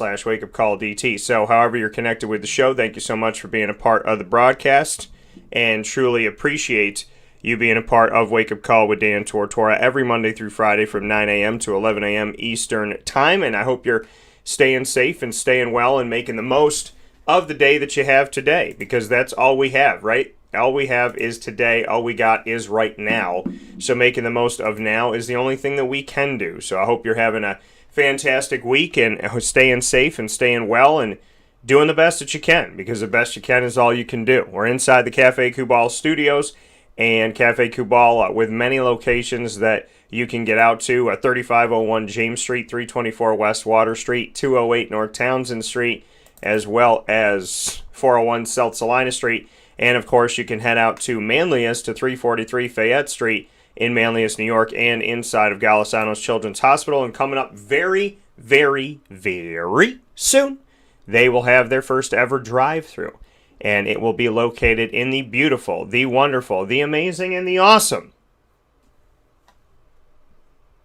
Wake Up Call DT. So however you're connected with the show, thank you so much for being a part of the broadcast and truly appreciate you being a part of Wake Up Call with Dan Tortora every Monday through Friday from 9 a.m. to 11 a.m. Eastern Time. And I hope you're staying safe and staying well and making the most of the day that you have today, because that's all we have, right? All we have is today. All we got is right now. So making the most of now is the only thing that we can do. So I hope you're having a fantastic week and staying safe and staying well and doing the best that you can, because the best you can is all you can do. We're inside the Cafe Kubal studios, and Cafe Kubal with many locations that you can get out to. 3501 James Street, 324 West Water Street, 208 North Townsend Street, as well as 401 South Salina Street. And, of course, you can head out to Manlius to 343 Fayette Street in Manlius, New York, and inside of Golisano's Children's Hospital. And coming up very, very, very soon, they will have their first ever drive-thru. And it will be located in the beautiful, the wonderful, the amazing, and the awesome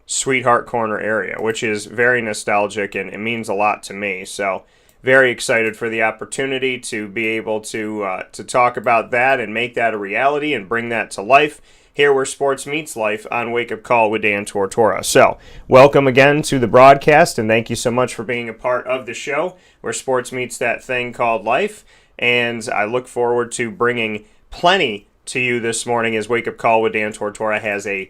Sweetheart Corner area, which is very nostalgic and it means a lot to me. So very excited for the opportunity to be able to talk about that and make that a reality and bring that to life here where sports meets life on Wake Up Call with Dan Tortora. So welcome again to the broadcast, and thank you so much for being a part of the show where sports meets that thing called life. And I look forward to bringing plenty to you this morning as Wake Up Call with Dan Tortora has an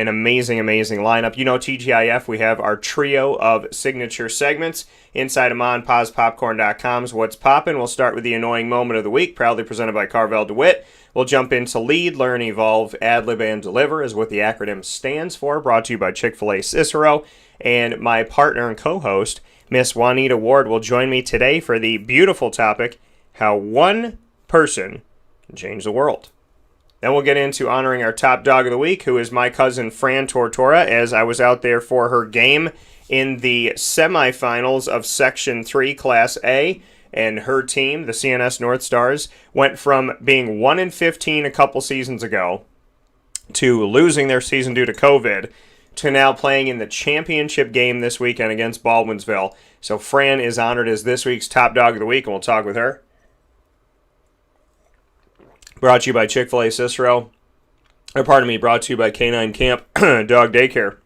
amazing, amazing lineup. You know, TGIF, we have our trio of signature segments inside of MonPazPopcorn.com's What's Poppin'. We'll start with the annoying moment of the week, proudly presented by Carvel DeWitt. We'll jump into Lead, Learn, Evolve, Ad-Lib, and Deliver is what the acronym stands for, brought to you by Chick-fil-A Cicero. And my partner and co-host, Miss Juanita Ward, will join me today for the beautiful topic, how one person can change the world. Then we'll get into honoring our top dog of the week, who is my cousin Fran Tortora, as I was out there for her game in the semifinals of Section 3 Class A, and her team, the CNS North Stars, went from being 1-15 a couple seasons ago to losing their season due to COVID to now playing in the championship game this weekend against Baldwinsville. So Fran is honored as this week's top dog of the week, and we'll talk with her. Brought to you by Chick-fil-A Cicero. Brought to you by Canine Camp Dog Daycare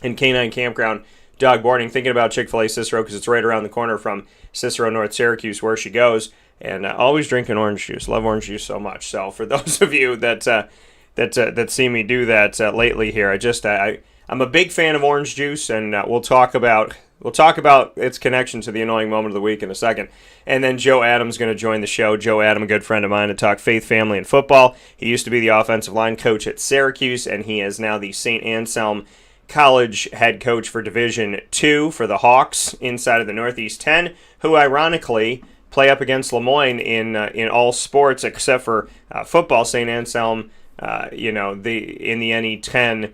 and Canine Campground Dog Boarding. Thinking about Chick-fil-A Cicero because it's right around the corner from Cicero, North Syracuse, where she goes. And always drinking orange juice. Love orange juice so much. So for those of you that see me do that lately here, I'm a big fan of orange juice, and we'll talk about its connection to the annoying moment of the week in a second. And then Joe Adams is going to join the show. Joe Adam, a good friend of mine, to talk faith, family, and football. He used to be the offensive line coach at Syracuse, and he is now the St. Anselm College head coach for Division II for the Hawks inside of the Northeast 10, who ironically play up against Lemoyne in all sports except for football. St. Anselm, in the NE10,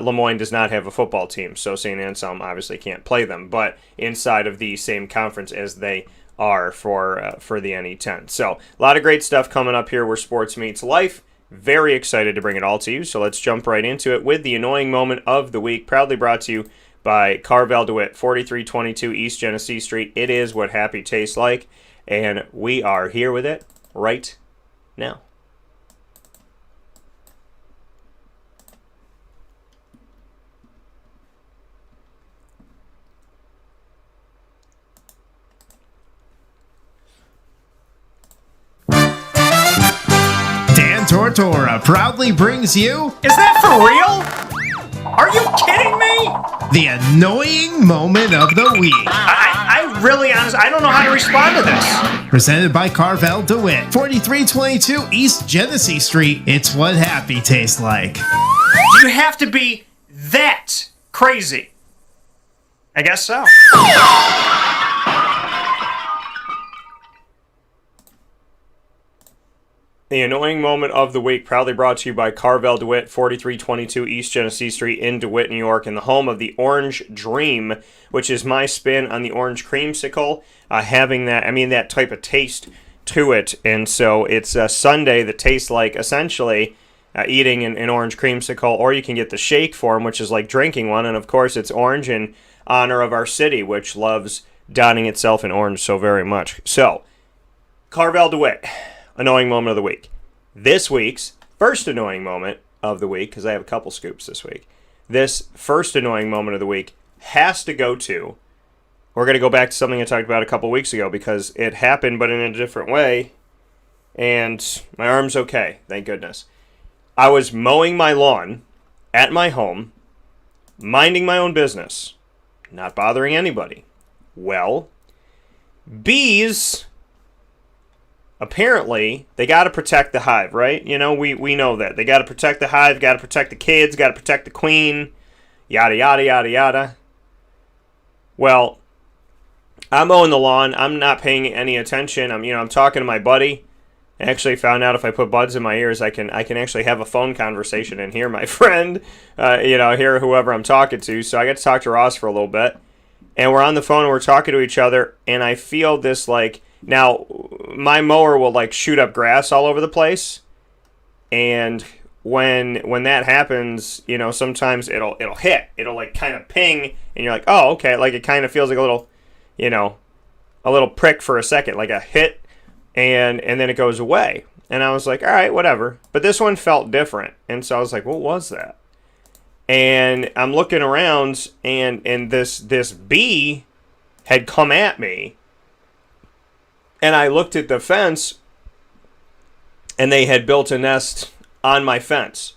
Lemoyne does not have a football team, so St. Anselm obviously can't play them, but inside of the same conference as they are for the NE10. So a lot of great stuff coming up here where sports meets life. Very excited to bring it all to you, so let's jump right into it with the annoying moment of the week, proudly brought to you by Carvel DeWitt, 4322 East Genesee Street. It is what happy tastes like, and we are here with it right now. Dan Tortora proudly brings you... Is that for real? Are you kidding me? The annoying moment of the week. I really honestly, I don't know how to respond to this. Presented by Carvel DeWitt, 4322 East Genesee Street. It's what happy tastes like. You have to be that crazy. I guess so. The annoying moment of the week, proudly brought to you by Carvel DeWitt, 4322 East Genesee Street in DeWitt, New York, in the home of the Orange Dream, which is my spin on the orange creamsicle, having that type of taste to it. And so it's a sundae that tastes like essentially eating an orange creamsicle, or you can get the shake form, which is like drinking one. And of course, it's orange in honor of our city, which loves donning itself in orange so very much. So, Carvel DeWitt, annoying moment of the week. This week's first annoying moment of the week, because I have a couple scoops this week. This first annoying moment of the week has to go to, we're going to go back to something I talked about a couple weeks ago because it happened but in a different way, and my arm's okay, thank goodness. I was mowing my lawn at my home, minding my own business, not bothering anybody. Well, bees, apparently, they got to protect the hive, right? You know, we know that. They got to protect the hive, got to protect the kids, got to protect the queen, yada, yada, yada, yada. Well, I'm mowing the lawn. I'm not paying any attention. I'm talking to my buddy. I actually found out if I put buds in my ears, I can actually have a phone conversation and hear my friend, hear whoever I'm talking to. So I got to talk to Ross for a little bit. And we're on the phone and we're talking to each other. And I feel this now my mower will shoot up grass all over the place. And when that happens, sometimes it'll hit. It'll kind of ping. And you're like, oh, okay. It kind of feels like a little, a little prick for a second, like a hit. And then it goes away. And I was like, all right, whatever. But this one felt different. And so I was like, what was that? And I'm looking around, and this bee had come at me. And I looked at the fence, and they had built a nest on my fence.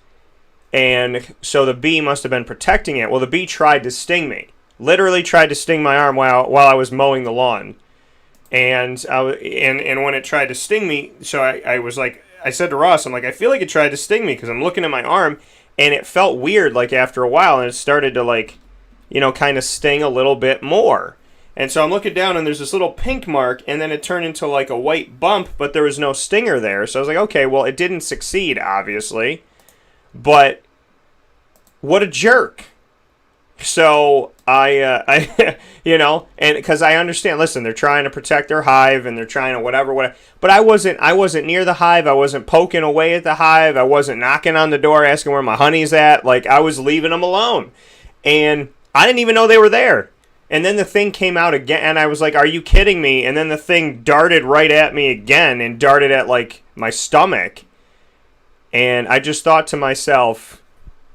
And so the bee must have been protecting it. Well, the bee tried to sting me. Literally tried to sting my arm while I was mowing the lawn. And when it tried to sting me, so I said to Ross, I'm like, I feel like it tried to sting me because I'm looking at my arm, and it felt weird after a while, and it started to kind of sting a little bit more. And so I'm looking down, and there's this little pink mark, and then it turned into a white bump, but there was no stinger there. So I was like, okay, well, it didn't succeed, obviously, but what a jerk. So I and because I understand, listen, they're trying to protect their hive and they're trying to whatever, but I wasn't near the hive. I wasn't poking away at the hive. I wasn't knocking on the door asking where my honey's at. I was leaving them alone, and I didn't even know they were there. And then the thing came out again, and I was like, are you kidding me? And then the thing darted right at me again and darted at my stomach. And I just thought to myself,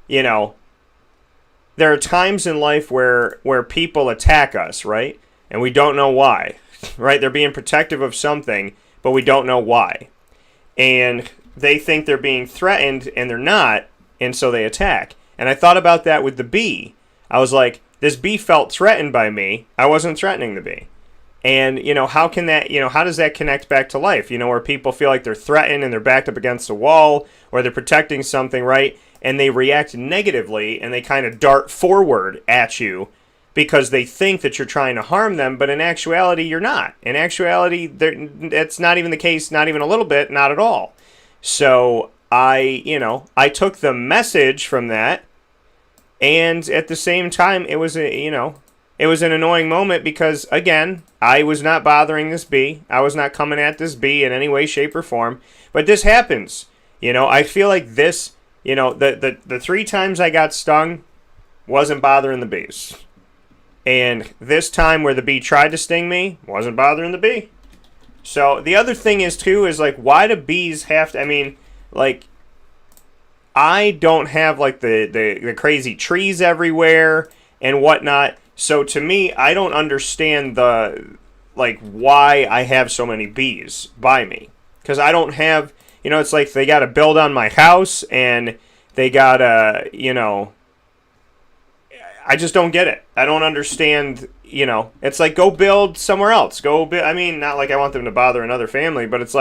there are times in life where people attack us, right? And we don't know why, right? They're being protective of something, but we don't know why. And they think they're being threatened, and they're not, and so they attack. And I thought about that with the bee. I was like, this bee felt threatened by me. I wasn't threatening the bee. And, how can that, how does that connect back to life? Where people feel like they're threatened and they're backed up against a wall, or they're protecting something, right? And they react negatively, and they kind of dart forward at you because they think that you're trying to harm them, but in actuality, you're not. In actuality, that's not even the case, not even a little bit, not at all. So I took the message from that, and at the same time, it was it was an annoying moment because, again, I was not bothering this bee. I was not coming at this bee in any way, shape, or form. But this happens. I feel like this. The 3 times I got stung wasn't bothering the bees. And this time where the bee tried to sting me wasn't bothering the bee. So the other thing is, too, is why do bees have to, I don't have the crazy trees everywhere and whatnot. So to me, I don't understand why I have so many bees by me. Because I don't have... it's they got to build on my house, and they got to, I just don't get it. I don't understand, It's go build somewhere else. Not I want them to bother another family, but it's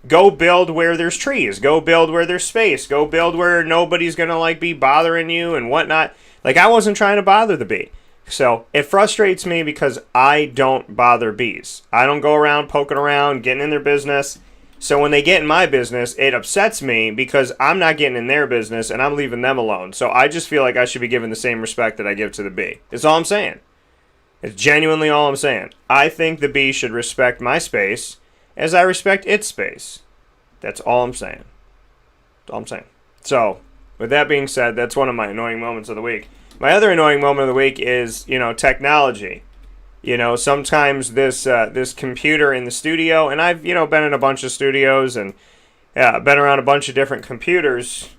go build where there's trees. Go build where there's space. Go build where nobody's going to, be bothering you and whatnot. I wasn't trying to bother the bee. So it frustrates me because I don't bother bees. I don't go around poking around, getting in their business. So when they get in my business, it upsets me because I'm not getting in their business and I'm leaving them alone. So I just feel like I should be given the same respect that I give to the bee. That's all I'm saying. It's genuinely all I'm saying. I think the bee should respect my space as I respect its space. That's all I'm saying. That's all I'm saying. So, with that being said, that's one of my annoying moments of the week. My other annoying moment of the week is, technology. Sometimes this computer in the studio, and I've been in a bunch of studios and been around a bunch of different computers,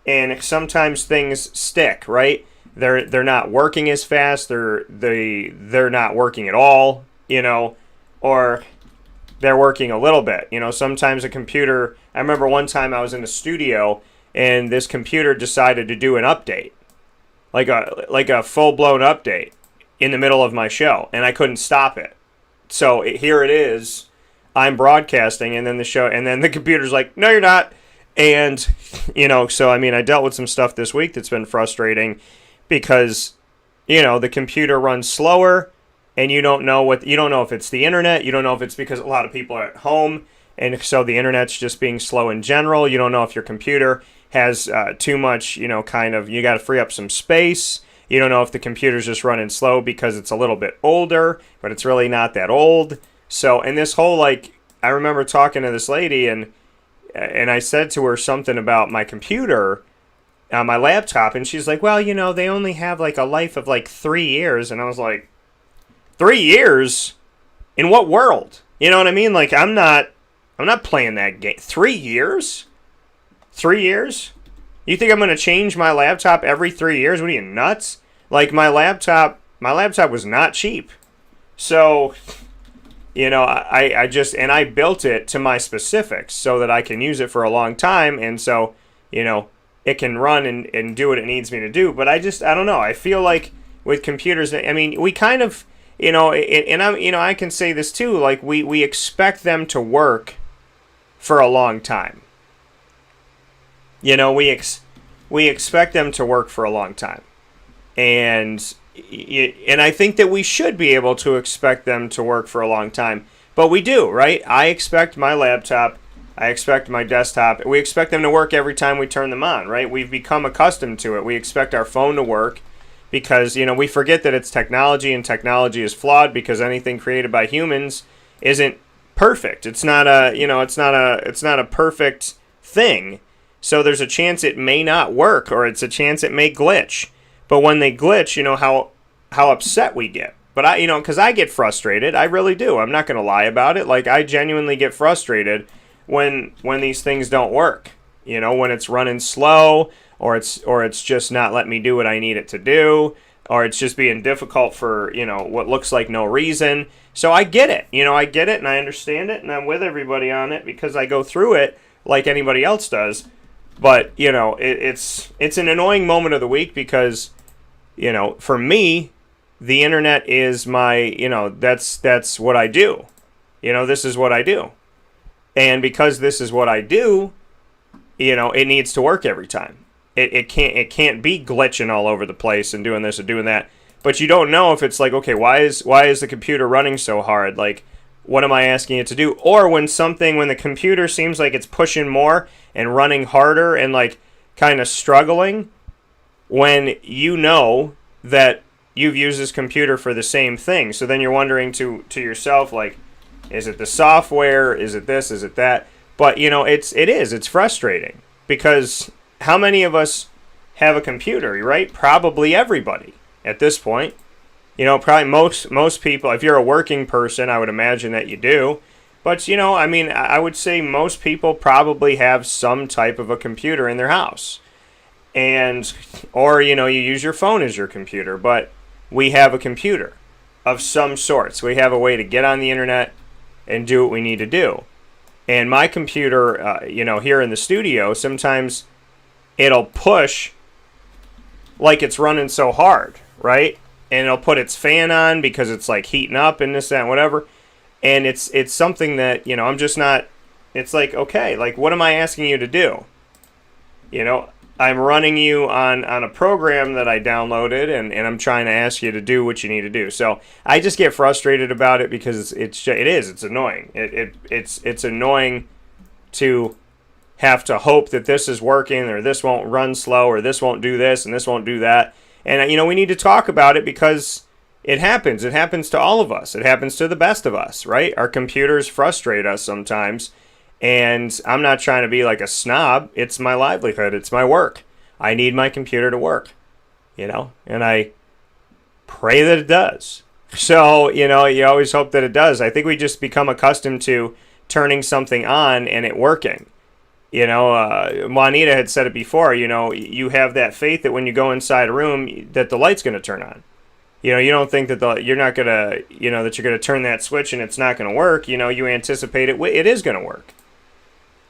and sometimes things stick, right? They're not working as fast. They're not working at all, or they're working a little bit. Sometimes a computer. I remember one time I was in a studio and this computer decided to do an update, like a full blown update in the middle of my show, and I couldn't stop it. So here it is. I'm broadcasting, and then the computer's like, "No, you're not." And so I dealt with some stuff this week that's been frustrating because the computer runs slower, and you don't know if it's the internet, you don't know if it's because a lot of people are at home, and so the internet's just being slow in general. You don't know if your computer has too much, you got to free up some space. You don't know if the computer's just running slow because it's a little bit older, but it's really not that old. So, and this whole, I remember talking to this lady, and I said to her something about my computer, my laptop, and she's like, well, they only have, a life of, 3 years. And I was like, 3 years? In what world? You know what I mean? I'm not playing that game. 3 years? 3 years? You think I'm going to change my laptop every 3 years? What are you, nuts? My laptop was not cheap. So, I built it to my specifics so that I can use it for a long time. And so, it can run and do what it needs me to do. But I don't know. I feel like with computers, we kind of, I can say this too, we expect them to work for a long time. We expect them to work for a long time. And I think that we should be able to expect them to work for a long time. But we do, right? I expect my laptop, I expect my desktop, we expect them to work every time we turn them on, right? We've become accustomed to it. We expect our phone to work because, we forget that it's technology, and technology is flawed because anything created by humans isn't perfect. It's not a perfect thing. So there's a chance it may not work, or it's a chance it may glitch. But when they glitch, how upset we get. But because I get frustrated, I really do. I'm not going to lie about it. I genuinely get frustrated when these things don't work. When it's running slow, or it's just not letting me do what I need it to do, or it's just being difficult for, what looks like no reason. So I get it. I get it and I understand it, and I'm with everybody on it because I go through it like anybody else does. But, it's an annoying moment of the week because, for me, the internet is my, that's what I do. This is what I do. And because this is what I do, it needs to work every time. It can't be glitching all over the place and doing this and doing that. But you don't know if it's okay, why is the computer running so hard? What am I asking it to do? Or when the computer seems like it's pushing more and running harder and kind of struggling, when that you've used this computer for the same thing. So then you're wondering to yourself, is it the software? Is it this? Is it that? But it's frustrating because how many of us have a computer, right? Probably everybody at this point. Probably most people, if you're a working person, I would imagine that you do. But, I would say most people probably have some type of a computer in their house. Or, you use your phone as your computer. But we have a computer of some sorts. We have a way to get on the internet and do what we need to do. And my computer, here in the studio, sometimes it'll push like it's running so hard, right? And it'll put its fan on because it's heating up and this, that, and whatever. And it's something that, I'm just not, it's okay, what am I asking you to do? I'm running you on a program that I downloaded, and I'm trying to ask you to do what you need to do. So I just get frustrated about it because it's annoying. It's annoying to have to hope that this is working, or this won't run slow, or this won't do this, and this won't do that. And, we need to talk about it because it happens. It happens to all of us. It happens to the best of us, right? Our computers frustrate us sometimes. And I'm not trying to be like a snob. It's my livelihood. It's my work. I need my computer to work, and I pray that it does. So, you always hope that it does. I think we just become accustomed to turning something on and it working. Juanita had said it before, you have that faith that when you go inside a room that the light's going to turn on. You don't think that you're not going to, that you're going to turn that switch and it's not going to work. You anticipate it is going to work.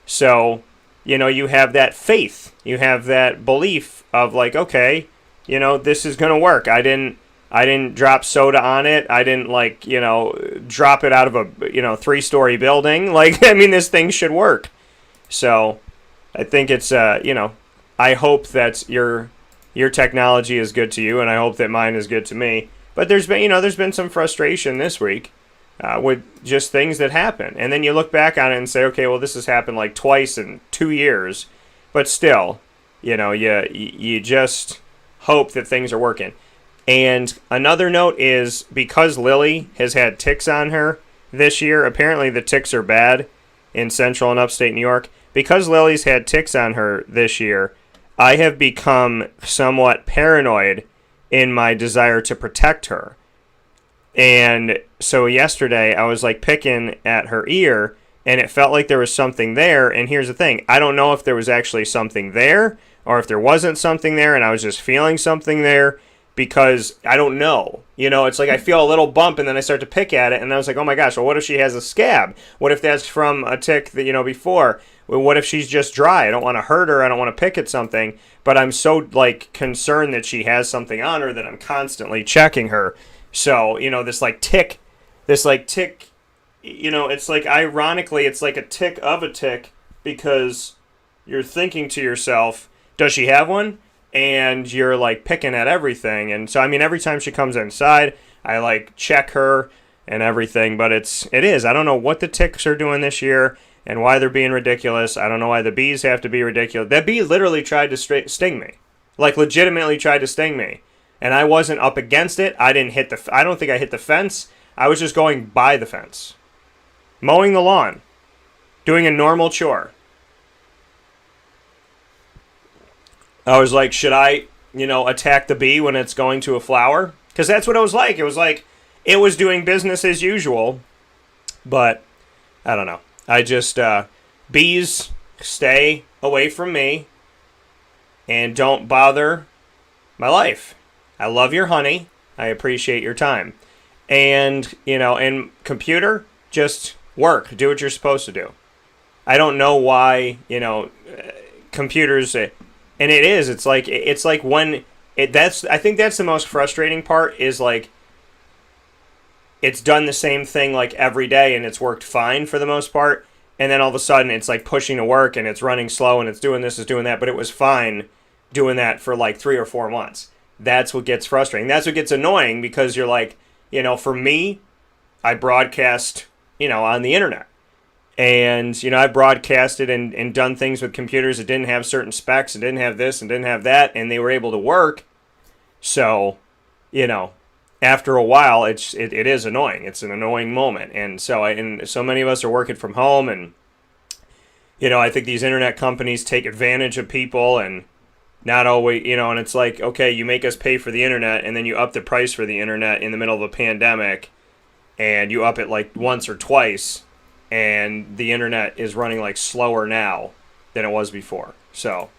So, you have that faith. You have that belief of like, okay, this is going to work. I didn't drop soda on it. I didn't drop it out of a 3-story building. This thing should work. So, I think it's I hope that your technology is good to you, and I hope that mine is good to me. But there's been some frustration this week with just things that happen, and then you look back on it and say, okay, well, this has happened like twice in 2 years, but still, you just hope that things are working. And another note is because Lily has had ticks on her this year, apparently the ticks are bad in central and upstate New York. Because Lily's had ticks on her this year, I have become somewhat paranoid in my desire to protect her. And so yesterday I was picking at her ear and it felt like there was something there. And here's the thing. I don't know if there was actually something there or if there wasn't something there and I was just feeling something there because I don't know. It's like I feel a little bump and then I start to pick at it and I was like, oh my gosh, well, what if she has a scab? What if that's from a tick that, before? Well, what if she's just dry? I don't want to hurt her. I don't want to pick at something. But I'm so, concerned that she has something on her that I'm constantly checking her. So, this tick, it's ironically, it's like a tick of a tick because you're thinking to yourself, does she have one? And you're, picking at everything. And so, every time she comes inside, I, check her and everything. But it is. I don't know what the ticks are doing this year. And why they're being ridiculous. I don't know why the bees have to be ridiculous. That bee literally tried to sting me. Legitimately tried to sting me. And I wasn't up against it. I don't think I hit the fence. I was just going by the fence. Mowing the lawn. Doing a normal chore. I was like, should I, attack the bee when it's going to a flower? Because that's what it was like. It was it was doing business as usual. But, I don't know. I just, bees, stay away from me and don't bother my life. I love your honey. I appreciate your time. And, and computer, just work. Do what you're supposed to do. I don't know why, computers, and it is, it's like when, I think that's the most frustrating part is it's done the same thing every day and it's worked fine for the most part. And then all of a sudden it's pushing to work and it's running slow and it's doing this, it's doing that. But it was fine doing that for 3 or 4 months. That's what gets frustrating. That's what gets annoying because you're for me, I broadcast, on the internet. And, I broadcasted and done things with computers that didn't have certain specs and didn't have this and didn't have that. And they were able to work. So, after a while, it is annoying. It's an annoying moment, and so many of us are working from home, and I think these internet companies take advantage of people, and not always, and it's okay, you make us pay for the internet, and then you up the price for the internet in the middle of a pandemic, and you up it once or twice, and the internet is running slower now than it was before. So,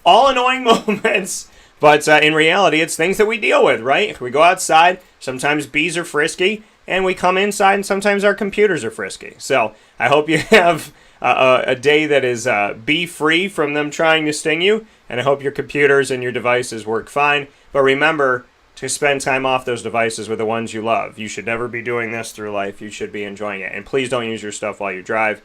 all annoying moments. But in reality, it's things that we deal with, right? We go outside, sometimes bees are frisky, and we come inside, and sometimes our computers are frisky. So I hope you have a day that is bee-free from them trying to sting you, and I hope your computers and your devices work fine. But remember to spend time off those devices with the ones you love. You should never be doing this through life. You should be enjoying it. And please don't use your stuff while you drive.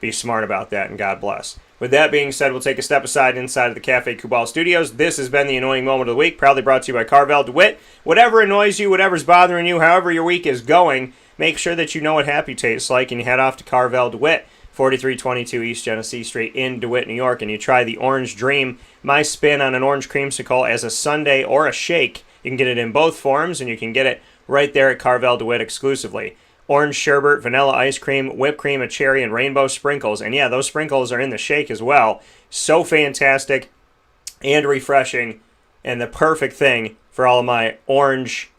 Be smart about that, and God bless. With that being said, we'll take a step aside inside of the Cafe Kubal Studios. This has been the Annoying Moment of the Week, proudly brought to you by Carvel DeWitt. Whatever annoys you, whatever's bothering you, however your week is going, make sure that you know what happy tastes like, and you head off to Carvel DeWitt, 4322 East Genesee Street in DeWitt, New York, and you try the Orange Dream, my spin on an orange creamsicle as a sundae or a shake. You can get it in both forms, and you can get it right there at Carvel DeWitt exclusively. Orange sherbet, vanilla ice cream, whipped cream, a cherry, and rainbow sprinkles. And yeah, those sprinkles are in the shake as well. So fantastic and refreshing, and the perfect thing for all of my orange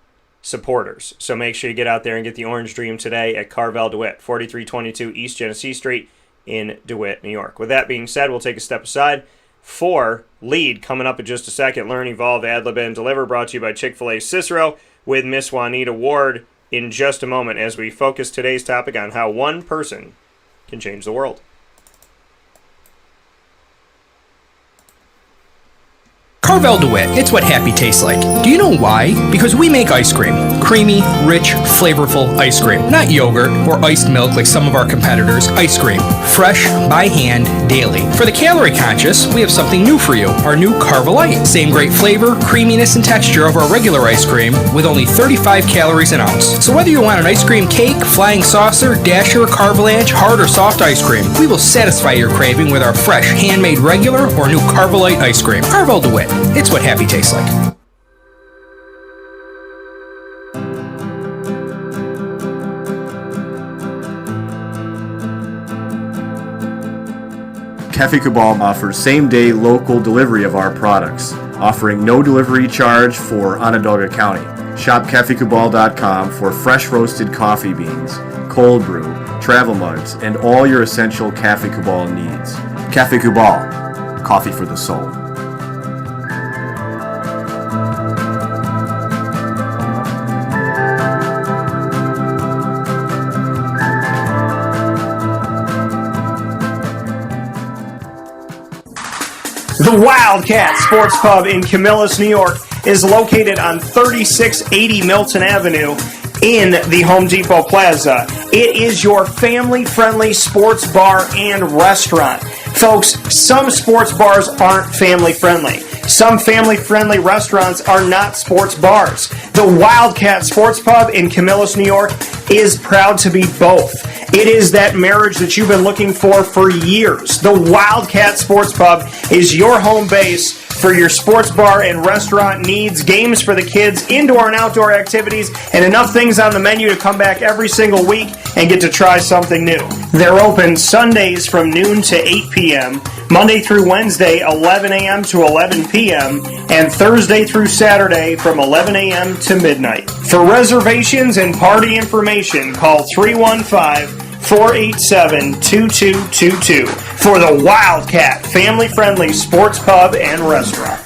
supporters. So make sure you get out there and get the Orange Dream today at Carvel DeWitt, 4322 East Genesee Street in DeWitt, New York. With that being said, we'll take a step aside for Lead coming up in just a second. Learn, Evolve, Ad-Lib, and Deliver, brought to you by Chick-fil-A Cicero with Miss Juanita Ward in just a moment as we focus today's topic on how one person can change the world. Carvel DeWitt, it's what happy tastes like. Do you know why? Because we make ice cream. Creamy, rich, flavorful ice cream. Not yogurt or iced milk like some of our competitors. Ice cream. Fresh, by hand, daily. For the calorie conscious, we have something new for you. Our new Carvelite. Same great flavor, creaminess, and texture of our regular ice cream with only 35 calories an ounce. So whether you want an ice cream cake, flying saucer, dasher, carvalanche, hard or soft ice cream, we will satisfy your craving with our fresh, handmade regular or new Carvelite ice cream. Carvel DeWitt. It's what happy tastes like. Cafe Cabal offers same-day local delivery of our products, offering no delivery charge for Onondaga County. Shop cafecabal.com for fresh roasted coffee beans, cold brew, travel mugs, and all your essential Cafe Cabal needs. Cafe Cabal, coffee for the soul. The Wildcat Sports Pub in Camillus, New York is located on 3680 Milton Avenue in the Home Depot Plaza. It is your family-friendly sports bar and restaurant. Folks, some sports bars aren't family-friendly. Some family-friendly restaurants are not sports bars. The Wildcat Sports Pub in Camillus, New York is proud to be both. It is that marriage that you've been looking for years. The Wildcat Sports Pub is your home base for your sports bar and restaurant needs, games for the kids, indoor and outdoor activities, and enough things on the menu to come back every single week and get to try something new. They're open Sundays from noon to 8 p.m., Monday through Wednesday, 11 a.m. to 11 p.m., and Thursday through Saturday from 11 a.m. to midnight. For reservations and party information, call 315-487-2222 for the Wildcat family-friendly sports pub and restaurant.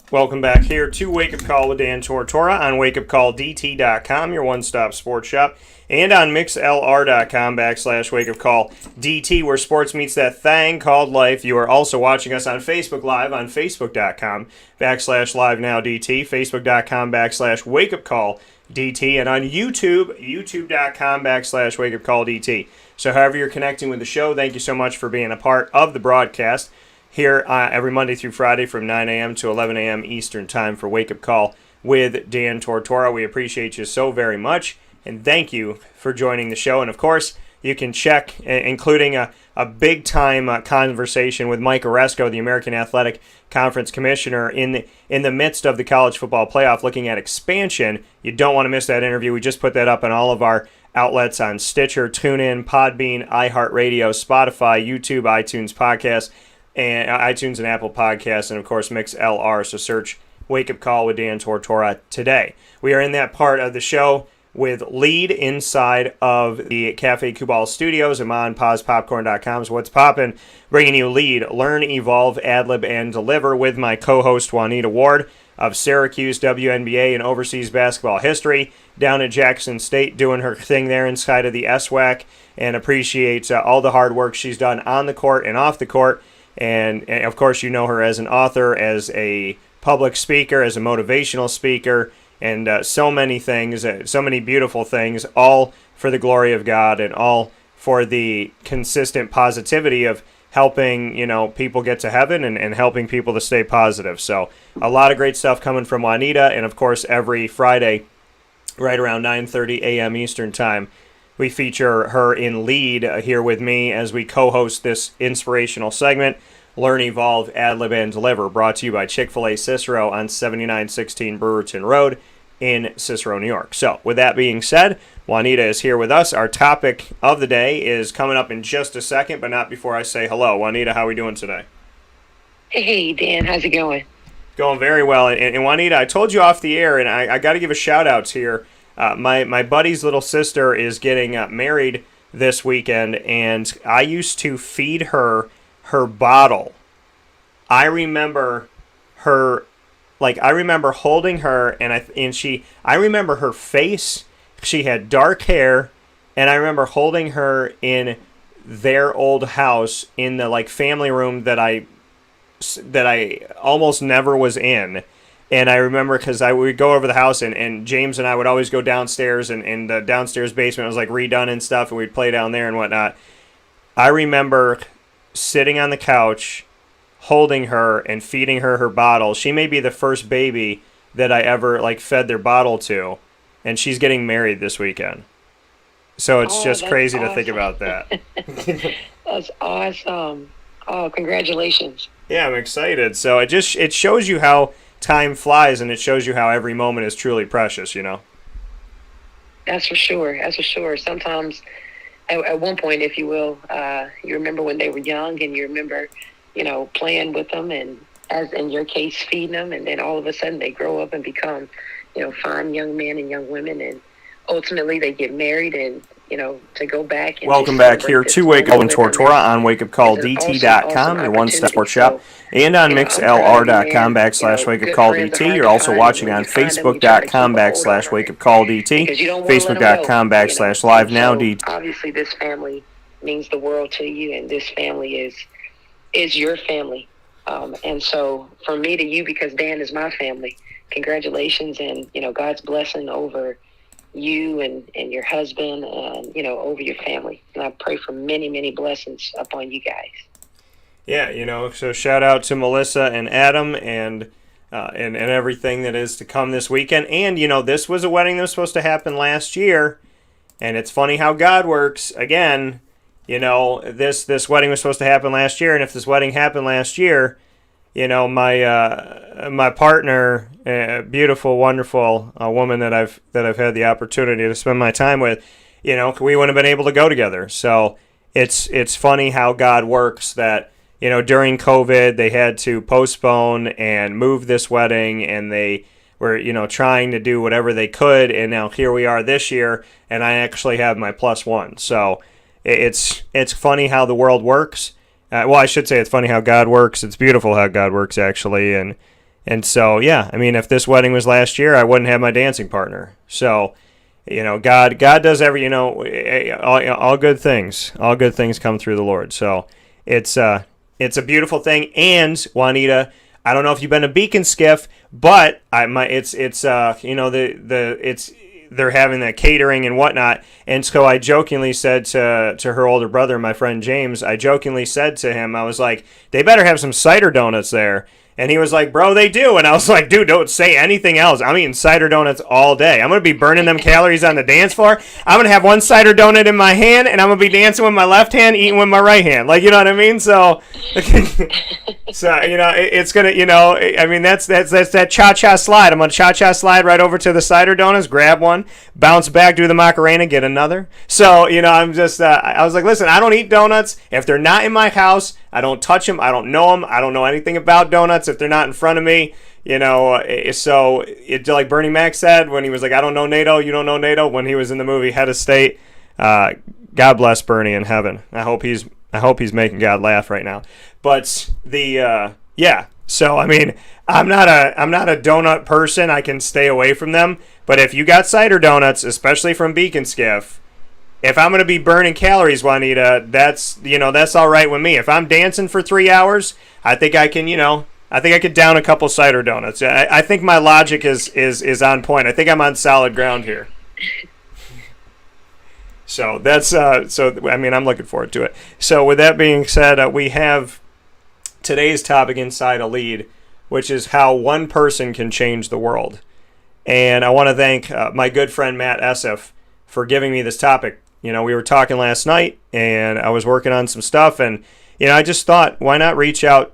Welcome back here to Wake Up Call with Dan Tortora on wakeupcalldt.com, your one-stop sports shop, and on mixlr.com/wakeupcalldt, where sports meets that thing called life. You are also watching us on Facebook Live on facebook.com/live-now-dt, facebook.com/wakeupcalldt, and on YouTube, youtube.com/wakeupcalldt. So however you're connecting with the show, thank you so much for being a part of the broadcast here every Monday through Friday from 9 a.m. to 11 a.m. Eastern Time for Wake Up Call with Dan Tortora. We appreciate you so very much, and thank you for joining the show. And, of course, you can check, including a big-time conversation with Mike Oresco, the American Athletic Conference Commissioner, in the midst of the college football playoff, looking at expansion. You don't want to miss that interview. We just put that up on all of our outlets on Stitcher, TuneIn, Podbean, iHeartRadio, Spotify, YouTube, iTunes Podcasts, and iTunes and Apple Podcasts, and of course MixLR. So search Wake Up Call with Dan Tortora today. We are in that part of the show with Lead inside of the Cafe Cabal Studios. I'm on PausPopcorn.com. So what's poppin'? Bringing you Lead, Learn, Evolve, Ad-Lib, and Deliver with my co-host Juanita Ward of Syracuse WNBA and overseas basketball history, down at Jackson State doing her thing there inside of the SWAC, and appreciate all the hard work she's done on the court and off the court. And of course, you know her as an author, as a public speaker, as a motivational speaker, and so many things, so many beautiful things, all for the glory of God and all for the consistent positivity of helping, people get to heaven and helping people to stay positive. So a lot of great stuff coming from Juanita. And of course, every Friday, right around 9:30 a.m. Eastern Time, we feature her in Lead here with me as we co-host this inspirational segment, Learn, Evolve, Ad-Lib, and Deliver, brought to you by Chick-fil-A Cicero on 7916 Brewerton Road in Cicero, New York. So with that being said, Juanita is here with us. Our topic of the day is coming up in just a second, but not before I say hello. Juanita, how are we doing today? Hey, Dan, how's it going? Going very well. And Juanita, I told you off the air, and I got to give a shout-out here. My buddy's little sister is getting married this weekend, and I used to feed her bottle. I remember her... I remember holding her, and I remember her face. She had dark hair, and I remember holding her in their old house in the family room that I almost never was in. And I remember because I would go over the house, and James and I would always go downstairs, and the downstairs basement was redone and stuff, and we'd play down there and whatnot. I remember sitting on the couch, holding her and feeding her bottle. She may be the first baby that I ever fed their bottle to, and she's getting married this weekend. So it's just crazy to think about that. That's awesome. Oh, congratulations. Yeah, I'm excited. So it shows you how time flies, and it shows you how every moment is truly precious, That's for sure. That's for sure. Sometimes at one point, if you will, you remember when they were young, and you remember playing with them, and as in your case, feeding them, and then all of a sudden they grow up and become, fine young men and young women, and ultimately they get married, and to go back and welcome back here to Wake Up and Tortora on wakeupcalldt.com, your one-step sports shop, and on mixlr.com/wakeupcalldt. You're also watching on facebook.com/wakeupcalldt, facebook.com/live-now-dt. Obviously, this family means the world to you, and this family is your family. And so from me to you, because Dan is my family, congratulations, and, God's blessing over you and your husband and, over your family. And I pray for many, many blessings upon you guys. Yeah, so shout out to Melissa and Adam and everything that is to come this weekend. And, this was a wedding that was supposed to happen last year. And it's funny how God works. Again, this wedding was supposed to happen last year, and if this wedding happened last year, my partner, beautiful, wonderful woman that I've had the opportunity to spend my time with, we wouldn't have been able to go together. So it's funny how God works that, during COVID they had to postpone and move this wedding, and they were, trying to do whatever they could, and now here we are this year, and I actually have my +1. So it's funny how the world works. Well, I should say it's funny how God works. It's beautiful how God works, actually. And so, yeah, I mean, if this wedding was last year, I wouldn't have my dancing partner. So, God does all good things. All good things come through the Lord. So it's a beautiful thing. And, Juanita, I don't know if you've been to Beacon Skiff, but they're having that catering and whatnot, and so I jokingly said to her older brother, my friend James, I jokingly said to him, I was like, they better have some cider donuts there. And he was like, bro, they do. And I was like, dude, don't say anything else. I'm eating cider donuts all day. I'm going to be burning them calories on the dance floor. I'm going to have one cider donut in my hand, and I'm going to be dancing with my left hand, eating with my right hand. You know what I mean? So, it's going to, I mean, that's that cha-cha slide. I'm going to cha-cha slide right over to the cider donuts, grab one, bounce back, do the Macarena, get another. So, I'm just, I was like, listen, I don't eat donuts. If they're not in my house, I don't touch them. I don't know them. I don't know anything about donuts if they're not in front of me. So it's like Bernie Mac said when he was like, I don't know NATO, you don't know NATO, when he was in the movie Head of State. God bless Bernie in heaven. I hope he's making God laugh right now. But so I mean, I'm not a donut person. I can stay away from them. But if you got cider donuts, especially from Beacon Skiff, if I'm going to be burning calories, Juanita, that's all right with me. If I'm dancing for 3 hours, I think I can, I think I could down a couple cider donuts. I think my logic is on point. I think I'm on solid ground here. So that's I mean, I'm looking forward to it. So with that being said, we have today's topic inside a lead, which is how one person can change the world. And I want to thank my good friend Matt Essef for giving me this topic. We were talking last night, and I was working on some stuff, and I just thought, why not reach out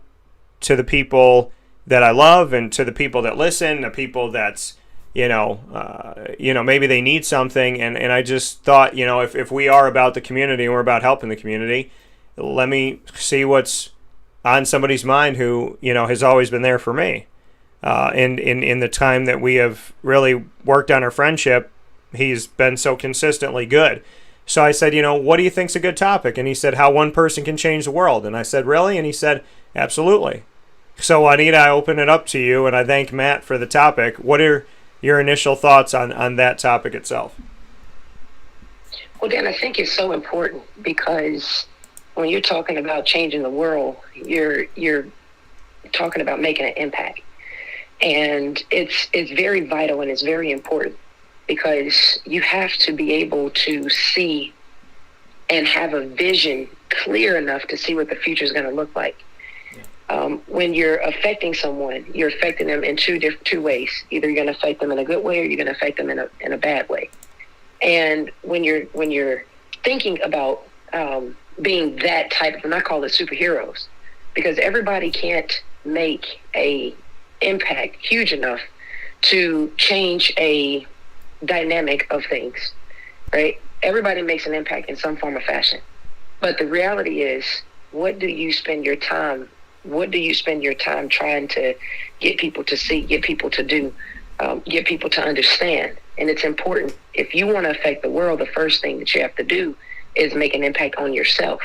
to the people that I love, and to the people that listen, the people that's maybe they need something, and I just thought, if we are about the community and we're about helping the community, let me see what's on somebody's mind who, has always been there for me. And in the time that we have really worked on our friendship, he's been so consistently good. So I said, what do you think's a good topic? And he said, how one person can change the world. And I said, really? And he said, absolutely. So Juanita, I open it up to you, and I thank Matt for the topic. What are your initial thoughts on that topic itself? Well, Dan, I think it's so important because when you're talking about changing the world, you're talking about making an impact. And it's very vital and it's very important because you have to be able to see and have a vision clear enough to see what the future is going to look like. When you're affecting someone, you're affecting them in two ways. Either you're going to affect them in a good way or you're going to affect them in a bad way. And when you're thinking about being that type of, and I call it superheroes, because everybody can't make a impact huge enough to change a dynamic of things, right? Everybody makes an impact in some form or fashion. But the reality is, what do you spend your time trying to get people to see, get people to do, get people to understand? And it's important. If you want to affect the world, the first thing that you have to do is make an impact on yourself.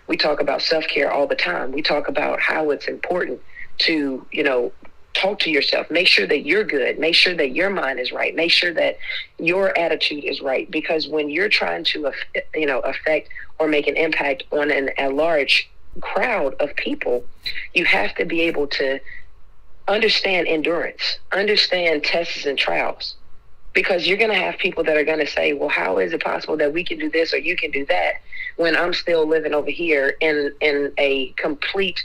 We talk about self-care all the time. We talk about how it's important to, talk to yourself. Make sure that you're good. Make sure that your mind is right. Make sure that your attitude is right. Because when you're trying to, affect or make an impact on a large crowd of people, you have to be able to understand endurance, understand tests and trials. Because you're going to have people that are going to say, well, how is it possible that we can do this or you can do that when I'm still living over here in a complete,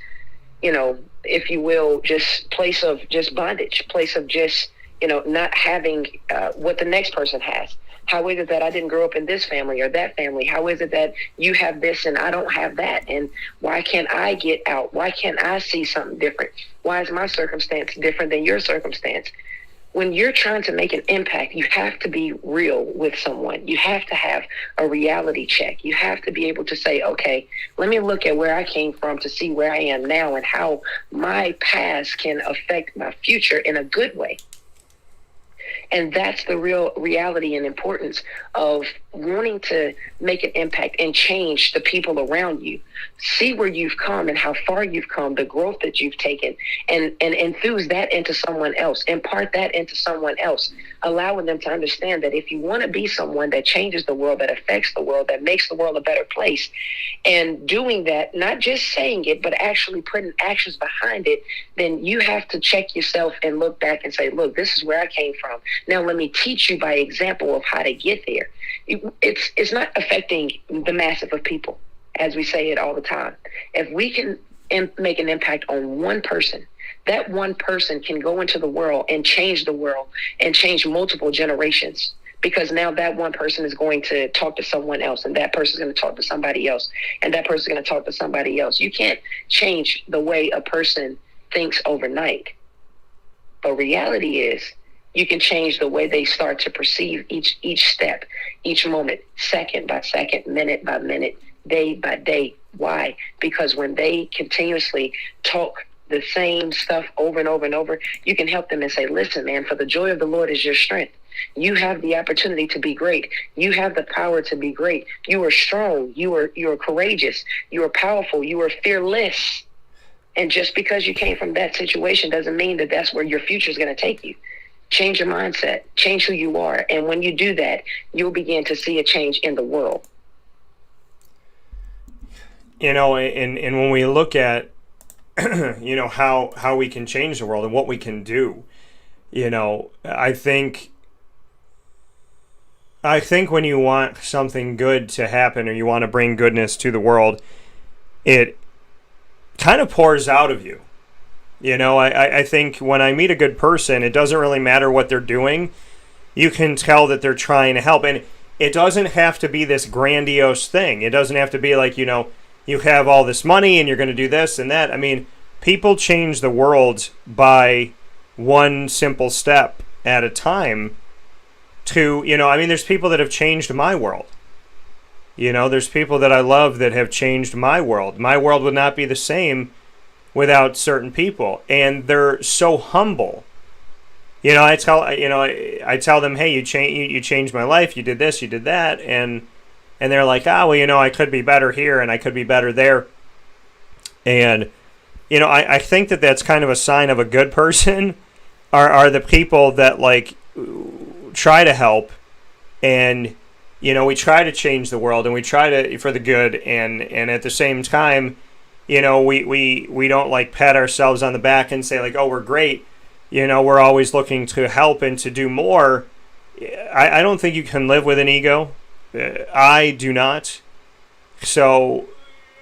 if you will, just place of just bondage, place of just, not having what the next person has. How is it that I didn't grow up in this family or that family? How is it that you have this and I don't have that? And why can't I get out? Why can't I see something different? Why is my circumstance different than your circumstance? When you're trying to make an impact, you have to be real with someone. You have to have a reality check. You have to be able to say, okay, let me look at where I came from to see where I am now and how my past can affect my future in a good way. And that's the real reality and importance of wanting to make an impact and change the people around you. See where you've come and how far you've come, the growth that you've taken, and enthuse that into someone else, impart that into someone else, allowing them to understand that if you want to be someone that changes the world, that affects the world, that makes the world a better place, and doing that, not just saying it, but actually putting actions behind it, then you have to check yourself and look back and say, look, this is where I came from. Now let me teach you by example of how to get there. It's not affecting the masses of people, as we say it all the time. If we can make an impact on one person, that one person can go into the world and change the world and change multiple generations. Because now that one person is going to talk to someone else, and that person is going to talk to somebody else, and that person is going to talk to somebody else. You can't change the way a person thinks overnight. But reality is, you can change the way they start to perceive each step, each moment, second by second, minute by minute, day by day. Why? Because when they continuously talk the same stuff over and over and over, you can help them and say, listen, man, for the joy of the Lord is your strength. You have the opportunity to be great. You have the power to be great. You are strong. You are courageous. You are powerful. You are fearless. And just because you came from that situation doesn't mean that that's where your future is going to take you. Change your mindset, change who you are. And when you do that, you'll begin to see a change in the world. And when we look at, how we can change the world and what we can do, I think when you want something good to happen or you want to bring goodness to the world, it kind of pours out of you. I think when I meet a good person, it doesn't really matter what they're doing. You can tell that they're trying to help. And it doesn't have to be this grandiose thing. It doesn't have to be like, you have all this money and you're going to do this and that. I mean, people change the world by one simple step. at a time to, I mean, there's people that have changed my world. There's people that I love that have changed my world. My world would not be the same without certain people, and they're so humble. I tell them, hey, you changed my life. You did this, you did that, and they're like, I could be better here, and I could be better there. And I think that that's kind of a sign of a good person. Are the people that like try to help, and we try to change the world, and we try to for the good, and at the same time, we don't like pat ourselves on the back and say like, oh, we're great. We're always looking to help and to do more. I don't think you can live with an ego. I do not. So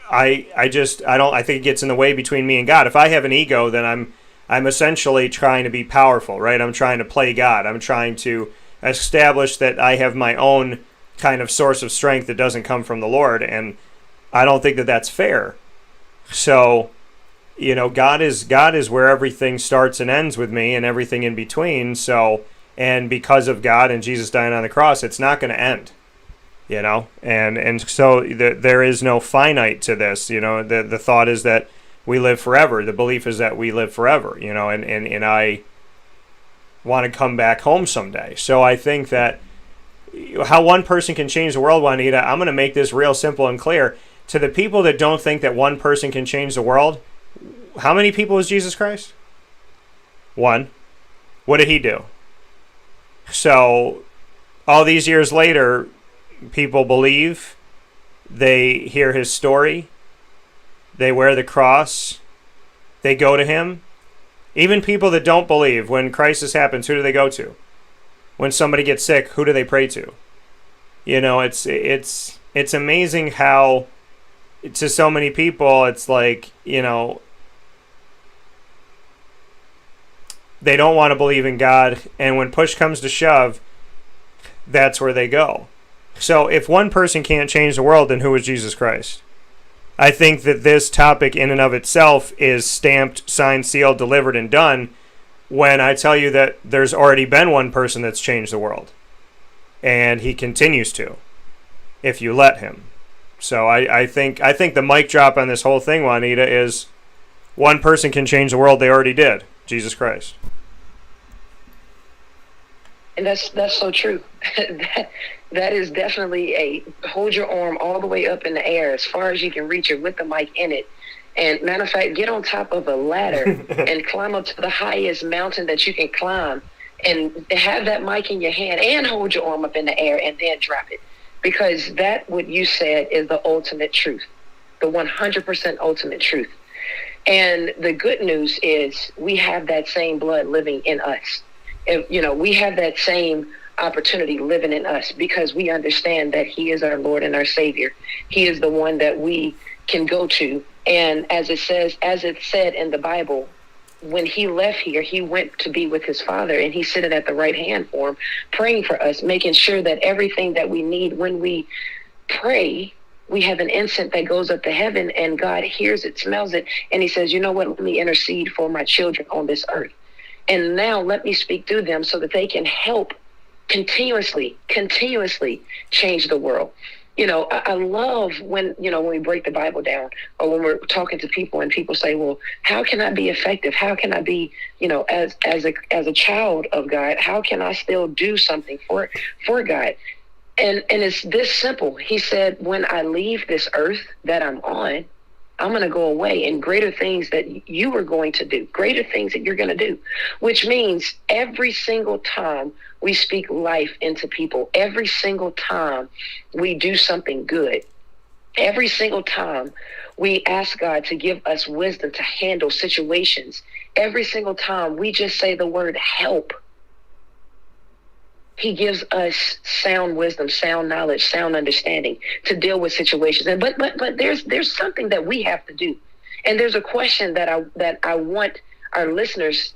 I think it gets in the way between me and God. If I have an ego, then I'm essentially trying to be powerful, right? I'm trying to play God. I'm trying to establish that I have my own kind of source of strength that doesn't come from the Lord, and I don't think that that's fair. So, God is where everything starts and ends with me, and everything in between. So, and because of God and Jesus dying on the cross, it's not going to end. And so there is no finite to this. The thought is that we live forever. The belief is that we live forever. And I want to come back home someday. So I think that how one person can change the world, Juanita, I'm going to make this real simple and clear. To the people that don't think that one person can change the world, how many people was Jesus Christ? One. What did he do? So all these years later, people believe, they hear his story, they wear the cross, they go to him. Even people that don't believe, when crisis happens, who do they go to? When somebody gets sick, who do they pray to? It's amazing how to so many people it's like, they don't want to believe in God, and when push comes to shove, that's where they go. So if one person can't change the world, then who is Jesus Christ? I think that this topic in and of itself is stamped, signed, sealed, delivered, and done, when I tell you that there's already been one person that's changed the world. And he continues to, if you let him. So I think the mic drop on this whole thing, Juanita, is one person can change the world. They already did. Jesus Christ. And that's so true. that is definitely a hold your arm all the way up in the air as far as you can reach it with the mic in it. And matter of fact, get on top of a ladder and climb up to the highest mountain that you can climb, and have that mic in your hand and hold your arm up in the air and then drop it. Because that, what you said, is the ultimate truth, the 100% ultimate truth. And the good news is we have that same blood living in us. We have that same opportunity living in us, because we understand that he is our Lord and our Savior. He is the one that we can go to. And as it said in the Bible, when he left here, he went to be with his Father, and he's sitting at the right hand for him, praying for us, making sure that everything that we need when we pray, we have an incense that goes up to heaven, and God hears it, smells it, and he says, you know what, let me intercede for my children on this earth. And now let me speak through them so that they can help continuously change the world. I love when we break the Bible down, or when we're talking to people and people say, well, how can I be effective? How can I be, as a child of God, how can I still do something for God? And it's this simple. He said, when I leave this earth that I'm on, I'm going to go away, and greater things that you are going to do, greater things that you're going to do, which means every single time we speak life into people, every single time we do something good, every single time we ask God to give us wisdom to handle situations, every single time we just say the word help, he gives us sound wisdom, sound knowledge, sound understanding to deal with situations. And but there's something that we have to do. And there's a question that I want our listeners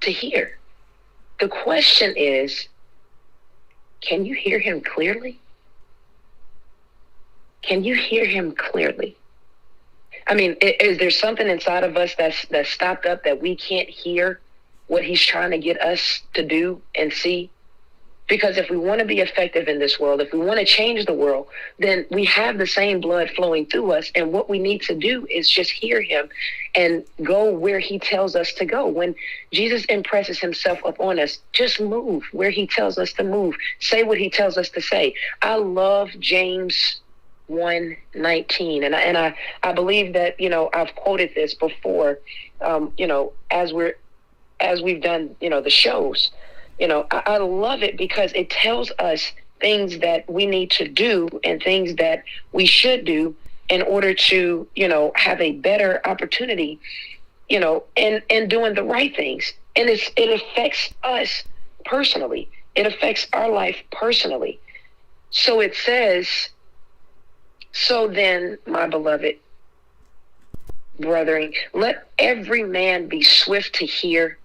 to hear. The question is, can you hear him clearly? Can you hear him clearly? I mean, is there something inside of us that's stopped up that we can't hear what he's trying to get us to do and see? Because if we want to be effective in this world, if we want to change the world, then we have the same blood flowing through us. And what we need to do is just hear him and go where he tells us to go. When Jesus impresses himself upon us, just move where he tells us to move. Say what he tells us to say. I love James 1:19. And I believe that, I've quoted this before, as we've done, the shows. I love it because it tells us things that we need to do and things that we should do in order to, have a better opportunity, in doing the right things. And it affects us personally. It affects our life personally. So it says, so then, my beloved brethren, let every man be swift to hear,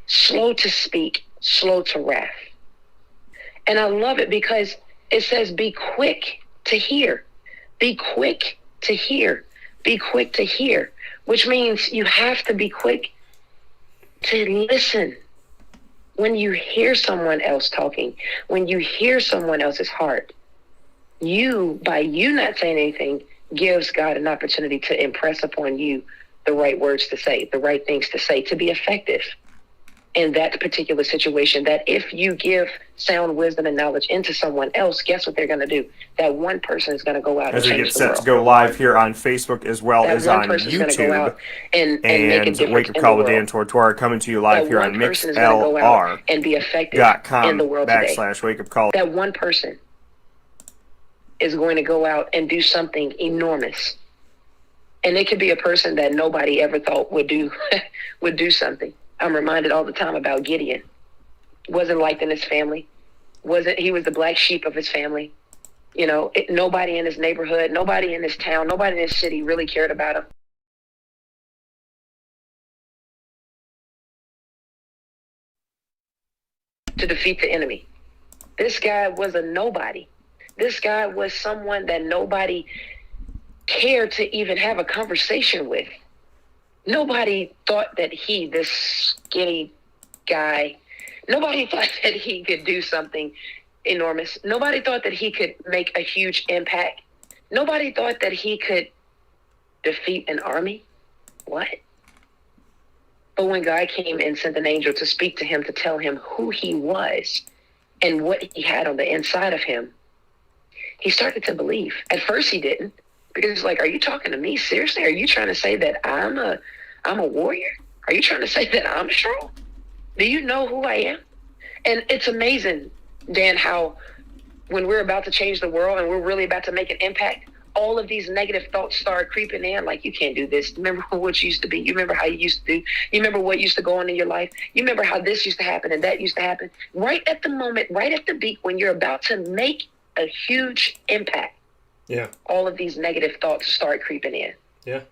slow to speak, slow to wrath. And I love it because it says, be quick to hear, be quick to hear, be quick to hear, which means you have to be quick to listen. When you hear someone else talking, when you hear someone else's heart, by you not saying anything, gives God an opportunity to impress upon you the right words to say, the right things to say, to be effective in that particular situation. That if you give sound wisdom and knowledge into someone else, guess what they're going to do? That one person is going to go out as and we change get the set world. to go live here on Facebook as well That as one on person's going to go YouTube. out and make a difference Wake Up in Call the with Dan world. Tortora coming to you live That here one on person is going to go out and be effective in the world today. mixlr.com/Wake Up Call. That one person is going to go out and do something enormous. And it could be a person that nobody ever thought would do something. I'm reminded all the time about Gideon. Wasn't liked in his family. He was the black sheep of his family. Nobody in his neighborhood, nobody in his town, nobody in his city really cared about him. To defeat the enemy. This guy was a nobody. This guy was someone that nobody cared to even have a conversation with. Nobody thought that this skinny guy, nobody thought that he could do something enormous. Nobody thought that he could make a huge impact. Nobody thought that he could defeat an army. What? But when God came and sent an angel to speak to him, to tell him who he was and what he had on the inside of him, he started to believe. At first he didn't, because it's like, are you talking to me? Seriously? Are you trying to say that I'm a warrior? Are you trying to say that I'm strong? Do you know who I am? And it's amazing, Dan, how when we're about to change the world and we're really about to make an impact, all of these negative thoughts start creeping in. Like, you can't do this. Remember what you used to be. You remember how you used to do. You remember what used to go on in your life. You remember how this used to happen and that used to happen. Right at the moment, right at the beat, when you're about to make a huge impact, Yeah. all of these negative thoughts start creeping in. Yeah.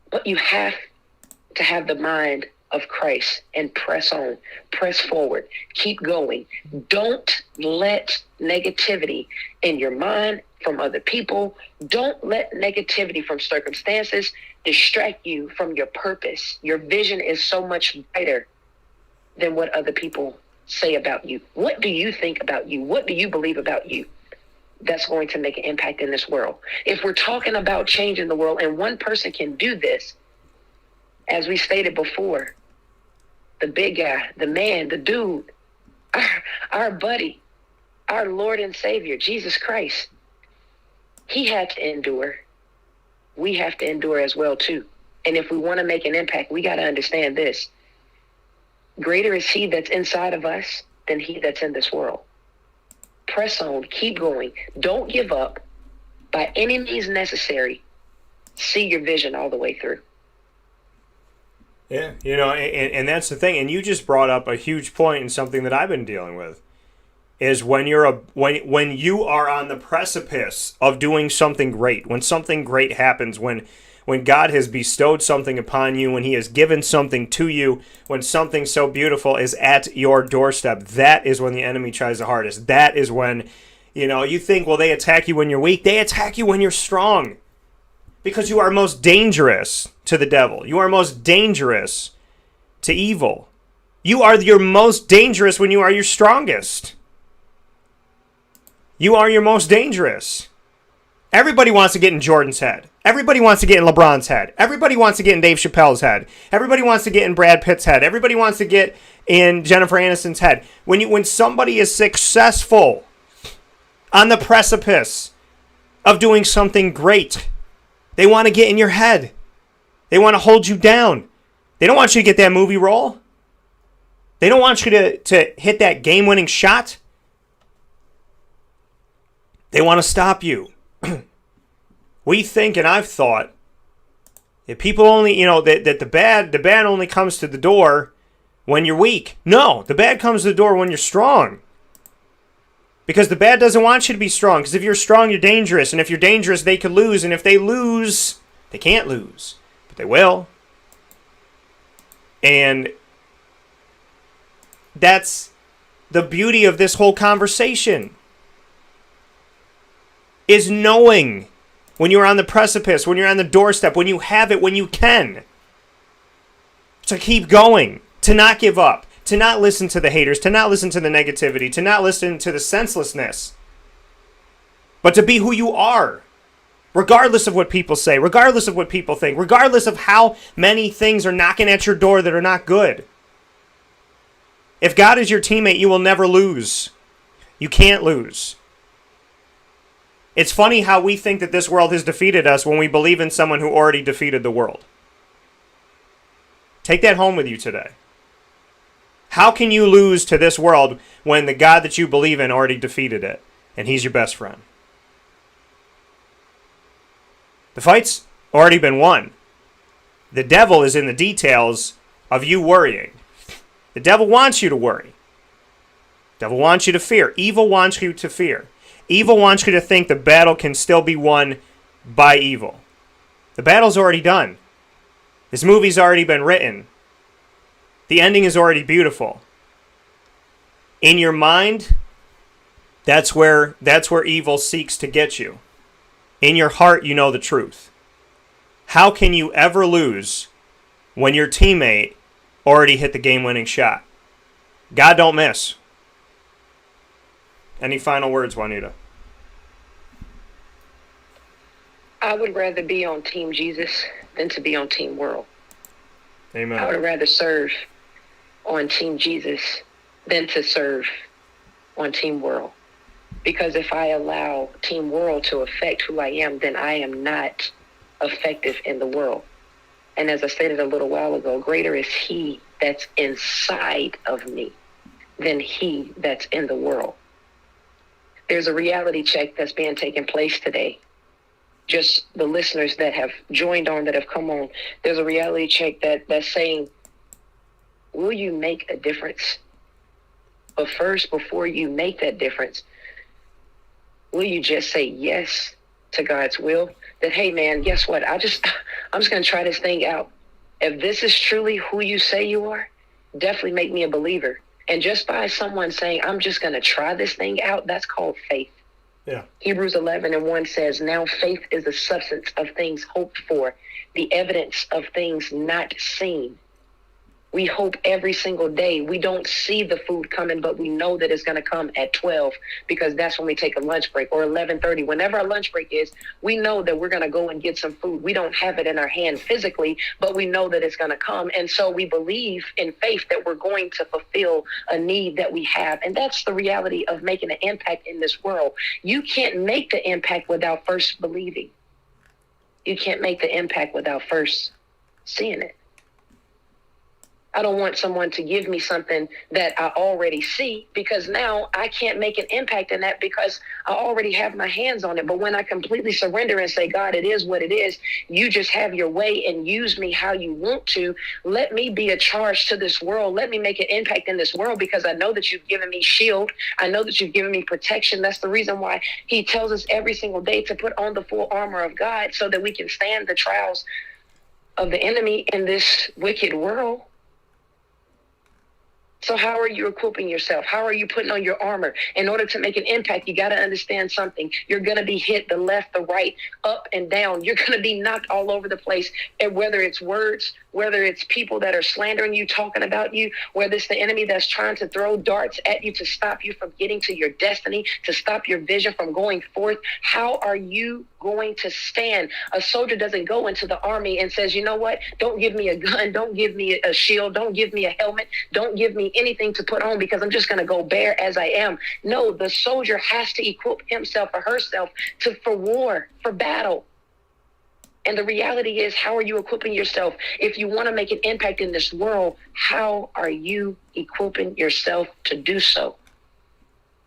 But you have to have the mind of Christ and press on, press forward, keep going. Don't let negativity in your mind from other people. Don't let negativity from circumstances distract you from your purpose. Your vision is so much brighter than what other people say about you. What do you think about you? What do you believe about you? That's going to make an impact in this world. If we're talking about changing the world and one person can do this, as we stated before, the big guy, the man, the dude, our buddy, our Lord and Savior, Jesus Christ, he had to endure. We have to endure as well too. And if we want to make an impact, we got to understand this. Greater is he that's inside of us than he that's in this world. Press on, keep going. Don't give up. By any means necessary, see your vision all the way through. Yeah, and that's the thing. And you just brought up a huge point and something that I've been dealing with. Is when when you are on the precipice of doing something great, when something great happens, when God has bestowed something upon you, when he has given something to you, when something so beautiful is at your doorstep, that is when the enemy tries the hardest. That is when, you think, well, they attack you when you're weak. They attack you when you're strong. Because you are most dangerous to the devil. You are most dangerous to evil. You are your most dangerous when you are your strongest. You are your most dangerous. Everybody wants to get in Jordan's head. Everybody wants to get in LeBron's head. Everybody wants to get in Dave Chappelle's head. Everybody wants to get in Brad Pitt's head. Everybody wants to get in Jennifer Aniston's head. When somebody is successful on the precipice of doing something great, they want to get in your head. They want to hold you down. They don't want you to get that movie role. They don't want you to hit that game-winning shot. They want to stop you. We think, and I've thought, that people only, that the bad only comes to the door when you're weak. No, the bad comes to the door when you're strong. Because the bad doesn't want you to be strong. Because if you're strong, you're dangerous. And if you're dangerous, they could lose. And if they lose, they can't lose. But they will. And that's the beauty of this whole conversation. Is knowing when you're on the precipice, when you're on the doorstep, when you have it, when you can. To keep going. To not give up. To not listen to the haters. To not listen to the negativity. To not listen to the senselessness. But to be who you are. Regardless of what people say. Regardless of what people think. Regardless of how many things are knocking at your door that are not good. If God is your teammate, you will never lose. You can't lose. It's funny how we think that this world has defeated us when we believe in someone who already defeated the world. Take that home with you today. How can you lose to this world when the God that you believe in already defeated it, and he's your best friend? The fight's already been won. The devil is in the details of you worrying. The devil wants you to worry. The devil wants you to fear. Evil wants you to fear. Evil wants you to think the battle can still be won by evil. The battle's already done. This movie's already been written. The ending is already beautiful. In your mind, that's where evil seeks to get you. In your heart, you know the truth. How can you ever lose when your teammate already hit the game-winning shot? God don't miss. Any final words, Juanita? I would rather be on Team Jesus than to be on Team World. Amen. I would rather serve on Team Jesus than to serve on Team World. Because if I allow Team World to affect who I am, then I am not effective in the world. And as I stated a little while ago, greater is he that's inside of me than he that's in the world. There's a reality check that's being taken place today. Just the listeners that have joined on, that have come on, there's a reality check that's saying, will you make a difference? But first, before you make that difference, will you just say yes to God's will? That, hey man, guess what? I'm just going to try this thing out. If this is truly who you say you are, definitely make me a believer. And just by someone saying, I'm just going to try this thing out, that's called faith. Yeah. Hebrews 11:1 says, now faith is the substance of things hoped for, the evidence of things not seen. We hope every single day. We don't see the food coming, but we know that it's going to come at 12 because that's when we take a lunch break, or 11:30. Whenever our lunch break is, we know that we're going to go and get some food. We don't have it in our hand physically, but we know that it's going to come. And so we believe in faith that we're going to fulfill a need that we have. And that's the reality of making an impact in this world. You can't make the impact without first believing. You can't make the impact without first seeing it. I don't want someone to give me something that I already see, because now I can't make an impact in that because I already have my hands on it. But when I completely surrender and say, God, it is what it is. You just have your way and use me how you want to. Let me be a charge to this world. Let me make an impact in this world, because I know that you've given me shield. I know that you've given me protection. That's the reason why he tells us every single day to put on the full armor of God, so that we can stand the trials of the enemy in this wicked world. So how are you equipping yourself? How are you putting on your armor? In order to make an impact, you got to understand something. You're going to be hit the left, the right, up and down. You're going to be knocked all over the place. And whether it's words, whether it's people that are slandering you, talking about you, whether it's the enemy that's trying to throw darts at you to stop you from getting to your destiny, to stop your vision from going forth, how are you going to stand? A soldier doesn't go into the army and says, you know what, don't give me a gun, don't give me a shield, don't give me a helmet, don't give me anything to put on because I'm just going to go bare as I am. No, the soldier has to equip himself or herself for war, for battle. And the reality is, how are you equipping yourself? If you want to make an impact in this world, how are you equipping yourself to do so?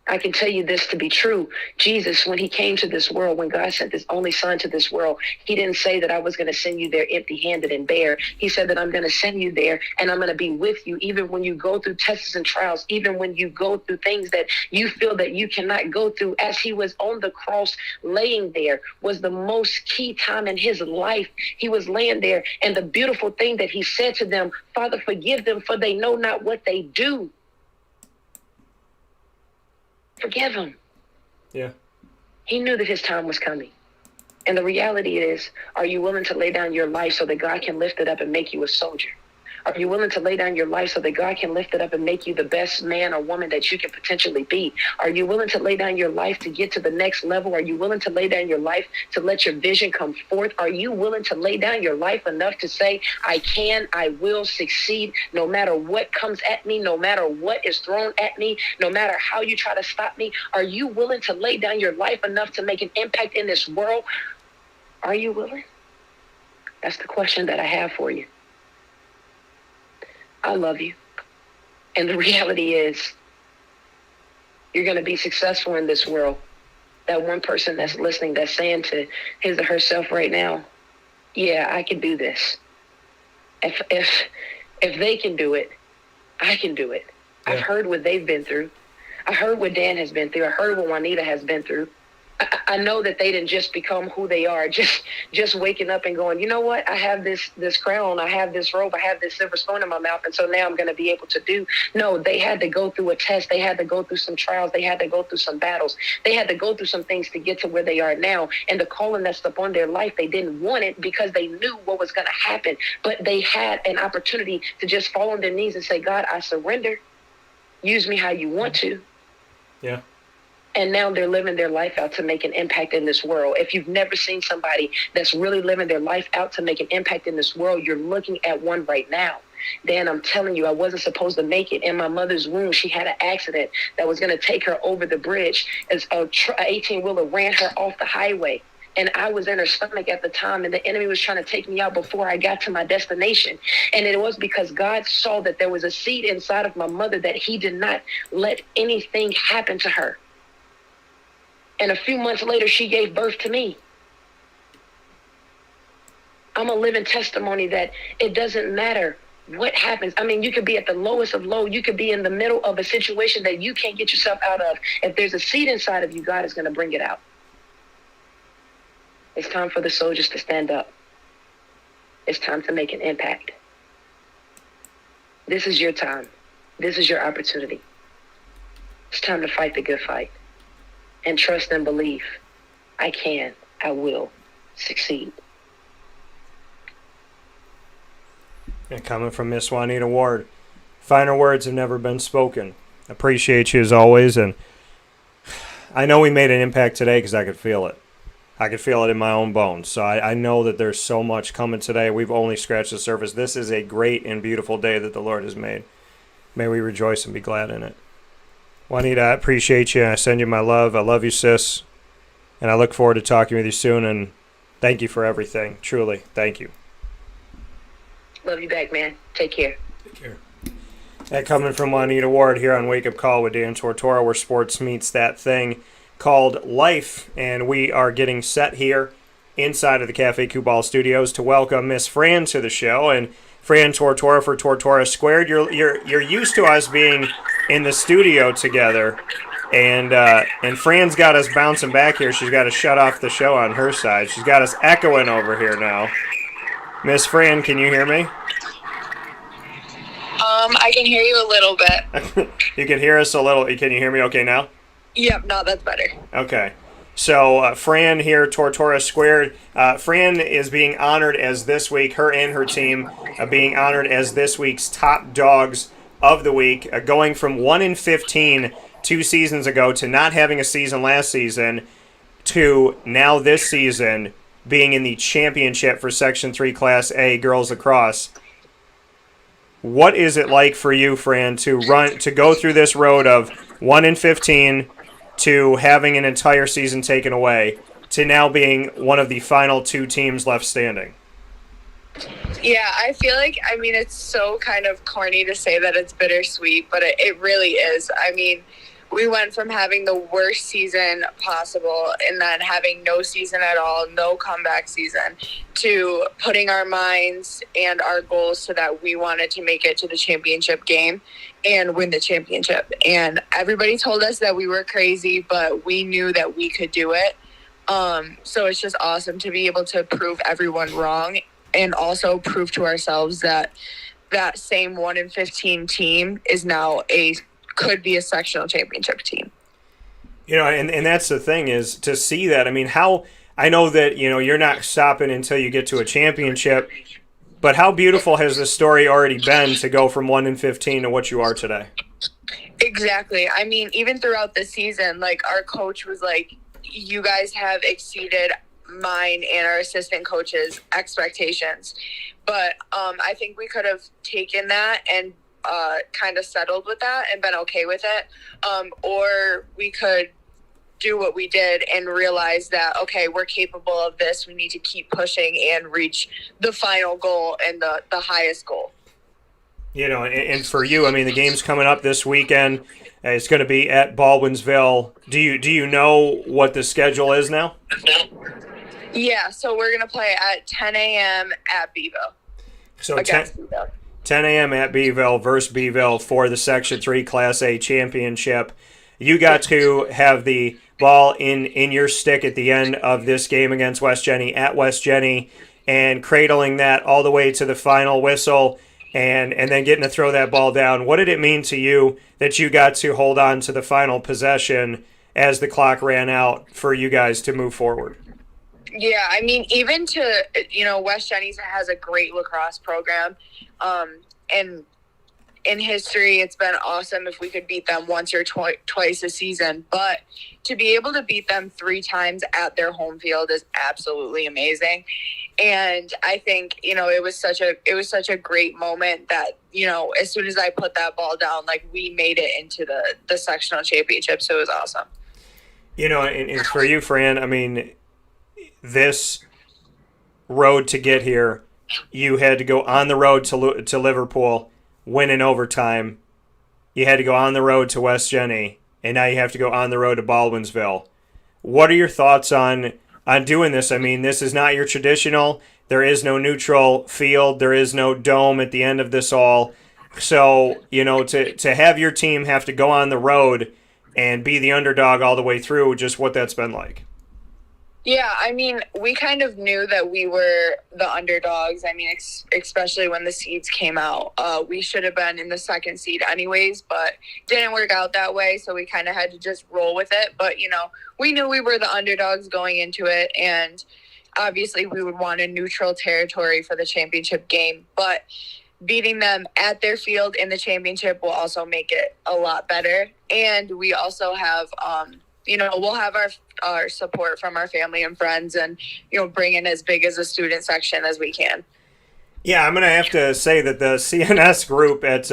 I can tell you this to be true. Jesus, when he came to this world, when God sent his only son to this world, he didn't say that I was going to send you there empty-handed and bare. He said that I'm going to send you there and I'm going to be with you even when you go through tests and trials, even when you go through things that you feel that you cannot go through. As he was on the cross laying there was the most key time in his life. He was laying there, and the beautiful thing that he said to them, Father, forgive them, for they know not what they do. Forgive him. Yeah. He knew that his time was coming. And the reality is, are you willing to lay down your life so that God can lift it up and make you a soldier? Are you willing to lay down your life so that God can lift it up and make you the best man or woman that you can potentially be? Are you willing to lay down your life to get to the next level? Are you willing to lay down your life to let your vision come forth? Are you willing to lay down your life enough to say, I can, I will succeed no matter what comes at me, no matter what is thrown at me, no matter how you try to stop me? Are you willing to lay down your life enough to make an impact in this world? Are you willing? That's the question that I have for you. I love you. And the reality is, you're going to be successful in this world. That one person that's listening, that's saying to his or herself right now, yeah, I can do this. If they can do it, I can do it. Yeah. I've heard what they've been through. I heard what Dan has been through. I heard what Juanita has been through. I know that they didn't just become who they are, just waking up and going, you know what, I have this crown, I have this robe, I have this silver spoon in my mouth, and so now I'm going to be able to do. No, they had to go through a test. They had to go through some trials. They had to go through some battles. They had to go through some things to get to where they are now. And the calling that's upon their life, they didn't want it because they knew what was going to happen. But they had an opportunity to just fall on their knees and say, God, I surrender. Use me how you want to. Yeah. And now they're living their life out to make an impact in this world. If you've never seen somebody that's really living their life out to make an impact in this world, you're looking at one right now. Dan, I'm telling you, I wasn't supposed to make it. In my mother's womb, she had an accident that was going to take her over the bridge as a 18-wheeler ran her off the highway. And I was in her stomach at the time, and the enemy was trying to take me out before I got to my destination. And it was because God saw that there was a seed inside of my mother that he did not let anything happen to her. And a few months later, she gave birth to me. I'm a living testimony that it doesn't matter what happens. I mean, you could be at the lowest of low. You could be in the middle of a situation that you can't get yourself out of. If there's a seed inside of you, God is going to bring it out. It's time for the soldiers to stand up. It's time to make an impact. This is your time. This is your opportunity. It's time to fight the good fight. And trust and believe, I can, I will succeed. And coming from Miss Juanita Ward, finer words have never been spoken. Appreciate you as always, and I know we made an impact today because I could feel it. I could feel it in my own bones. So I know that there's so much coming today. We've only scratched the surface. This is a great and beautiful day that the Lord has made. May we rejoice and be glad in it. Juanita, I appreciate you. I send you my love. I love you, sis. And I look forward to talking with you soon. And thank you for everything. Truly, thank you. Love you back, man. Take care. Take care. That coming from Juanita Ward here on Wake Up Call with Dan Tortora, where sports meets that thing called life. And we are getting set here inside of the Cafe Kubal Studios to welcome Miss Fran to the show. And Fran Tortora for Tortora Squared. You're used to us being in the studio together, and Fran's got us bouncing back here. She's got to shut off the show on her side. She's got us echoing over here now. Miss Fran, can you hear me? I can hear you a little bit. You can hear us a little. Can you hear me okay now? Yep, no, that's better. Okay. So Fran here, Tortora Squared. Fran is being honored as this week, her and her team being honored as this week's top dogs of the week, going from 1-15 2 seasons ago to not having a season last season to now this season being in the championship for Section 3 Class A girls lacrosse. What is it like for you, Fran, to go through this road of 1-15 to having an entire season taken away to now being one of the final 2 teams left standing? Yeah, I feel like, it's so kind of corny to say that it's bittersweet, but it really is. We went from having the worst season possible and then having no season at all, no comeback season, to putting our minds and our goals so that we wanted to make it to the championship game and win the championship. And everybody told us that we were crazy, but we knew that we could do it. So it's just awesome to be able to prove everyone wrong and also prove to ourselves that that same 1-15 team is now could be a sectional championship team. And that's the thing is to see that. How I know that, you're not stopping until you get to a championship, but how beautiful has the story already been to go from 1-15 to what you are today? Exactly. Even throughout the season, our coach was like, you guys have exceeded mine and our assistant coach's expectations. But I think we could have taken that and kind of settled with that and been okay with it. Or we could do what we did and realize that, okay, we're capable of this. We need to keep pushing and reach the final goal and the highest goal. And for you, the game's coming up this weekend. It's going to be at Baldwinsville. Do you know what the schedule is now? Yeah, so we're going to play at 10 a.m. at Beeville. So 10 a.m. at Beeville versus Beeville for the Section 3 Class A championship. You got to have the ball in your stick at the end of this game against West Jenny at West Jenny and cradling that all the way to the final whistle and then getting to throw that ball down. What did it mean to you that you got to hold on to the final possession as the clock ran out for you guys to move forward? Yeah, even to, West Jenny's has a great lacrosse program. And in history, it's been awesome if we could beat them once or twice a season. But to be able to beat them 3 times at their home field is absolutely amazing. And I think, it was such a great moment that, as soon as I put that ball down, we made it into the sectional championship. So it was awesome. And for you, Fran, this road to get here, you had to go on the road to Liverpool, win in overtime. You had to go on the road to West Jenny, and now you have to go on the road to Baldwinsville. What are your thoughts on doing this? This is not your traditional. There is no neutral field. There is no dome at the end of this all. So, to have your team have to go on the road and be the underdog all the way through, just what that's been like. Yeah, we kind of knew that we were the underdogs. Especially when the seeds came out. We should have been in the second seed anyways, but didn't work out that way, so we kind of had to just roll with it. But, we knew we were the underdogs going into it, and obviously we would want a neutral territory for the championship game. But beating them at their field in the championship will also make it a lot better. And we also have we'll have our support from our family and friends and, bring in as big as a student section as we can. Yeah, I'm going to have to say that the CNS group at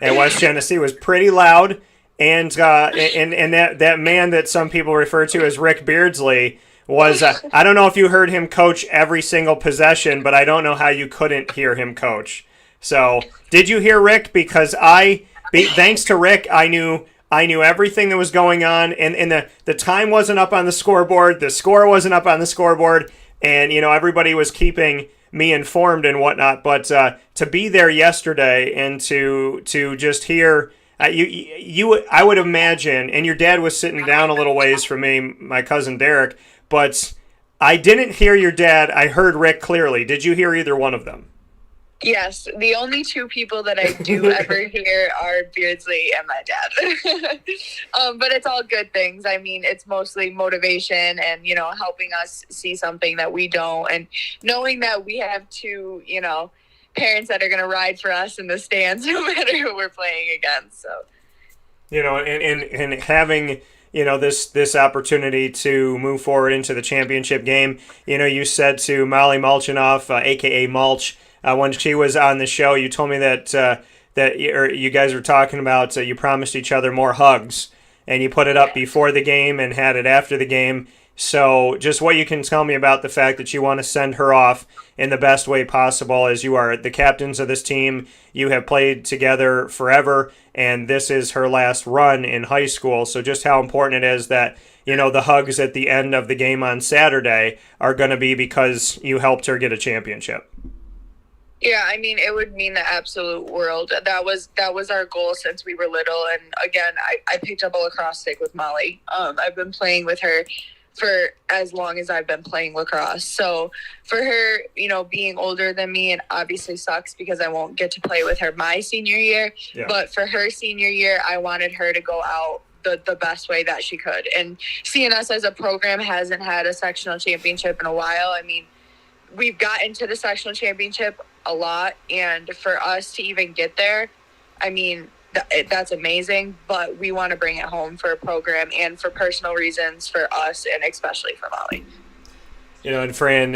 West Genesee was pretty loud. And that man that some people refer to as Rick Beardsley was, I don't know if you heard him coach every single possession, but I don't know how you couldn't hear him coach. So did you hear Rick? Because thanks to Rick, I knew everything that was going on, and the time wasn't up on the scoreboard, the score wasn't up on the scoreboard, and everybody was keeping me informed and whatnot. But to be there yesterday and to just hear I would imagine, and your dad was sitting down a little ways from me, my cousin Derek, but I didn't hear your dad. I heard Rick clearly. Did you hear either one of them? Yes, the only two people that I do ever hear are Beardsley and my dad. But it's all good things. I mean, it's mostly motivation and, helping us see something that we don't. And knowing that we have two, parents that are going to ride for us in the stands no matter who we're playing against. So, and having this opportunity to move forward into the championship game. You said to Molly Mulchinoff, aka Mulch, when she was on the show, you told me that you guys were talking about you promised each other more hugs, and you put it up before the game and had it after the game. So just what you can tell me about the fact that you want to send her off in the best way possible, as you are the captains of this team. You have played together forever, and this is her last run in high school. So just how important it is that, the hugs at the end of the game on Saturday are going to be because you helped her get a championship. Yeah, I mean, it would mean the absolute world. That was our goal since we were little. And again, I picked up a lacrosse stick with Molly. I've been playing with her for as long as I've been playing lacrosse. So for her, being older than me, it obviously sucks because I won't get to play with her my senior year. Yeah. But for her senior year, I wanted her to go out the best way that she could. And CNS as a program hasn't had a sectional championship in a while. I mean, we've gotten to the sectional championship a lot, and for us to even get there, I mean, that's amazing, but we want to bring it home for a program and for personal reasons for us and especially for Molly. And Fran,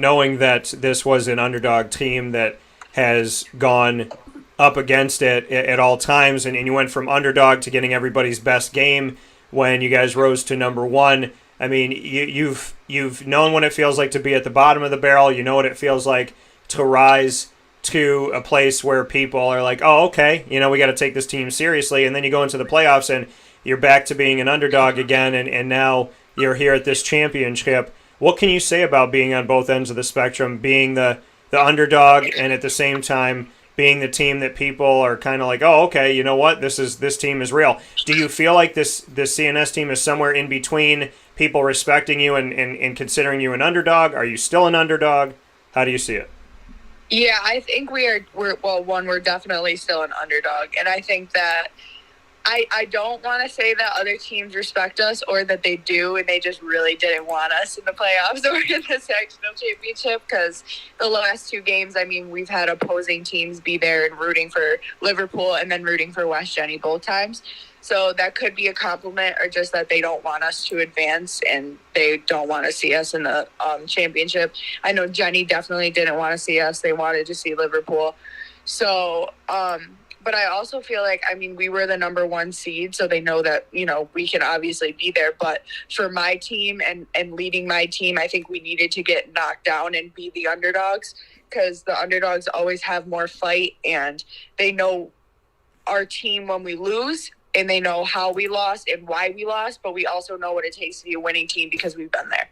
knowing that this was an underdog team that has gone up against it at all times, and you went from underdog to getting everybody's best game when you guys rose to number one. I mean, you've known what it feels like to be at the bottom of the barrel. You know what it feels like to rise to a place where people are like, oh, okay, we got to take this team seriously. And then you go into the playoffs and you're back to being an underdog again, and now you're here at this championship. What can you say about being on both ends of the spectrum, being the underdog and at the same time being the team that people are kind of like, oh, okay, you know what, this team is real. Do you feel like this CNS team is somewhere in between people respecting you and considering you an underdog? Are you still an underdog? How do you see it? Yeah, I think we're definitely still an underdog. And I think that I don't want to say that other teams respect us or that they do and they just really didn't want us in the playoffs or in the sectional championship, because the last two games, I mean, we've had opposing teams be there and rooting for Liverpool and then rooting for West Jenny both times. So that could be a compliment, or just that they don't want us to advance and they don't want to see us in the championship. I know Jenny definitely didn't want to see us. They wanted to see Liverpool. So, but I also feel like, I mean, we were the number one seed, so they know that, we can obviously be there. But for my team and leading my team, I think we needed to get knocked down and be the underdogs, because the underdogs always have more fight and they know our team when we lose. And they know how we lost and why we lost, but we also know what it takes to be a winning team because we've been there.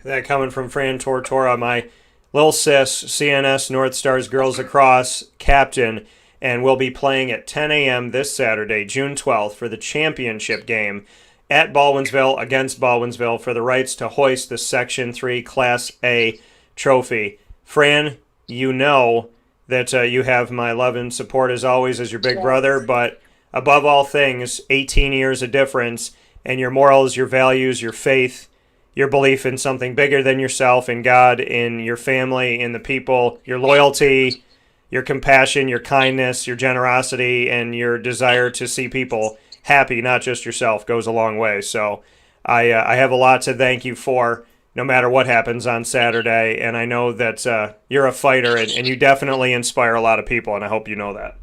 That coming from Fran Tortora, my little sis, CNS North Stars Girls Lacrosse captain, and we'll be playing at 10 a.m. this Saturday, June 12th, for the championship game at Baldwinsville against Baldwinsville for the rights to hoist the Section 3 Class A trophy. Fran, you know that you have my love and support as always as your big brother, but above all things, 18 years of difference, and your morals, your values, your faith, your belief in something bigger than yourself, in God, in your family, in the people, your loyalty, your compassion, your kindness, your generosity, and your desire to see people happy, not just yourself, goes a long way. So I have a lot to thank you for, no matter what happens on Saturday, and I know that you're a fighter, and you definitely inspire a lot of people, and I hope you know that.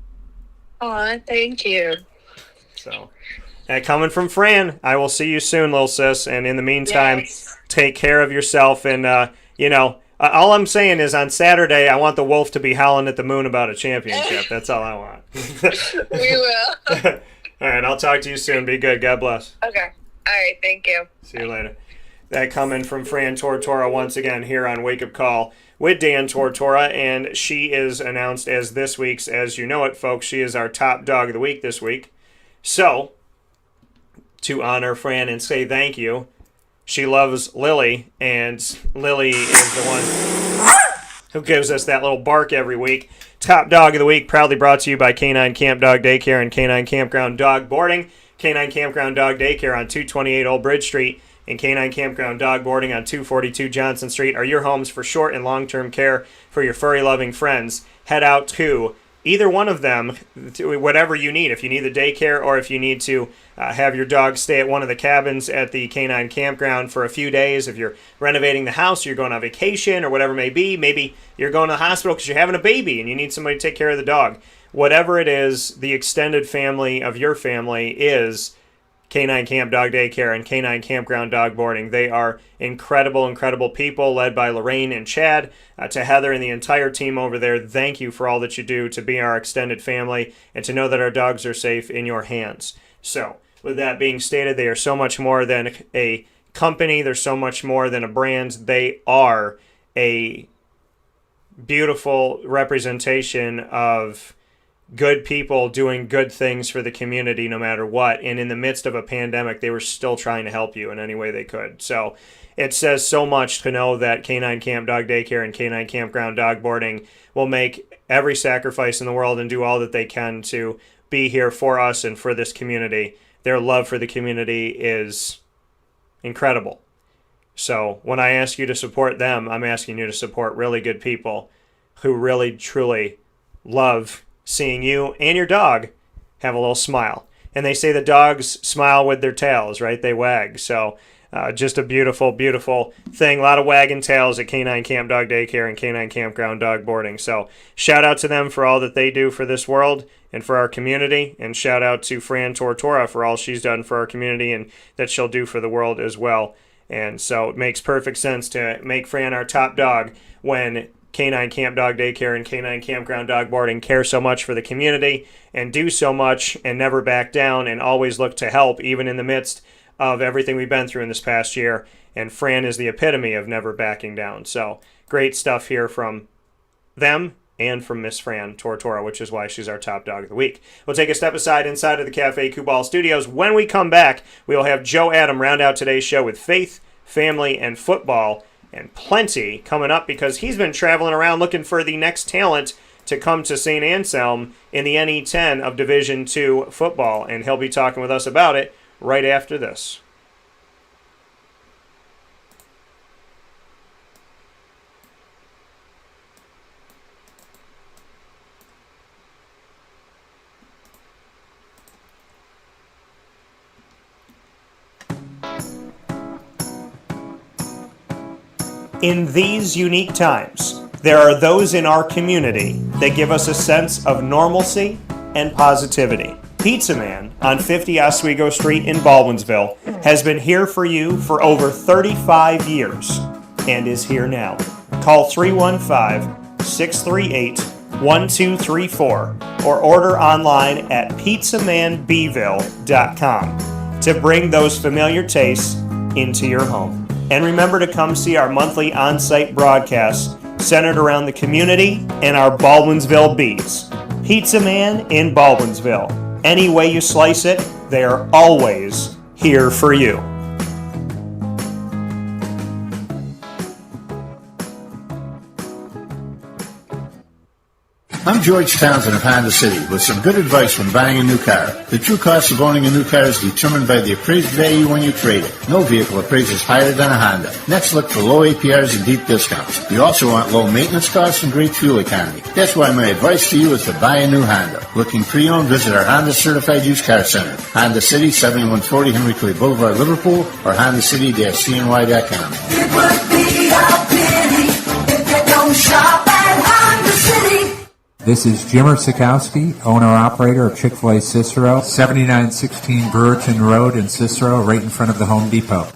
Aw, thank you. So, coming from Fran, I will see you soon, little sis. And in the meantime, Take care of yourself. And, all I'm saying is on Saturday, I want the Wolf to be howling at the moon about a championship. That's all I want. We will. All right, I'll talk to you soon. Be good. God bless. Okay. All right, thank you. See you later. That coming from Fran Tortora once again here on Wake Up Call with Dan Tortora, and she is announced as this week's, as you know it, folks, she is our top dog of the week this week. So, to honor Fran and say thank you, she loves Lily, and Lily is the one. who gives us that little bark every week. Top Dog of the Week, proudly brought to you by Canine Camp Dog Daycare and Canine Campground Dog Boarding. Canine Campground Dog Daycare on 228 Old Bridge Street and Canine Campground Dog Boarding on 242 Johnson Street are your homes for short and long-term care for your furry-loving friends. Head out to either one of them, whatever you need. If you need the daycare or if you need to have your dog stay at one of the cabins at the Canine Campground for a few days, if you're renovating the house, you're going on vacation or whatever it may be, maybe you're going to the hospital because you're having a baby and you need somebody to take care of the dog. Whatever it is, the extended family of your family is Canine Camp Dog Daycare and Canine Campground Dog Boarding. They are incredible, incredible people led by Lorraine and Chad. To Heather and the entire team over there, thank you for all that you do to be our extended family and to know that our dogs are safe in your hands. So, with that being stated, they are so much more than a company. They're so much more than a brand. They are a beautiful representation of good people doing good things for the community no matter what. And in the midst of a pandemic, they were still trying to help you in any way they could. So it says so much to know that Canine Camp Dog Daycare and Canine Campground Dog Boarding will make every sacrifice in the world and do all that they can to be here for us and for this community. Their love for the community is incredible. So when I ask you to support them, I'm asking you to support really good people who really, truly love seeing you and your dog have a little smile. And they say the dogs smile with their tails, right? They wag. So just a beautiful, beautiful thing. A lot of wagging tails at Canine Camp Dog Daycare and Canine Campground Dog Boarding. So shout out to them for all that they do for this world and for our community. And shout out to Fran Tortora for all she's done for our community and that she'll do for the world as well. And so it makes perfect sense to make Fran our top dog when Canine Camp Dog Daycare and Canine Campground Dog Boarding care so much for the community and do so much and never back down and always look to help even in the midst of everything we've been through in this past year. And Fran is the epitome of never backing down. So great stuff here from them and from Miss Fran Tortora, which is why she's our top dog of the week. We'll take a step aside inside of the Cafe Kubal Studios. When we come back, we will have Joe Adam round out today's show with faith, family, and football. And plenty coming up because he's been traveling around looking for the next talent to come to St. Anselm in the NE10 of Division II football. And he'll be talking with us about it right after this. In these unique times, there are those in our community that give us a sense of normalcy and positivity. Pizza Man on 50 Oswego Street in Baldwinsville has been here for you for over 35 years and is here now. Call 315-638-1234 or order online at pizzamanbville.com to bring those familiar tastes into your home. And remember to come see our monthly on-site broadcasts centered around the community and our Baldwinsville Bees. Pizza Man in Baldwinsville. Any way you slice it, they are always here for you. I'm George Townsend of Honda City with some good advice when buying a new car. The true cost of owning a new car is determined by the appraised value when you trade it. No vehicle appraises higher than a Honda. Next, look for low APRs and deep discounts. You also want low maintenance costs and great fuel economy. That's why my advice to you is to buy a new Honda. Looking pre-owned, visit our Honda Certified Used Car Center. Honda City, 7140 Henry Clay Boulevard, Liverpool, or HondaCity-CNY.com. It would be a pity if you don't shop at Honda City. This is Jimmer Sikowski, owner-operator of Chick-fil-A Cicero, 7916 Brewerton Road in Cicero, right in front of the Home Depot.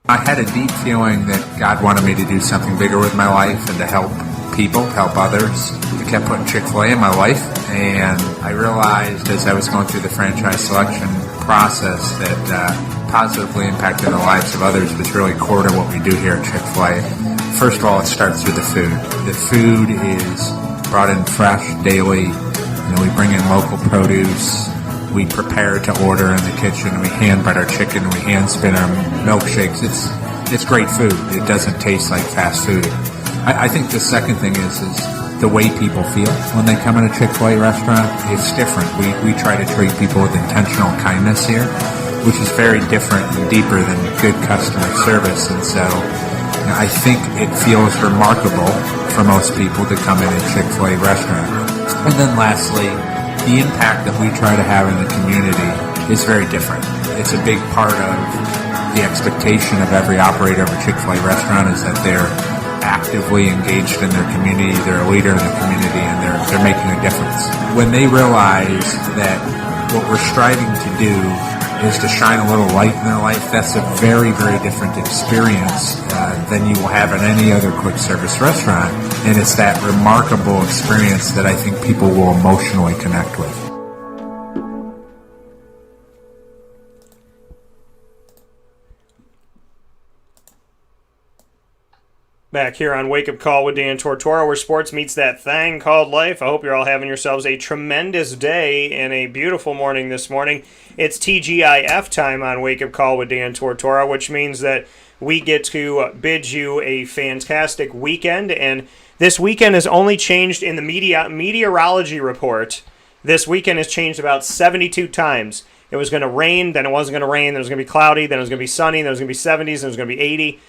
I had a deep feeling that God wanted me to do something bigger with my life and to help people, help others. I kept putting Chick-fil-A in my life, and I realized as I was going through the franchise selection process that positively impacting the lives of others was really core to what we do here at Chick-fil-A. First of all, it starts with the food. The food is brought in fresh daily. We bring in local produce. We prepare to order in the kitchen. We hand butter our chicken. We hand spin our milkshakes. It's great food. It doesn't taste like fast food. I think the second thing is the way people feel when they come in a Chick-fil-A restaurant. It's different. We try to treat people with intentional kindness here, which is very different and deeper than good customer service. And so I think it feels remarkable for most people to come in a Chick-fil-A restaurant. And then lastly, the impact that we try to have in the community is very different. It's a big part of the expectation of every operator of a Chick-fil-A restaurant is that they're actively engaged in their community, they're a leader in the community, and they're making a difference. When they realize that what we're striving to do is to shine a little light in their life, that's a very, very different experience than you will have in any other quick service restaurant. And it's that remarkable experience that I think people will emotionally connect with. Back here on Wake Up Call with Dan Tortora, where sports meets that thing called life. I hope you're all having yourselves a tremendous day and a beautiful morning this morning. It's TGIF time on Wake Up Call with Dan Tortora, which means that we get to bid you a fantastic weekend. And this weekend has only changed in the meteorology report. This weekend has changed about 72 times. It was going to rain, then it wasn't going to rain, then it was going to be cloudy, then it was going to be sunny, then it was going to be 70s, then it was going to be 80.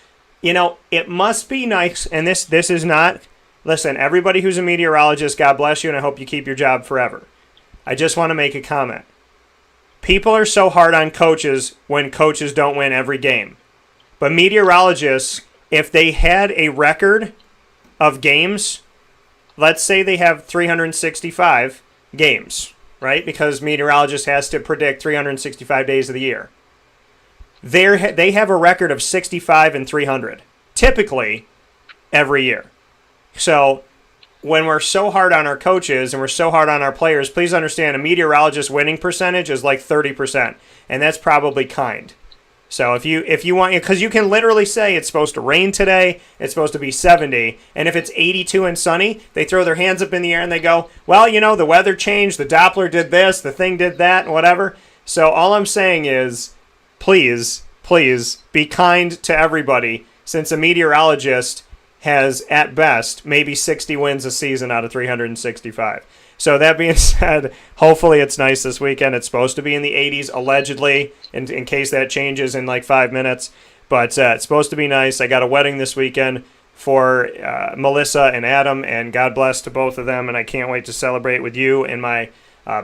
You know, it must be nice, and this is not, listen, everybody who's a meteorologist, God bless you, and I hope you keep your job forever. I just want to make a comment. People are so hard on coaches when coaches don't win every game. But meteorologists, if they had a record of games, let's say they have 365 games, right? Because meteorologist has to predict 365 days of the year. They have a record of 65 and 300, typically, every year. So when we're so hard on our coaches and we're so hard on our players, please understand a meteorologist winning percentage is like 30%, and that's probably kind. So if you want, because you can literally say it's supposed to rain today, it's supposed to be 70, and if it's 82 and sunny, they throw their hands up in the air and they go, well, you know, the weather changed, the Doppler did this, the thing did that, and whatever. So all I'm saying is, please be kind to everybody, since a meteorologist has, at best, maybe 60 wins a season out of 365. So that being said, hopefully it's nice this weekend. It's supposed to be in the 80s, allegedly, in case that changes in like 5 minutes. But it's supposed to be nice. I got a wedding this weekend for Melissa and Adam, and God bless to both of them, and I can't wait to celebrate with you and my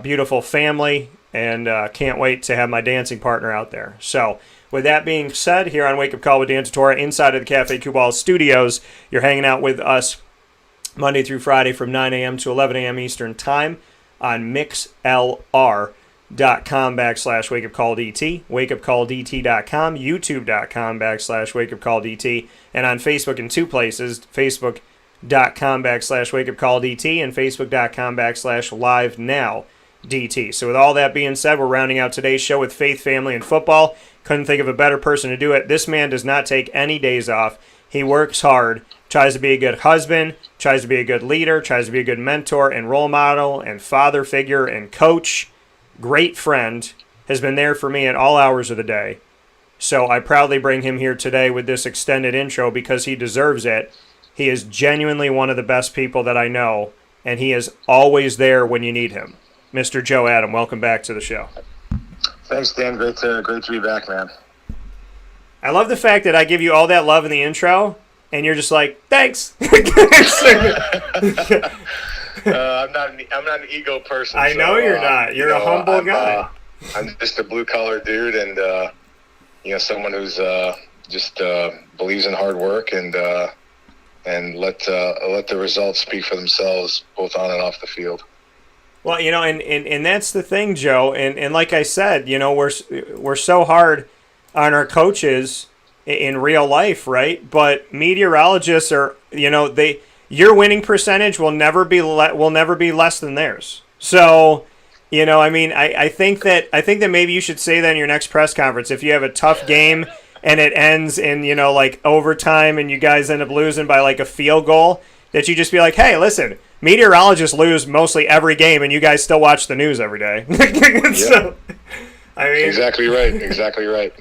beautiful family, and can't wait to have my dancing partner out there. So with that being said, here on Wake Up Call with Dan Tortora, inside of the Cafe Cubal studios, you're hanging out with us Monday through Friday from 9 a.m. to 11 a.m. Eastern Time on mixlr.com/wakeupcalldt, wakeupcalldt.com, youtube.com/wakeupcalldt, and on Facebook in two places, facebook.com/wakeupcalldt and facebook.com/live-now-DT. So with all that being said, we're rounding out today's show with faith, family, and football. Couldn't think of a better person to do it. This man does not take any days off. He works hard, tries to be a good husband, tries to be a good leader, tries to be a good mentor and role model and father figure and coach. Great friend. Has been there for me at all hours of the day. So I proudly bring him here today with this extended intro because he deserves it. He is genuinely one of the best people that I know, and he is always there when you need him. Mr. Joe Adam, welcome back to the show. Thanks, Dan. Great to be back, man. I love the fact that I give you all that love in the intro, and you're just like, thanks. I'm not an ego person. I know you're not. You're a humble guy. I'm just a blue collar dude, and someone who's just believes in hard work and let the results speak for themselves, both on and off the field. Well, and that's the thing, Joe. And like I said, we're so hard on our coaches in real life, right? But meteorologists are, your winning percentage will never be less than theirs. So, I think that maybe you should say that in your next press conference. If you have a tough game and it ends in, like overtime and you guys end up losing by like a field goal, that you just be like, hey, listen, meteorologists lose mostly every game and you guys still watch the news every day. So, exactly right.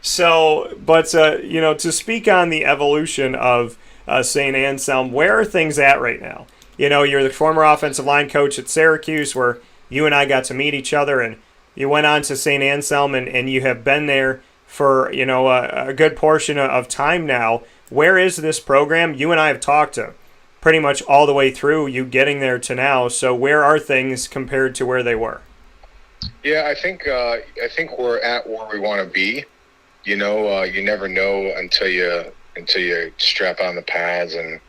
So, but, to speak on the evolution of St. Anselm. Where are things at right now? You know, you're the former offensive line coach at Syracuse, where you and I got to meet each other, and you went on to St. Anselm, and you have been there for, you know, a good portion of time now. Where is this program? You and I have talked to pretty much all the way through you getting there to now. So where are things compared to where they were? Yeah, I think we're at where we want to be. You know, you never know until you strap on the pads and,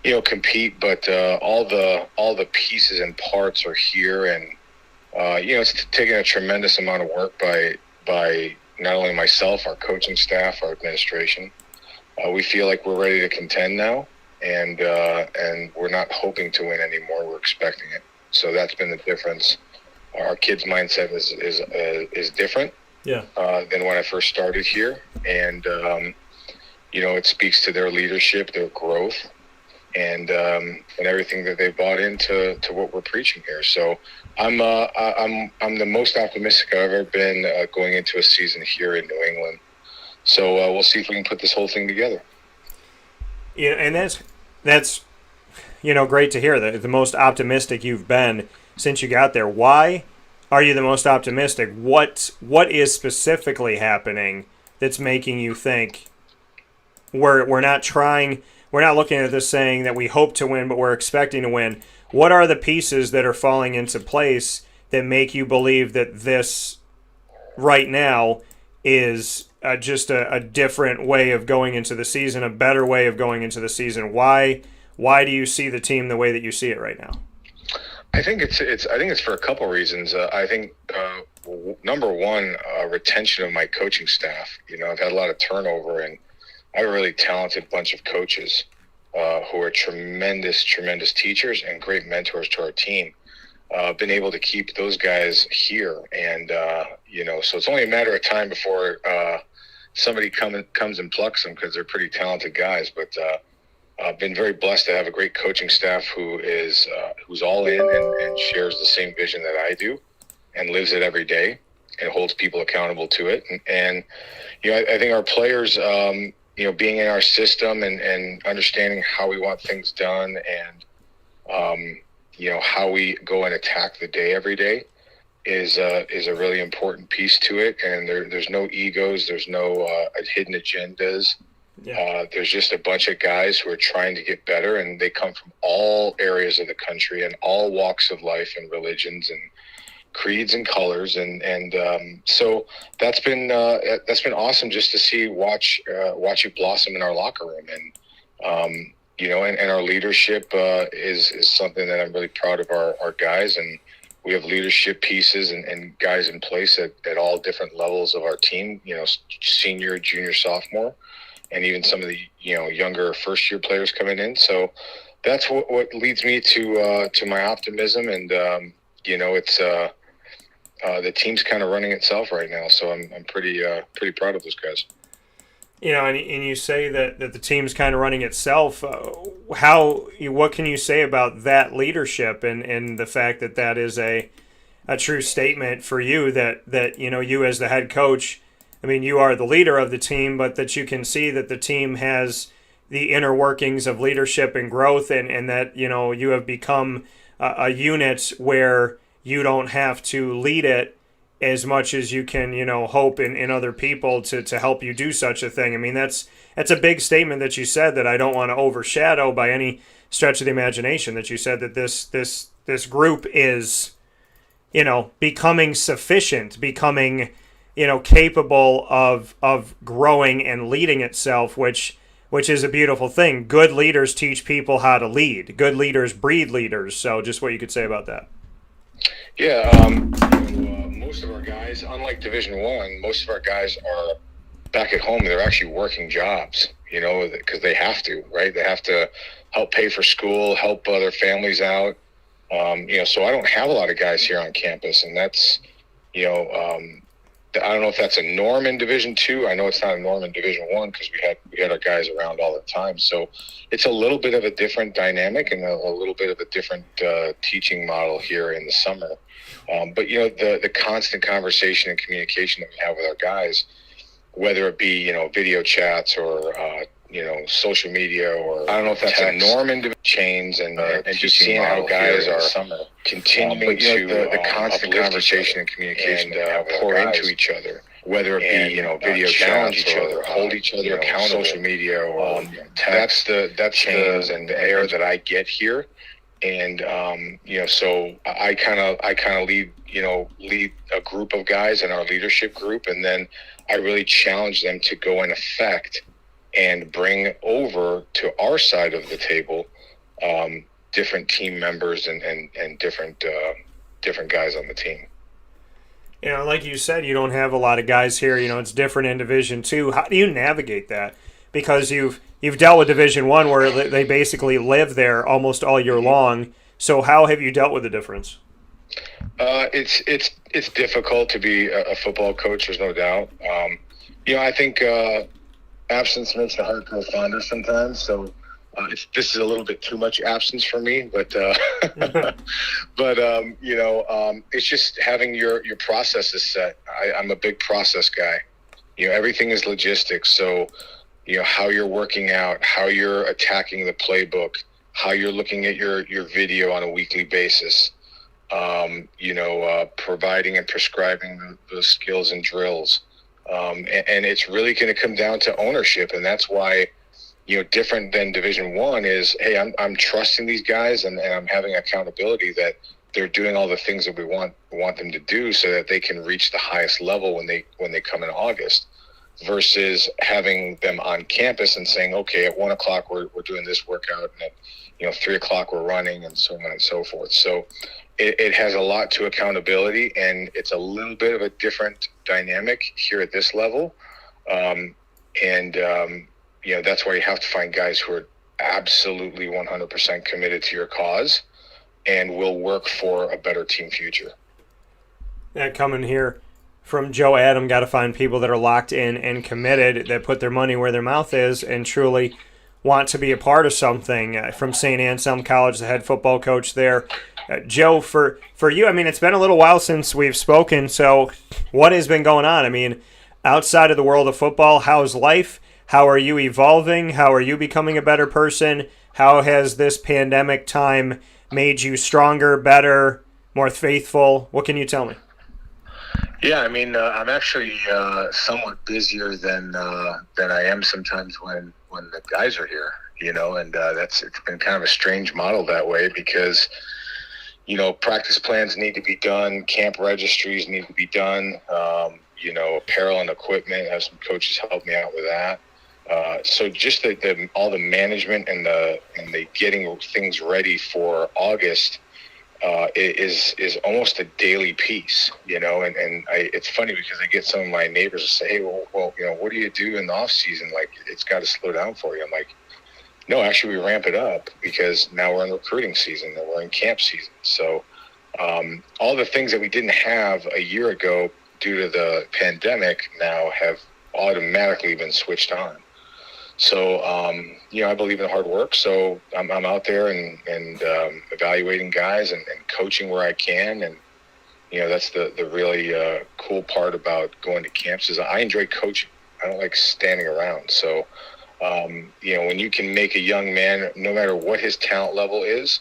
you know, compete. But all the pieces and parts are here, and you know, it's taken a tremendous amount of work by not only myself, our coaching staff, our administration. We feel like we're ready to contend now, and we're not hoping to win anymore. We're expecting it. So that's been the difference. Our kids' mindset is different than when I first started here, and you know, it speaks to their leadership, their growth, and everything that they bought into what we're preaching here. So I'm the most optimistic I've ever been going into a season here in New England. So we'll see if we can put this whole thing together. Yeah, and that's you know, great to hear that the most optimistic you've been since you got there. Why are you the most optimistic? What is specifically happening that's making you think we're not looking at this saying that we hope to win, but we're expecting to win? What are the pieces that are falling into place that make you believe that this right now is just a different way of going into the season, a better way of going into the season? Why do you see the team the way that you see it right now? I think it's for a couple reasons. I think number one, retention of my coaching staff. You know, I've had a lot of turnover, and I have a really talented bunch of coaches who are tremendous teachers and great mentors to our team. Been able to keep those guys here, and you know, so it's only a matter of time before somebody comes and plucks them, because they're pretty talented guys. But I've been very blessed to have a great coaching staff who's all in and shares the same vision that I do, and lives it every day, and holds people accountable to it. And you know, I think our players, you know, being in our system and understanding how we want things done, and you know, how we go and attack the day every day is a really important piece to it. And there's no egos, there's no hidden agendas. Yeah. There's just a bunch of guys who are trying to get better, and they come from all areas of the country and all walks of life and religions and creeds and colors, and so that's been awesome just to see watch it blossom in our locker room. And you know, and our leadership is something that I'm really proud of our guys, and we have leadership pieces and guys in place at all different levels of our team, you know, senior, junior, sophomore, and even some of the, you know, younger first year players coming in. So that's what leads me to my optimism. And you know, it's the team's kind of running itself right now, so I'm pretty proud of those guys. You know, and you say that the team's kind of running itself. What can you say about that leadership and the fact that is a true statement for you, that you know, you as the head coach, I mean, you are the leader of the team, but that you can see that the team has the inner workings of leadership and growth, and that, you know, you have become a unit where you don't have to lead it as much as you can, you know, hope in other people to help you do such a thing. I mean, that's a big statement that you said, that I don't want to overshadow by any stretch of the imagination, that you said that this group is, you know, becoming sufficient, becoming, you know, capable of growing and leading itself, which is a beautiful thing. Good leaders teach people how to lead. Good leaders breed leaders. So just what you could say about that. Yeah, most of our guys, unlike Division I, most of our guys are back at home. They're actually working jobs, you know, because they have to, right? They have to help pay for school, help other families out. You know, so I don't have a lot of guys here on campus, and that's, you know, I don't know if that's a norm in Division II. I know it's not a norm in Division I, because we had our guys around all the time. So it's a little bit of a different dynamic and a little bit of a different teaching model here in the summer. But, you know, the constant conversation and communication that we have with our guys, whether it be, you know, video chats or, social media, or I don't know if that's a norm in chains, and just seeing how guys are continuing to the constant conversation and communication and pour into each other, whether it be video challenge each other, hold each other accountable, social media, or text. That's chains and the air that I get here. And so I kind of lead a group of guys in our leadership group, and then I really challenge them to go in effect and bring over to our side of the table different team members and different guys on the team. Like you said, you don't have a lot of guys here. It's different in Division II. How do you navigate that? Because you've dealt with Division I, where they basically live there almost all year long. So how have you dealt with the difference? It's difficult to be a football coach. There's no doubt. I think absence makes the heart grow fonder sometimes. So this is a little bit too much absence for me, but it's just having your processes set. I'm a big process guy. Everything is logistics. So how you're working out, how you're attacking the playbook, how you're looking at your video on a weekly basis, providing and prescribing those skills and drills. And it's really going to come down to ownership. And that's why, different than Division I is, hey, I'm trusting these guys and I'm having accountability that they're doing all the things that we want them to do so that they can reach the highest level when they come in August. Versus having them on campus and saying, okay, at 1 o'clock we're doing this workout, and at 3 o'clock we're running, and so on and so forth. So it has a lot to accountability, and it's a little bit of a different dynamic here at this level. That's why you have to find guys who are absolutely 100% committed to your cause and will work for a better team future. Coming here from Joe Adam, got to find people that are locked in and committed, that put their money where their mouth is and truly want to be a part of something. From St. Anselm College, the head football coach there. Joe, for you, it's been a little while since we've spoken, so what has been going on? Outside of the world of football, how's life? How are you evolving? How are you becoming a better person? How has this pandemic time made you stronger, better, more faithful? What can you tell me? Yeah, I'm actually somewhat busier than I am sometimes when the guys are here, and it's been kind of a strange model that way because, practice plans need to be done, camp registries need to be done, apparel and equipment. I have some coaches help me out with that. So just all the management and the getting things ready for August is almost a daily piece, it's funny because I get some of my neighbors to say, hey, well, what do you do in the off season? Like, it's got to slow down for you. I'm like, no, actually we ramp it up because now we're in recruiting season and we're in camp season. So all the things that we didn't have a year ago due to the pandemic now have automatically been switched on. So, I believe in hard work. So I'm out there and evaluating guys and coaching where I can. And, that's the really cool part about going to camps is I enjoy coaching. I don't like standing around. So, when you can make a young man, no matter what his talent level is,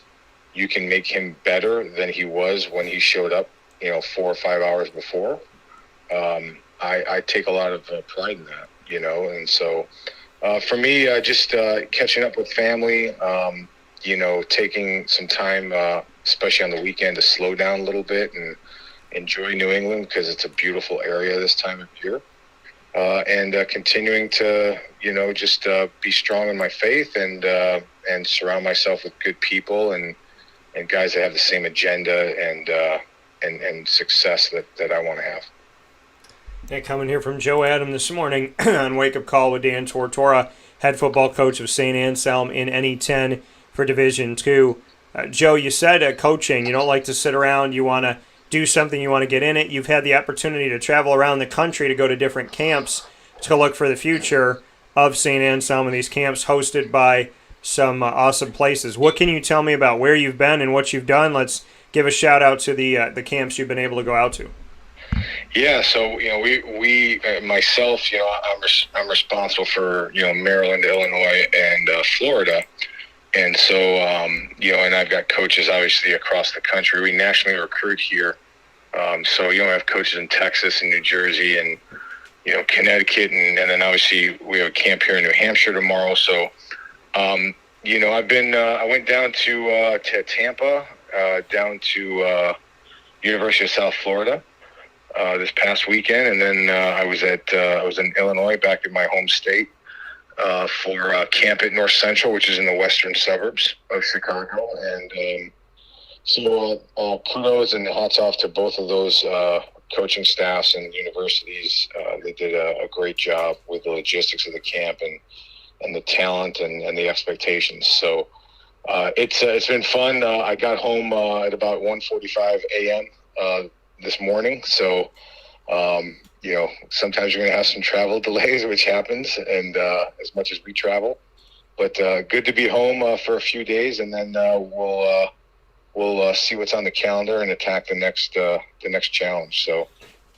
you can make him better than he was when he showed up, 4 or 5 hours before. I take a lot of pride in that, and so for me, just catching up with family, taking some time, especially on the weekend, to slow down a little bit and enjoy New England because it's a beautiful area this time of year. And continuing to, just be strong in my faith and surround myself with good people and guys that have the same agenda and success that I want to have. Yeah, coming here from Joe Adam this morning on Wake Up Call with Dan Tortora, head football coach of St. Anselm in NE10 for Division II. Joe, you said coaching, you don't like to sit around, you want to do something, you want to get in it. You've had the opportunity to travel around the country to go to different camps to look for the future of St. Anselm and these camps hosted by some awesome places. What can you tell me about where you've been and what you've done? Let's give a shout out to the camps you've been able to go out to. Yeah, so we myself, I'm responsible for Maryland, Illinois, and Florida, and so and I've got coaches obviously across the country. We nationally recruit here, so I have coaches in Texas and New Jersey and Connecticut, and then obviously we have a camp here in New Hampshire tomorrow. So I've been I went down to Tampa, down to University of South Florida. This past weekend, and then I was in Illinois, back in my home state, for camp at North Central, which is in the western suburbs of Chicago. And so kudos and hats off to both of those coaching staffs and universities. They did a great job with the logistics of the camp and the talent and the expectations. So it's been fun. I got home at about 1:45 a.m. This morning, so sometimes you're going to have some travel delays, which happens, and as much as we travel, but good to be home for a few days, and then we'll see what's on the calendar and attack the next challenge. So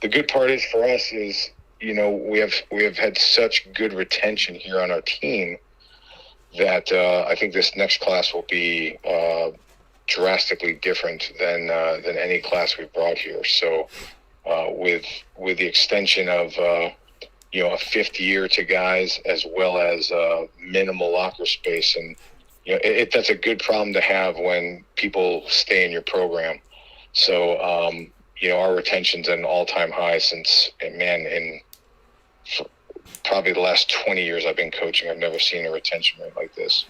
the good part is for us is we have had such good retention here on our team that I think this next class will be drastically different than any class we've brought here. So with the extension of a fifth year to guys, as well as minimal locker space, and that's a good problem to have when people stay in your program. So our retention's at an all-time high since in probably the last 20 years I've been coaching. I've never seen a retention rate like this.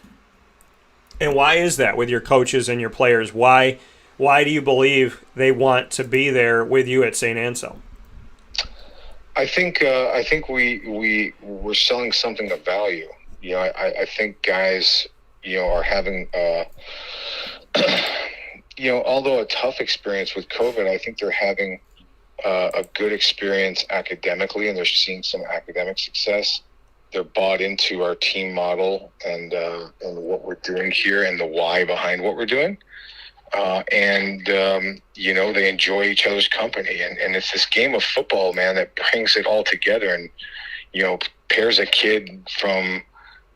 And why is that with your coaches and your players? Why do you believe they want to be there with you at St. Anselm? I think we're selling something of value. I think guys, are having, although a tough experience with COVID, I think they're having a good experience academically, and they're seeing some academic success. They're bought into our team model and what we're doing here and the why behind what we're doing. They enjoy each other's company. And it's this game of football, man, that brings it all together and, pairs a kid from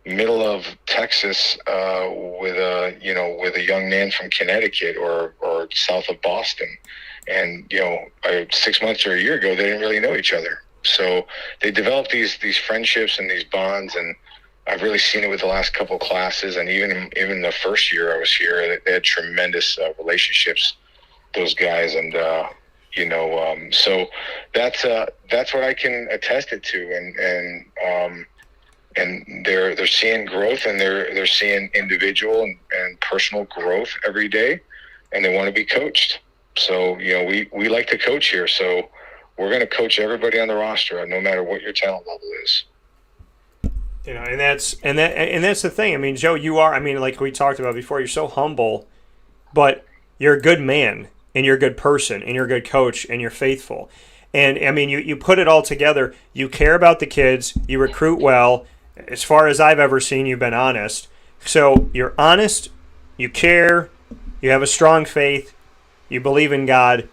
middle of Texas with a young man from Connecticut or south of Boston. And, 6 months or a year ago, they didn't really know each other. So they developed these friendships and these bonds, and I've really seen it with the last couple of classes, and even the first year I was here, they had tremendous relationships, those guys, and so that's what I can attest it to, and they're seeing growth, and they're seeing individual and personal growth every day, and they want to be coached. So we like to coach here, so we're going to coach everybody on the roster, no matter what your talent level is. And that's the thing. I mean, Joe, you are. I mean, like we talked about before, you're so humble, but you're a good man, and you're a good person, and you're a good coach, and you're faithful. And I mean, you put it all together. You care about the kids. You recruit well. As far as I've ever seen, you've been honest. So you're honest. You care. You have a strong faith. You believe in God.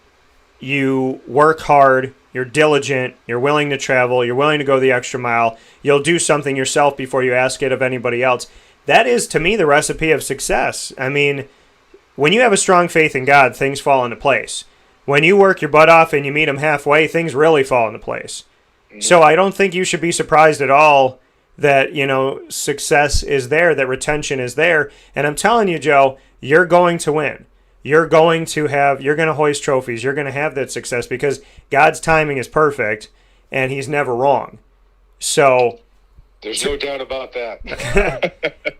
You work hard, you're diligent, you're willing to travel, you're willing to go the extra mile, you'll do something yourself before you ask it of anybody else. That is, to me, the recipe of success. I mean, when you have a strong faith in God, things fall into place. When you work your butt off and you meet Him halfway, things really fall into place. So I don't think you should be surprised at all that, success is there, that retention is there. And I'm telling you, Joe, you're going to win. You're going to hoist trophies. You're going to have that success because God's timing is perfect and He's never wrong. So there's no doubt about that.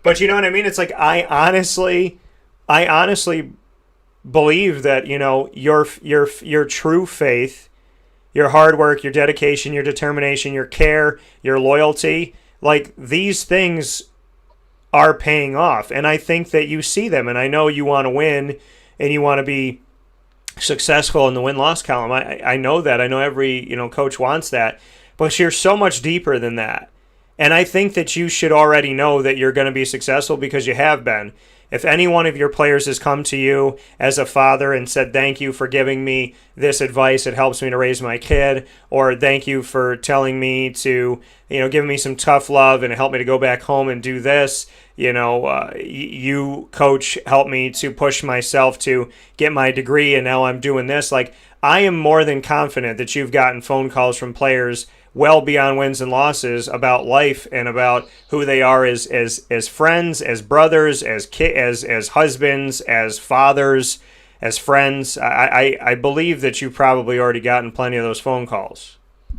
But you know what I mean? It's like, I honestly believe that, your true faith, your hard work, your dedication, your determination, your care, your loyalty, like these things are paying off. And I think that you see them, and I know you want to win and you want to be successful in the win-loss column. I know that. I know every coach wants that. But you're so much deeper than that. And I think that you should already know that you're going to be successful because you have been. if any one of your players has come to you as a father and said, thank you for giving me this advice, it helps me to raise my kid, or thank you for telling me to, giving me some tough love and it helped me to go back home and do this, you, coach, helped me to push myself to get my degree and now I'm doing this. Like, I am more than confident that you've gotten phone calls from players well beyond wins and losses about life and about who they are as friends, as brothers, as husbands, as fathers, as friends. I believe that you've probably already gotten plenty of those phone calls.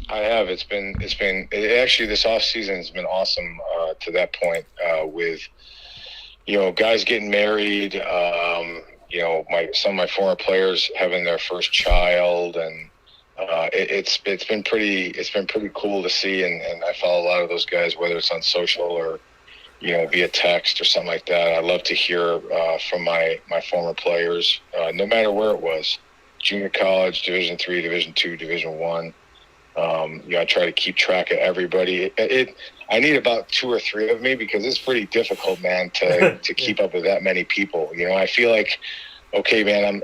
I have. Actually, this off season has been awesome to that point with guys getting married. Some of my former players having their first child, and it's been pretty cool to see. And I follow a lot of those guys, whether it's on social or via text or something like that. I love to hear from my former players, no matter where it was, junior college, Division III, Division II, Division I. I try to keep track of everybody. I need about 2 or 3 of me because it's pretty difficult, man, to keep up with that many people. I feel like, okay, man,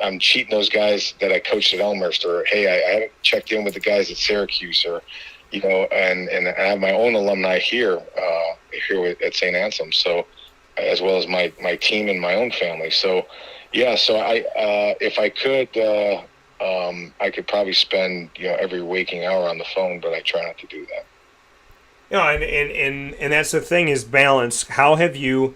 I'm cheating those guys that I coached at Elmhurst, or hey, I haven't checked in with the guys at Syracuse, or and I have my own alumni here at St. Anselm, so as well as my team and my own family. So yeah, so if I could. I could probably spend every waking hour on the phone, but I try not to do that. And that's the thing, is balance. How have you,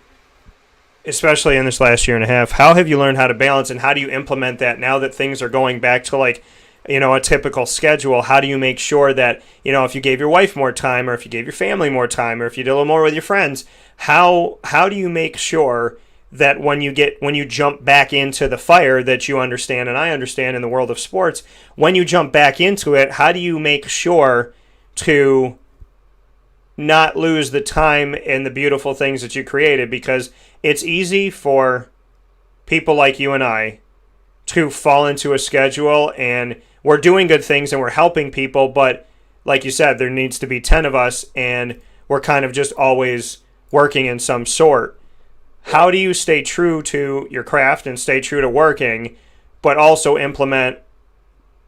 especially in this last year and a half, how have you learned how to balance, and how do you implement that now that things are going back to a typical schedule? How do you make sure that if you gave your wife more time, or if you gave your family more time, or if you did a little more with your friends, how do you make sure that when you jump back into the fire that you understand, and I understand in the world of sports, when you jump back into it, how do you make sure to not lose the time and the beautiful things that you created? Because it's easy for people like you and I to fall into a schedule, and we're doing good things and we're helping people, but like you said, there needs to be 10 of us and we're kind of just always working in some sort. How do you stay true to your craft and stay true to working, but also implement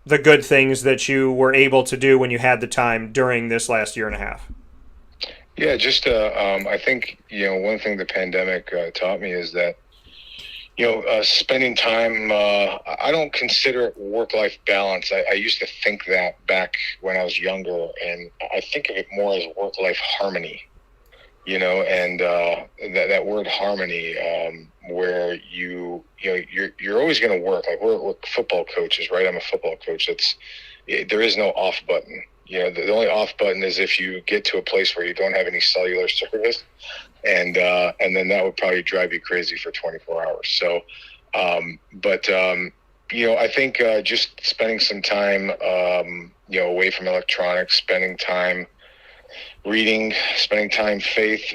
the good things that you were able to do when you had the time during this last year and a half? Yeah, just I think one thing the pandemic taught me is that spending time. I don't consider it work-life balance. I used to think that back when I was younger, and I think of it more as work-life harmony. And that word harmony, where you're always going to work. Like we're football coaches, right? I'm a football coach. There is no off button. The only off button is if you get to a place where you don't have any cellular service, and then that would probably drive you crazy for 24 hours. So, I think just spending some time, away from electronics, spending time reading, spending time faith,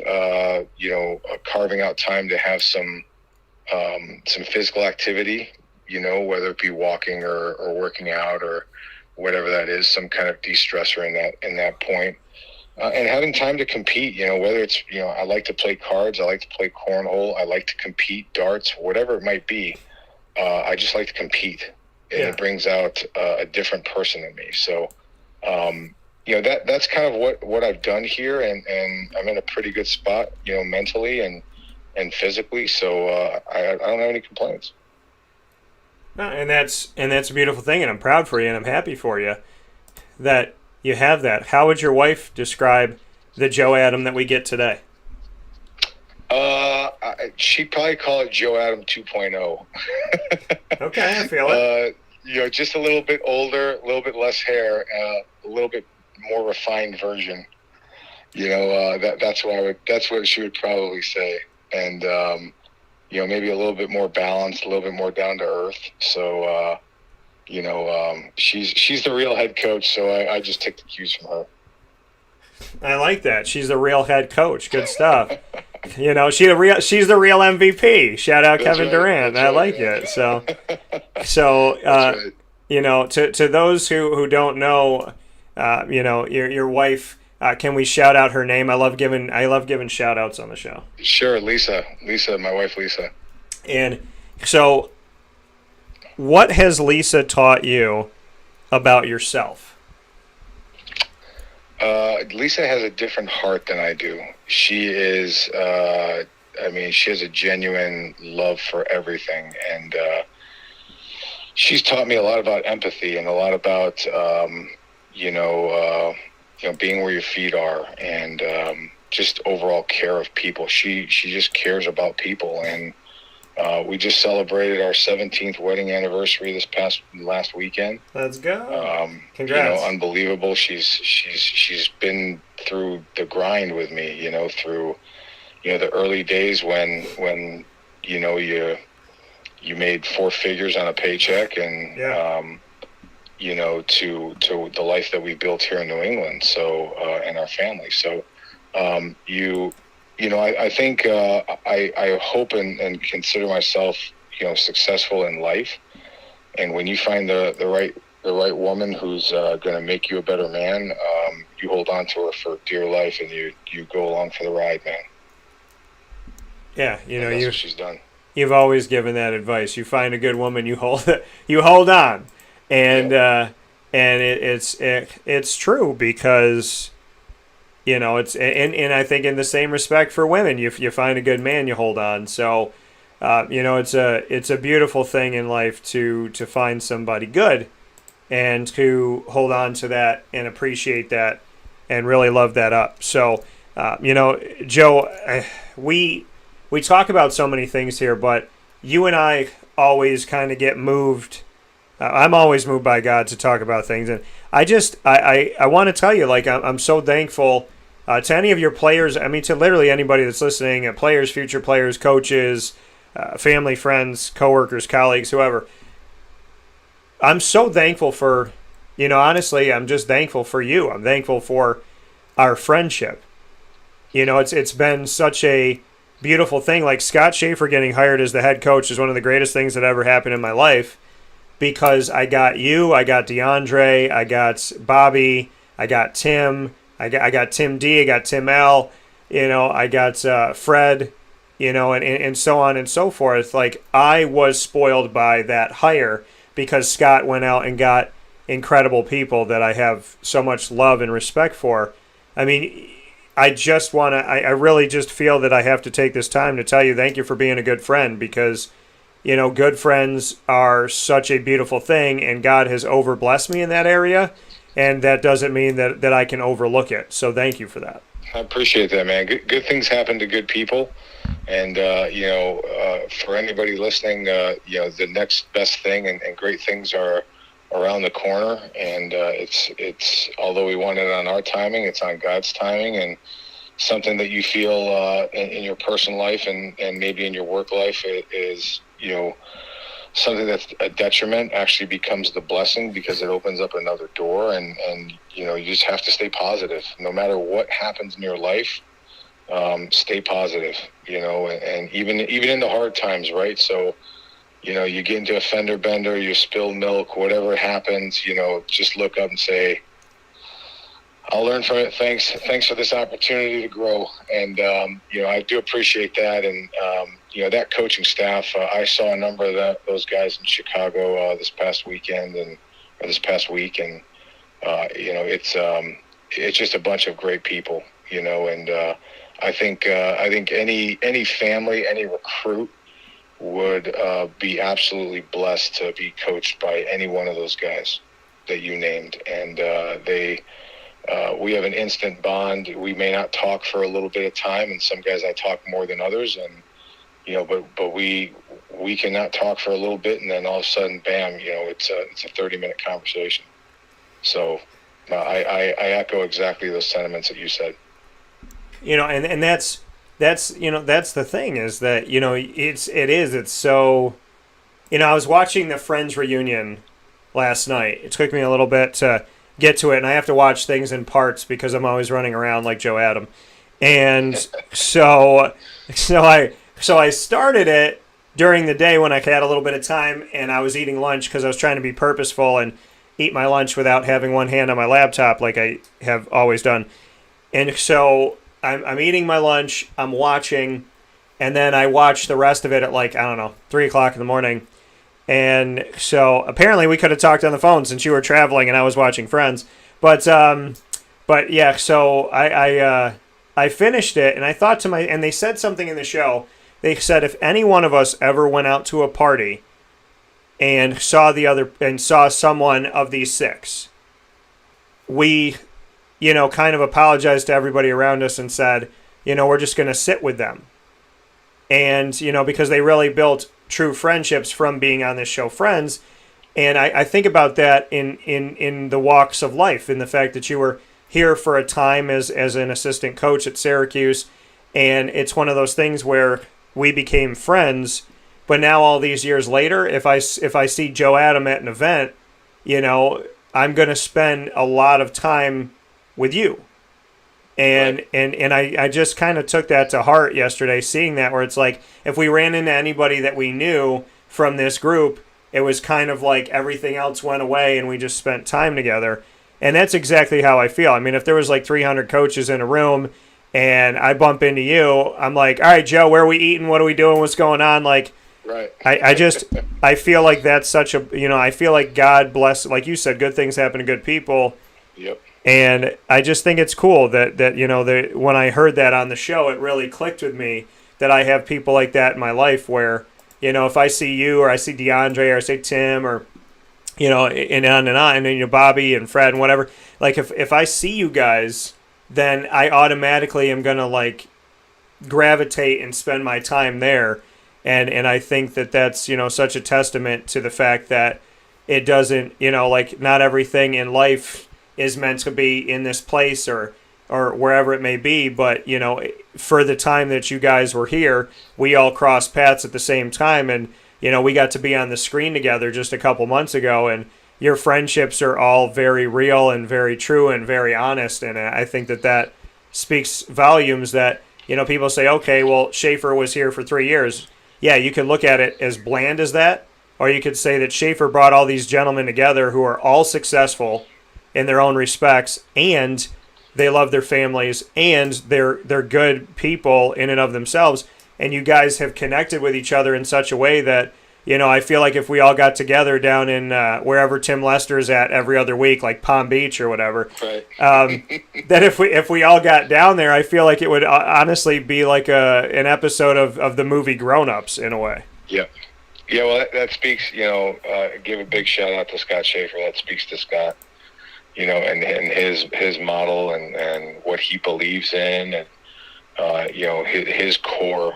carving out time to have some physical activity, whether it be walking or working out or whatever that is, some kind of de-stressor in that point. And having time to compete, whether it's, I like to play cards, I like to play cornhole, I like to compete, darts, whatever it might be. I just like to compete, and it brings out a different person in me. So, that's kind of what I've done here, and I'm in a pretty good spot, mentally and physically. So I don't have any complaints. No, and that's a beautiful thing, and I'm proud for you, and I'm happy for you that you have that. How would your wife describe the Joe Adam that we get today? She'd probably call it Joe Adam 2.0. Okay, I feel it. Just a little bit older, a little bit less hair, a little bit more refined version. That's what she would probably say. And maybe a little bit more balanced, a little bit more down to earth. So she's the real head coach, so I just take the cues from her. I like that. She's the real head coach. Good stuff. She's the real MVP. Shout out Kevin Durant. I like it. So to those who don't know, your wife Can we shout out her name? I love giving shout outs on the show. Sure, Lisa, my wife Lisa. And so, what has Lisa taught you about yourself? Lisa has a different heart than I do. She is, she has a genuine love for everything. And she's taught me a lot about empathy and a lot about, being where your feet are and just overall care of people. She just cares about people. And we just celebrated our 17th wedding anniversary last weekend. Let's go! Congrats! Unbelievable. She's been through the grind with me. Through the early days when you made 4 figures on a paycheck, and to the life that we built here in New England. So and our family. So I think I hope and consider myself, successful in life. And when you find the right woman who's going to make you a better man, you hold on to her for dear life, and you go along for the ride, man. Yeah, that's what she's done. You've always given that advice. You find a good woman, you hold on, and it's true because. It's and I think in the same respect for women, you find a good man, you hold on. So, it's a beautiful thing in life to find somebody good, and to hold on to that and appreciate that, and really love that up. So, Joe, we talk about so many things here, but you and I always kind of get moved. I'm always moved by God to talk about things, and I want to tell you, like, I'm so thankful to any of your players. I mean, to literally anybody that's listening, players, future players, coaches, family, friends, coworkers, colleagues, whoever. I'm so thankful for, honestly, I'm just thankful for you. I'm thankful for our friendship. It's been such a beautiful thing. Like Scott Schaefer getting hired as the head coach is one of the greatest things that ever happened in my life. Because I got you, I got DeAndre, I got Bobby, I got Tim, I got Tim D, I got Tim L, I got Fred, and so on and so forth. Like, I was spoiled by that hire because Scott went out and got incredible people that I have so much love and respect for. I mean, I really just feel that I have to take this time to tell you thank you for being a good friend, because good friends are such a beautiful thing, and God has overblessed me in that area, and that doesn't mean that I can overlook it. So thank you for that. I appreciate that, man. Good things happen to good people, and for anybody listening, the next best thing and great things are around the corner, and it's although we want it on our timing, it's on God's timing, and something that you feel in your personal life and maybe in your work life is something that's a detriment actually becomes the blessing, because it opens up another door, and you just have to stay positive no matter what happens in your life. Stay positive, and even in the hard times, right? So you get into a fender bender, you spill milk, whatever happens, just look up and say, I'll learn from it. Thanks for this opportunity to grow. And, I do appreciate that. And, that coaching staff, I saw a number of those guys in Chicago this past weekend or this past week. And, it's just a bunch of great people, and I think any family, any recruit would be absolutely blessed to be coached by any one of those guys that you named. And we have an instant bond. We may not talk for a little bit of time, and some guys I talk more than others, and but we cannot talk for a little bit, and then all of a sudden, bam, it's a 30-minute conversation. So I echo exactly those sentiments that you said. And that's the thing, is that it's so. I was watching the Friends reunion last night. It took me a little bit to get to it, and I have to watch things in parts because I'm always running around like Joe Adam. And so I started it during the day when I had a little bit of time, and I was eating lunch because I was trying to be purposeful and eat my lunch without having one hand on my laptop like I have always done. And so I'm eating my lunch, I'm watching, and then I watch the rest of it at like, I don't know, 3 o'clock in the morning. And so apparently we could have talked on the phone since you were traveling and I was watching Friends. But yeah, so I finished it, and I thought to and they said something in the show. They said if any one of us ever went out to a party and saw someone of these 6, we, kind of apologized to everybody around us and said, we're just going to sit with them. And, because they really built true friendships from being on this show, Friends. And I think about that in the walks of life, in the fact that you were here for a time as an assistant coach at Syracuse. And it's one of those things where we became friends. But now all these years later, if I see Joe Adam at an event, I'm going to spend a lot of time with you. And I just kind of took that to heart yesterday, seeing that, where it's like if we ran into anybody that we knew from this group, it was kind of like everything else went away and we just spent time together. And that's exactly how I feel. I mean, if there was like 300 coaches in a room and I bump into you, I'm like, all right, Joe, where are we eating? What are we doing? What's going on? Like, right. I feel like that's such a, I feel like God bless, like you said, good things happen to good people. Yep. And I just think it's cool that when I heard that on the show, it really clicked with me that I have people like that in my life where, if I see you or I see DeAndre or I see Tim or, and on and on, and Bobby and Fred and whatever, like if I see you guys, then I automatically am going to like gravitate and spend my time there. And I think that that's, such a testament to the fact that it doesn't, like not everything in life is meant to be in this place or wherever it may be. But, for the time that you guys were here, we all crossed paths at the same time. And, we got to be on the screen together just a couple months ago. And your friendships are all very real and very true and very honest. And I think that speaks volumes that, people say, okay, well, Schaefer was here for 3 years. Yeah, you could look at it as bland as that. Or you could say that Schaefer brought all these gentlemen together who are all successful in their own respects, and they love their families, and they're good people in and of themselves, and you guys have connected with each other in such a way that, I feel like if we all got together down in wherever Tim Lester's at every other week, like Palm Beach or whatever, right. That if we all got down there, I feel like it would honestly be like an episode of the movie Grown Ups in a way. Yep. Yeah, well, that speaks, give a big shout out to Scott Schaefer. That speaks to Scott. And his model and what he believes in, and his core,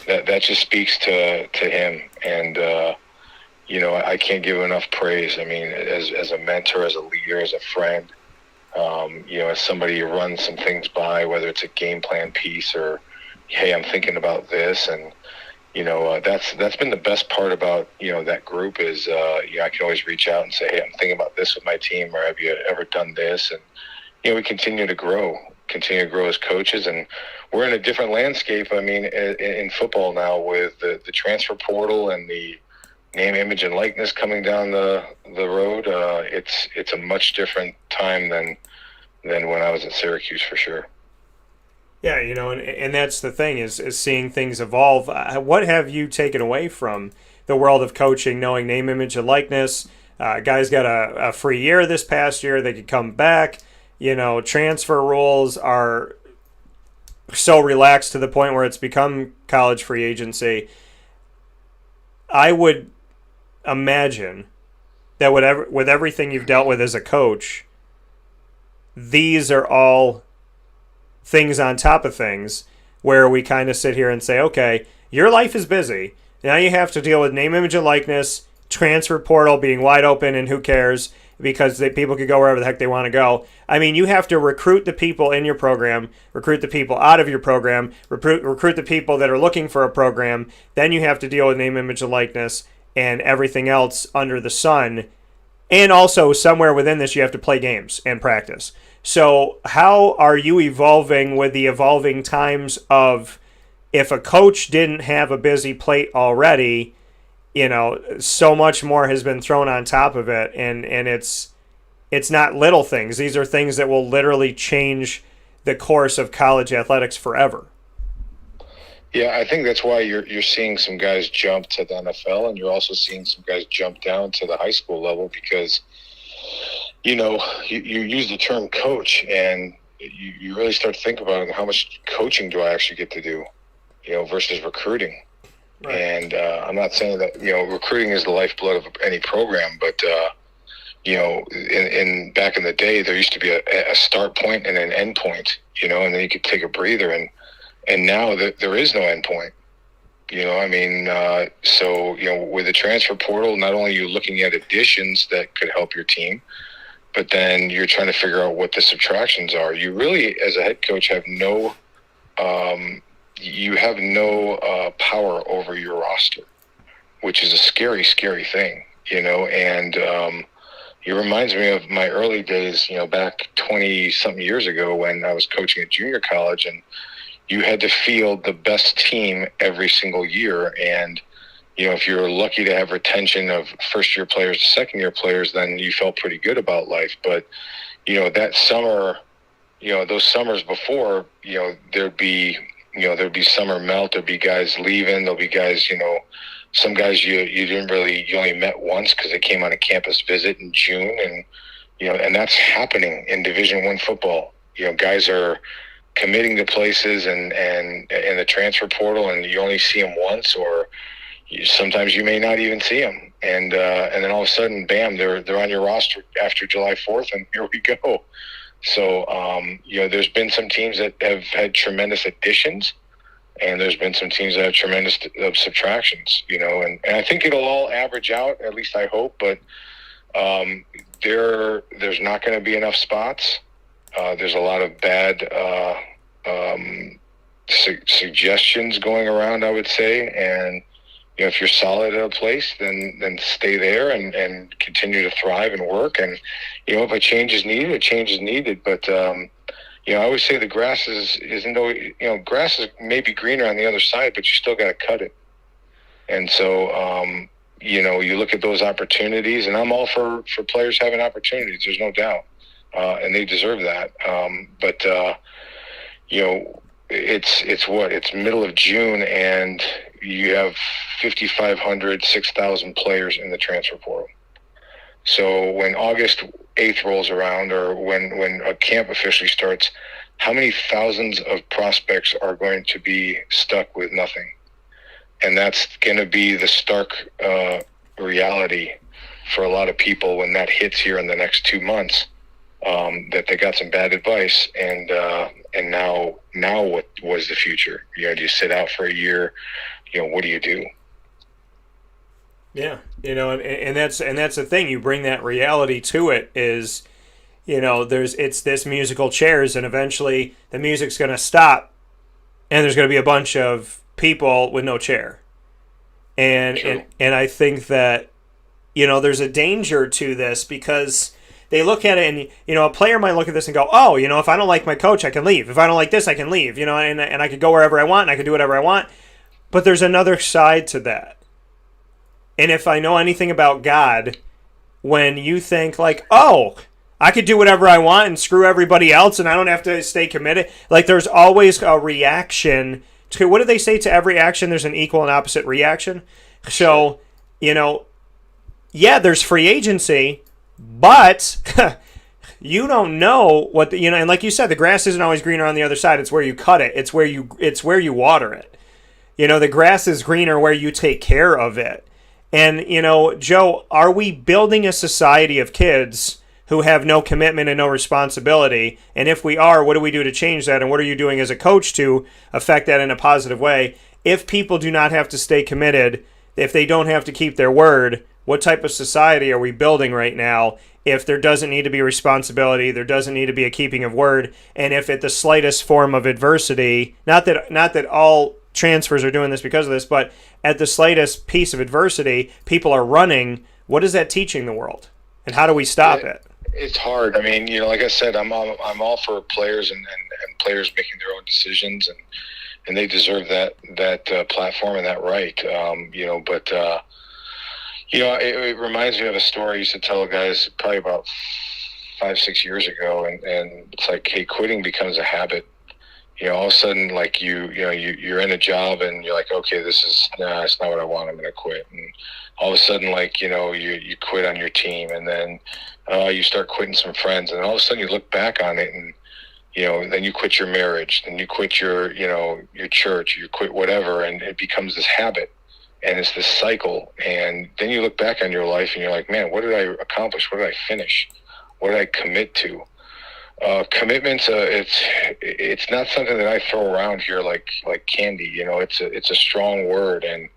that just speaks to him. And I can't give enough praise. I mean, as a mentor, as a leader, as a friend, as somebody who runs some things by, whether it's a game plan piece or, hey, I'm thinking about this, and that's been the best part about, that group is, I can always reach out and say, hey, I'm thinking about this with my team, or have you ever done this? And, we continue to grow as coaches. And we're in a different landscape. I mean, in football now with the transfer portal and the name, image, and likeness coming down the road. It's a much different time than when I was at Syracuse, for sure. Yeah, and that's the thing is seeing things evolve. What have you taken away from the world of coaching, knowing name, image, and likeness? Guys got a free year this past year. They could come back. Transfer rules are so relaxed to the point where it's become college free agency. I would imagine that with everything you've dealt with as a coach, these are all things on top of things where we kind of sit here and say, okay, your life is busy. Now you have to deal with name, image, and likeness, transfer portal being wide open, and who cares because people could go wherever the heck they want to go. I mean, you have to recruit the people in your program, recruit the people out of your program, recruit the people that are looking for a program. Then you have to deal with name, image, and likeness and everything else under the sun. And also somewhere within this, you have to play games and practice. So how are you evolving with the evolving times of if a coach didn't have a busy plate already, so much more has been thrown on top of it. And it's not little things. These are things that will literally change the course of college athletics forever. Yeah, I think that's why you're seeing some guys jump to the NFL, and you're also seeing some guys jump down to the high school level because, you use the term coach, and you really start to think about how much coaching do I actually get to do, versus recruiting. Right. And I'm not saying that, recruiting is the lifeblood of any program, but, in back in the day, there used to be a start point and an end point, and then you could take a breather, and now there is no end point. So, with the transfer portal, not only are you looking at additions that could help your team, but then you're trying to figure out what the subtractions are. You really, as a head coach, have no power over your roster, which is a scary, scary thing, and it reminds me of my early days, back 20-something years ago when I was coaching at junior college, and you had to field the best team every single year. And, if you're lucky to have retention of first-year players to second-year players, then you felt pretty good about life. But, that summer, those summers before, there'd be summer melt, there'd be guys leaving, there'll be guys, some guys you only met once because they came on a campus visit in June. And, and that's happening in Division I football. Guys are committing to places and the transfer portal, and you only see them once, or sometimes you may not even see them, and then all of a sudden, bam, they're on your roster after July 4th, and here we go. So there's been some teams that have had tremendous additions, and there's been some teams that have tremendous subtractions. And I think it'll all average out. At least I hope, but there's not going to be enough spots. There's a lot of bad suggestions going around, I would say. And, if you're solid at a place, then stay there and continue to thrive and work. And, if a change is needed, a change is needed. But, I always say the grass isn't always, grass is maybe greener on the other side, but you still got to cut it. And so, you look at those opportunities, and I'm all for players having opportunities. There's no doubt. And they deserve that. But it's middle of June, and you have 5,500, 6,000 players in the transfer portal. So when August 8th rolls around, or when a camp officially starts, how many thousands of prospects are going to be stuck with nothing? And that's going to be the stark reality for a lot of people when that hits here in the next 2 months. That they got some bad advice, and now what was the future? Do you sit out for a year? What do you do? Yeah, and that's the thing. You bring that reality to it. Is it's this musical chairs, and eventually the music's going to stop, and there's going to be a bunch of people with no chair, and I think that there's a danger to this because they look at it, and a player might look at this and go, oh, if I don't like my coach, I can leave. If I don't like this, I can leave. And I could go wherever I want, and I can do whatever I want. But there's another side to that. And if I know anything about God, when you think like, oh, I could do whatever I want and screw everybody else, and I don't have to stay committed. Like, there's always a reaction to, what do they say, to every action there's an equal and opposite reaction? So, yeah, there's free agency, but you don't know what and like you said, the grass isn't always greener on the other side. It's where you cut it. It's where you water it. The grass is greener where you take care of it. And Joe, are we building a society of kids who have no commitment and no responsibility? And if we are, what do we do to change that? And what are you doing as a coach to affect that in a positive way? If people do not have to stay committed, if they don't have to keep their word, what type of society are we building right now if there doesn't need to be responsibility, there doesn't need to be a keeping of word, and if at the slightest form of adversity, not that all transfers are doing this because of this, but at the slightest piece of adversity, people are running, what is that teaching the world? And how do we stop it? It's hard. I mean, like I said, I'm all for players and players making their own decisions, and they deserve that platform and that right. But it reminds me of a story I used to tell guys probably about 5-6 years ago, and it's like, hey, quitting becomes a habit. All of a sudden, like you're in a job and you're like, okay, it's not what I want. I'm going to quit. And all of a sudden, like, you quit on your team, and then you start quitting some friends, and all of a sudden you look back on it, and then you quit your marriage, then you quit your church, you quit whatever, and it becomes this habit, and it's this cycle. And then you look back on your life and you're like, man, what did I accomplish? What did I finish? What did I commit to? Commitments, it's not something that I throw around here like candy. It's a strong word, and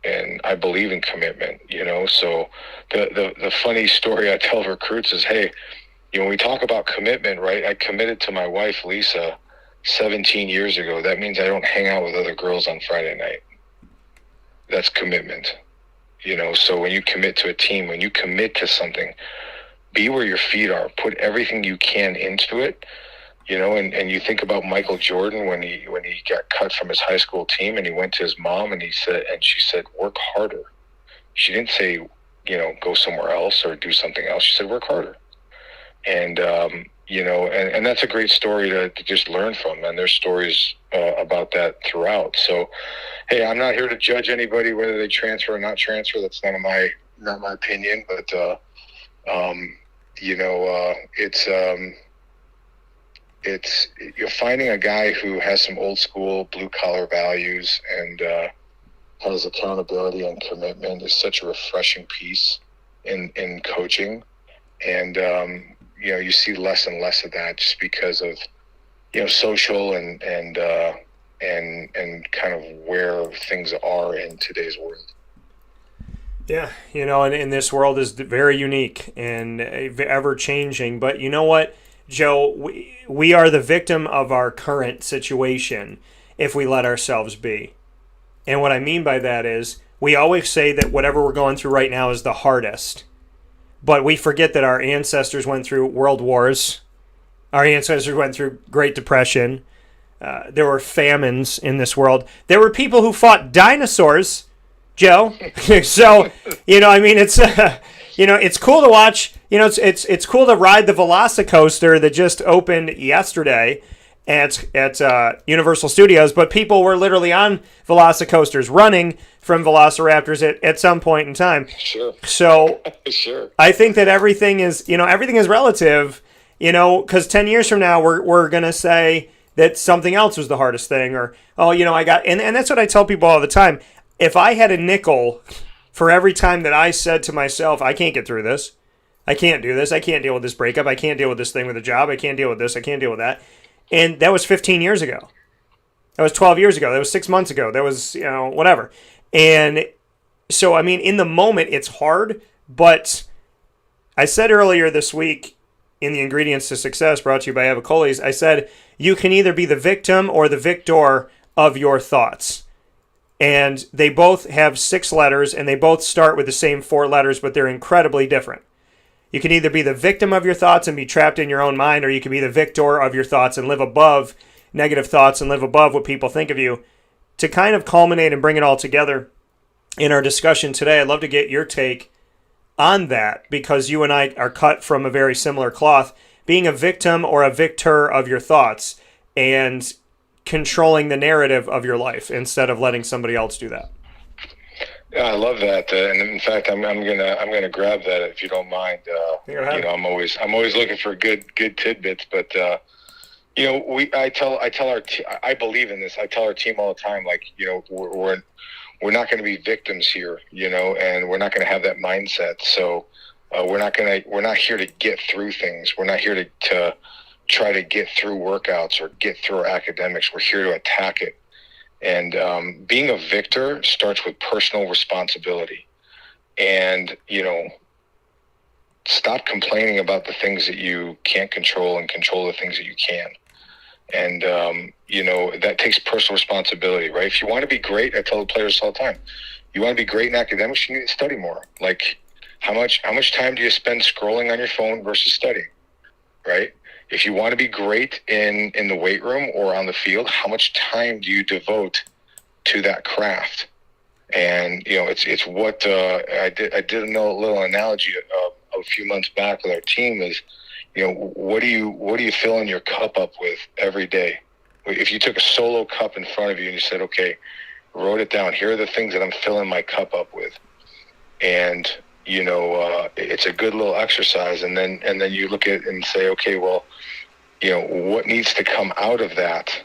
and I believe in commitment. So the funny story I tell recruits is, hey, when we talk about commitment, right? I committed to my wife Lisa 17 years ago. That means I don't hang out with other girls on Friday night. That's commitment. So when you commit to a team, when you commit to something, be where your feet are. Put everything you can into it, and you think about Michael Jordan when he got cut from his high school team, and he went to his mom and she said, work harder. She didn't say, go somewhere else or do something else. She said, work harder. And, and that's a great story to just learn from. And there's stories about that throughout. So, hey, I'm not here to judge anybody, whether they transfer or not transfer. That's not my opinion, but, it's you're finding a guy who has some old school blue collar values and has accountability and commitment is such a refreshing piece in coaching. And you see less and less of that just because of social and kind of where things are in today's world. Yeah, and this world is very unique and ever changing. But you know what, Joe, we are the victim of our current situation if we let ourselves be. And what I mean by that is we always say that whatever we're going through right now is the hardest. But we forget that our ancestors went through world wars. Our ancestors went through Great Depression. There were famines in this world. There were people who fought dinosaurs, Joe. So, it's it's cool to watch. It's cool to ride the Velocicoaster that just opened yesterday at Universal Studios, but people were literally on Velocicoasters running from Velociraptors at some point in time. Sure. So sure. I think that everything is relative, because 10 years from now we're going to say that something else was the hardest thing, or, and that's what I tell people all the time. If I had a nickel for every time that I said to myself, I can't get through this, I can't do this, I can't deal with this breakup, I can't deal with this thing with a job, I can't deal with this, I can't deal with that. And that was 15 years ago. That was 12 years ago. That was 6 months ago. That was, whatever. And so, in the moment, it's hard. But I said earlier this week in the Ingredients to Success, brought to you by Avicoles, I said, you can either be the victim or the victor of your thoughts. And they both have 6 letters, and they both start with the same 4 letters, but they're incredibly different. You can either be the victim of your thoughts and be trapped in your own mind, or you can be the victor of your thoughts and live above negative thoughts and live above what people think of you. To kind of culminate and bring it all together in our discussion today, I'd love to get your take on that, because you and I are cut from a very similar cloth. Being a victim or a victor of your thoughts and controlling the narrative of your life instead of letting somebody else do that. Yeah, I love that, and in fact, I'm gonna grab that if you don't mind. I'm always looking for good tidbits, but I believe in this. I tell our team all the time, like, we're not going to be victims here, and we're not going to have that mindset. So we're not here to get through things. We're not here to try to get through workouts or get through our academics. We're here to attack it. And being a victor starts with personal responsibility. And, stop complaining about the things that you can't control and control the things that you can. And, that takes personal responsibility, right? If you want to be great, I tell the players all the time, you want to be great in academics, you need to study more. Like, how much time do you spend scrolling on your phone versus studying, right? If you want to be great in the weight room or on the field, how much time do you devote to that craft? And, it's what I did a little analogy a few months back with our team is, what are you filling your cup up with every day? If you took a solo cup in front of you and you said, okay, wrote it down, here are the things that I'm filling my cup up with. And, it's a good little exercise. And then you look at it and say, okay, well, what needs to come out of that?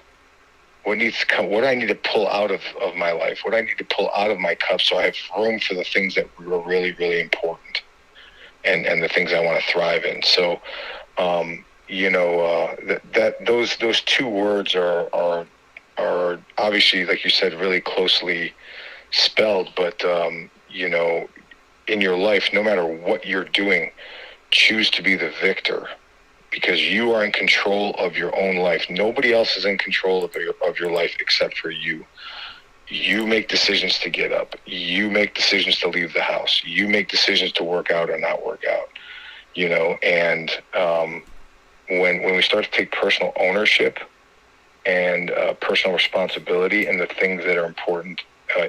What do I need to pull out of my life? What do I need to pull out of my cup so I have room for the things that are really, really important and the things I want to thrive in. So, those two words are obviously, like you said, really closely spelled, but, in your life, no matter what you're doing, choose to be the victor, because you are in control of your own life. Nobody else is in control of your life except for you. You make decisions to get up. You make decisions to leave the house. You make decisions to work out or not work out. And when we start to take personal ownership and personal responsibility in the things that are important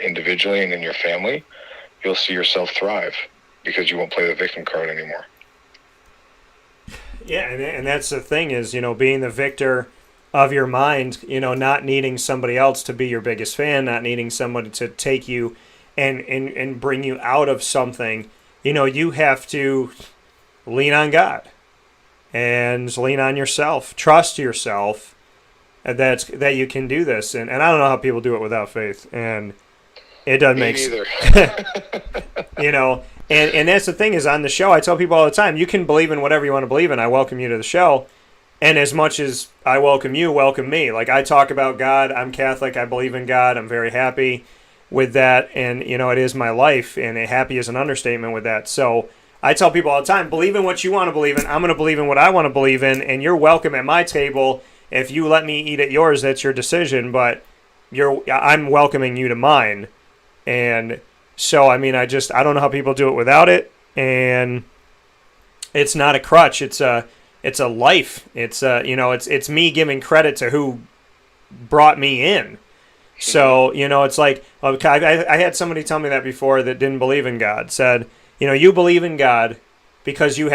individually and in your family, you'll see yourself thrive, because you won't play the victim card anymore. Yeah, and that's the thing is, being the victor of your mind, not needing somebody else to be your biggest fan, not needing somebody to take you and bring you out of something. You have to lean on God and lean on yourself, trust yourself that you can do this. And I don't know how people do it without faith, and it doesn't make sense. And that's the thing is, on the show, I tell people all the time, you can believe in whatever you want to believe in. I welcome you to the show. And as much as I welcome you, welcome me. Like, I talk about God. I'm Catholic. I believe in God. I'm very happy with that. And, it is my life. And happy is an understatement with that. So I tell people all the time, believe in what you want to believe in. I'm going to believe in what I want to believe in. And you're welcome at my table. If you let me eat at yours, that's your decision. But I'm welcoming you to mine. And so, I don't know how people do it without it, and it's not a crutch. It's a life. It's it's me giving credit to who brought me in. So, it's like, I had somebody tell me that before that didn't believe in God, said, you believe in God because you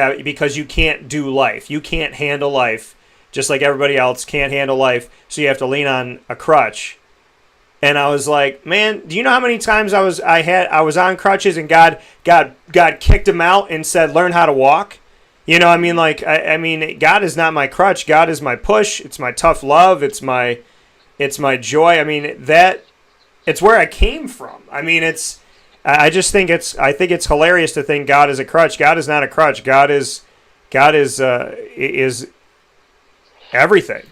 can't do life. You can't handle life just like everybody else can't handle life, so you have to lean on a crutch. And I was like, man, do you know how many times I was on crutches and God kicked him out and said, learn how to walk? God is not my crutch. God is my push. It's my tough love. It's my joy. It's where I came from. I think it's hilarious to think God is a crutch. God is not a crutch. God is everything.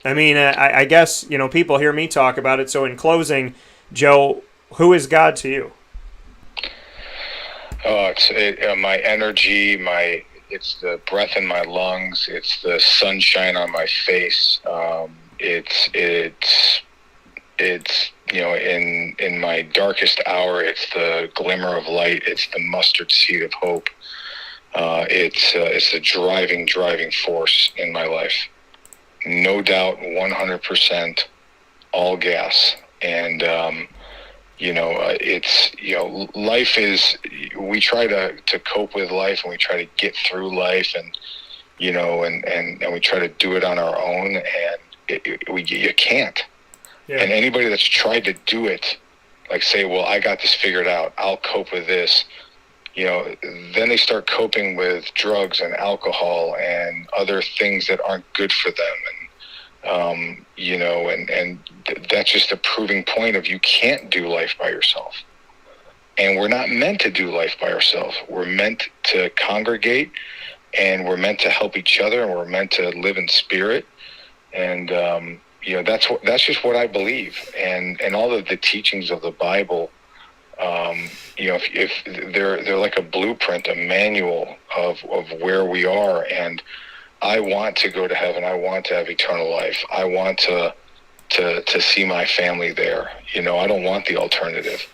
I guess, people hear me talk about it. So in closing, Joe, who is God to you? Oh, it's my energy, it's the breath in my lungs, it's the sunshine on my face. It's in my darkest hour, it's the glimmer of light, it's the mustard seed of hope. It's a driving force in my life. No doubt, 100%, all gas. And, life is, we try to cope with life, and we try to get through life, and, and we try to do it on our own, and you can't. Yeah. And anybody that's tried to do it, like say, well, I got this figured out, I'll cope with this. Then they start coping with drugs and alcohol and other things that aren't good for them. And, and that's just a proving point of you can't do life by yourself. And we're not meant to do life by ourselves. We're meant to congregate, and we're meant to help each other, and we're meant to live in spirit. And, that's just what I believe. And all of the teachings of the Bible, if they're like a blueprint, a manual of where we are. And I want to go to heaven. I want to have eternal life. I want to see my family there. I don't want the alternative.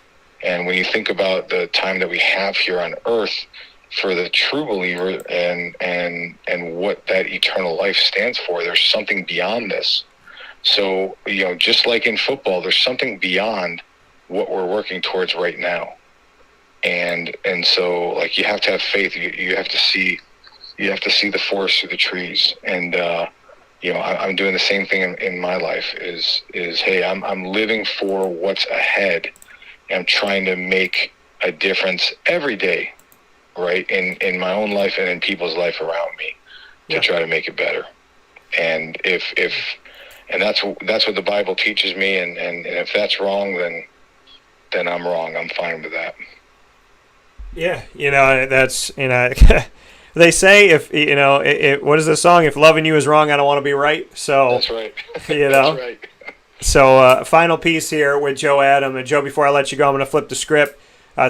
And when you think about the time that we have here on earth for the true believer and what that eternal life stands for, there's something beyond this. So, just like in football, there's something beyond what we're working towards right now. and so like you have to have faith. You have to see the forest through the trees. And I'm doing the same thing in my life. Is hey, I'm living for what's ahead. I'm trying to make a difference every day, right, in my own life and in people's life around me, to try to make it better. And if that's what the Bible teaches me, and if that's wrong, then I'm wrong. I'm fine with that. Yeah, that's they say if what is the song? If loving you is wrong, I don't want to be right. So that's right. That's right. So final piece here with Joe Adam. And Joe, before I let you go, I'm going to flip the script.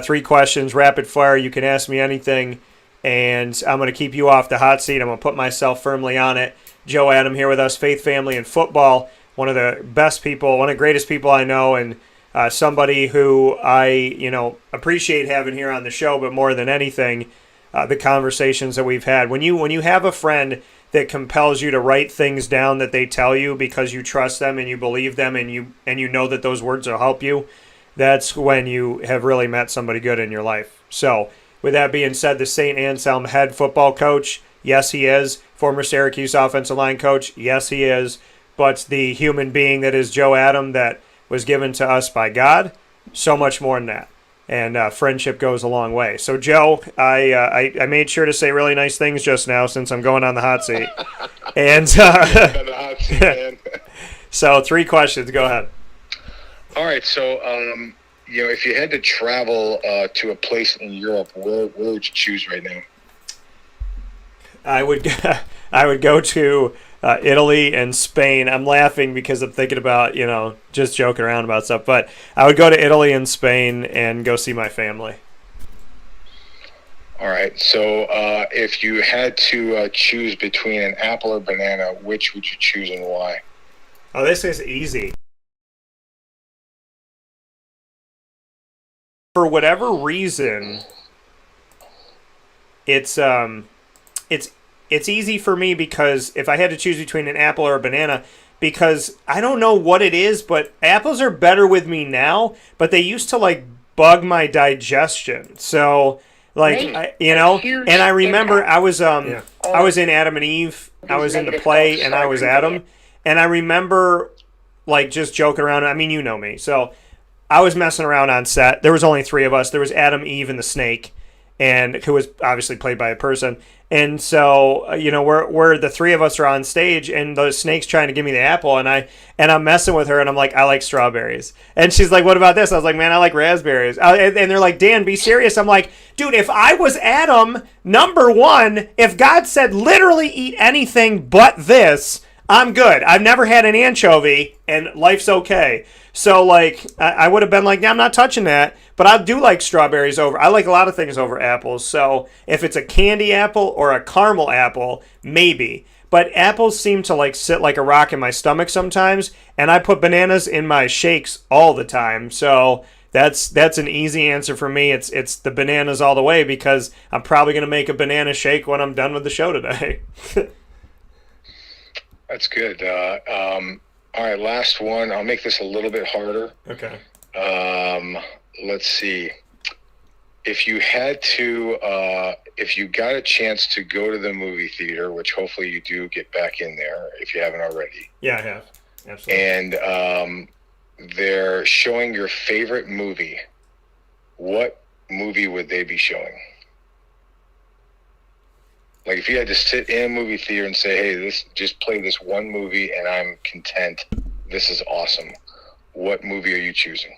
3 questions, rapid fire. You can ask me anything, and I'm going to keep you off the hot seat. I'm going to put myself firmly on it. Joe Adam here with us, faith, family, and football. One of the best people, one of the greatest people I know, and somebody who I appreciate having here on the show. But more than anything, the conversations that we've had. When you have a friend that compels you to write things down that they tell you because you trust them and you believe them and you know that those words will help you, that's when you have really met somebody good in your life. So with that being said, the St. Anselm head football coach, yes he is. Former Syracuse offensive line coach, yes he is. But the human being that is Joe Adam, that was given to us by God, so much more than that. And friendship goes a long way. So, Joe, I made sure to say really nice things just now since I'm going on the hot seat. And so 3 questions. Go ahead. All right. So, if you had to travel to a place in Europe, where would you choose right now? I would go to Italy and Spain. I'm laughing because I'm thinking about, just joking around about stuff. But I would go to Italy and Spain and go see my family. All right. So if you had to choose between an apple or banana, which would you choose and why? Oh, this is easy. For whatever reason, it's easy for me because if I had to choose between an apple or a banana, because I don't know what it is, but apples are better with me now, but they used to bug my digestion. So and I remember I was in Adam and Eve. I was in the play and I was Adam, and I remember just joking around. I mean, you know me. So I was messing around on set. There was only 3 of us. There was Adam, Eve, and the snake, and who was obviously played by a person. And so, we're the 3 of us are on stage, and the snake's trying to give me the apple, and I'm messing with her, and I'm like, I like strawberries. And she's like, what about this? I was like, man, I like raspberries. And they're like, Dan, be serious. I'm like, dude, if I was Adam, number 1, if God said literally eat anything but this, I'm good. I've never had an anchovy, and life's okay. So, I would have been like, yeah, I'm not touching that. But I do like strawberries I like a lot of things over apples. So, if it's a candy apple or a caramel apple, maybe. But apples seem to, sit like a rock in my stomach sometimes. And I put bananas in my shakes all the time. So, that's an easy answer for me. It's the bananas all the way because I'm probably going to make a banana shake when I'm done with the show today. That's good. All right, last one. I'll make this a little bit harder. Okay. Let's see. If you had to, if you got a chance to go to the movie theater, which hopefully you do get back in there if you haven't already. Yeah, I have. Absolutely. And they're showing your favorite movie. What movie would they be showing? If you had to sit in a movie theater and say, hey, just play this one movie and I'm content. This is awesome. What movie are you choosing?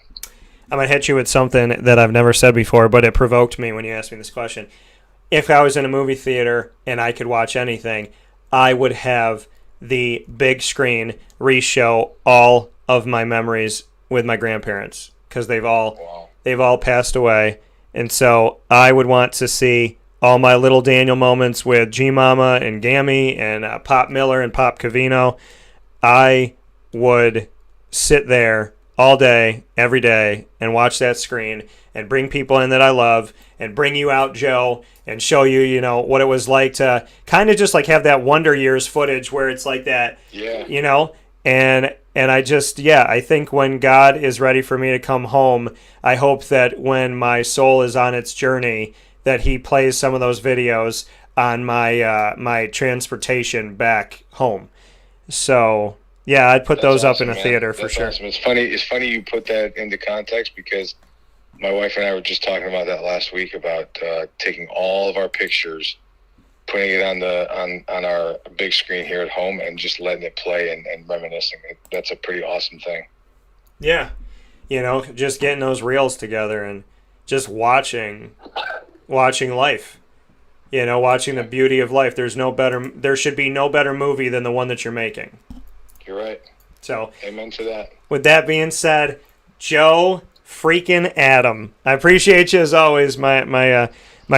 I'm going to hit you with something that I've never said before, but it provoked me when you asked me this question. If I was in a movie theater and I could watch anything, I would have the big screen re-show all of my memories with my grandparents because they've all passed away. And so I would want to see all my little Daniel moments with G-Mama and Gammy and Pop Miller and Pop Cavino. I would sit there all day, every day, and watch that screen and bring people in that I love and bring you out, Joe, and show you, what it was like to kind of just have that Wonder Years footage where it's like that, yeah. And And I just, I think when God is ready for me to come home, I hope that when my soul is on its journey, that he plays some of those videos on my my transportation back home. So, yeah, I'd put those up in a theater for sure. Awesome. It's funny you put that into context, because my wife and I were just talking about that last week, about taking all of our pictures, putting it on our big screen here at home, and just letting it play and reminiscing. That's a pretty awesome thing. Yeah. Just getting those reels together and just watching life. Watching the beauty of life. There should be no better movie than the one that you're making. You're right. So, amen to that. With that being said, Joe freaking Adam, I appreciate you as always, my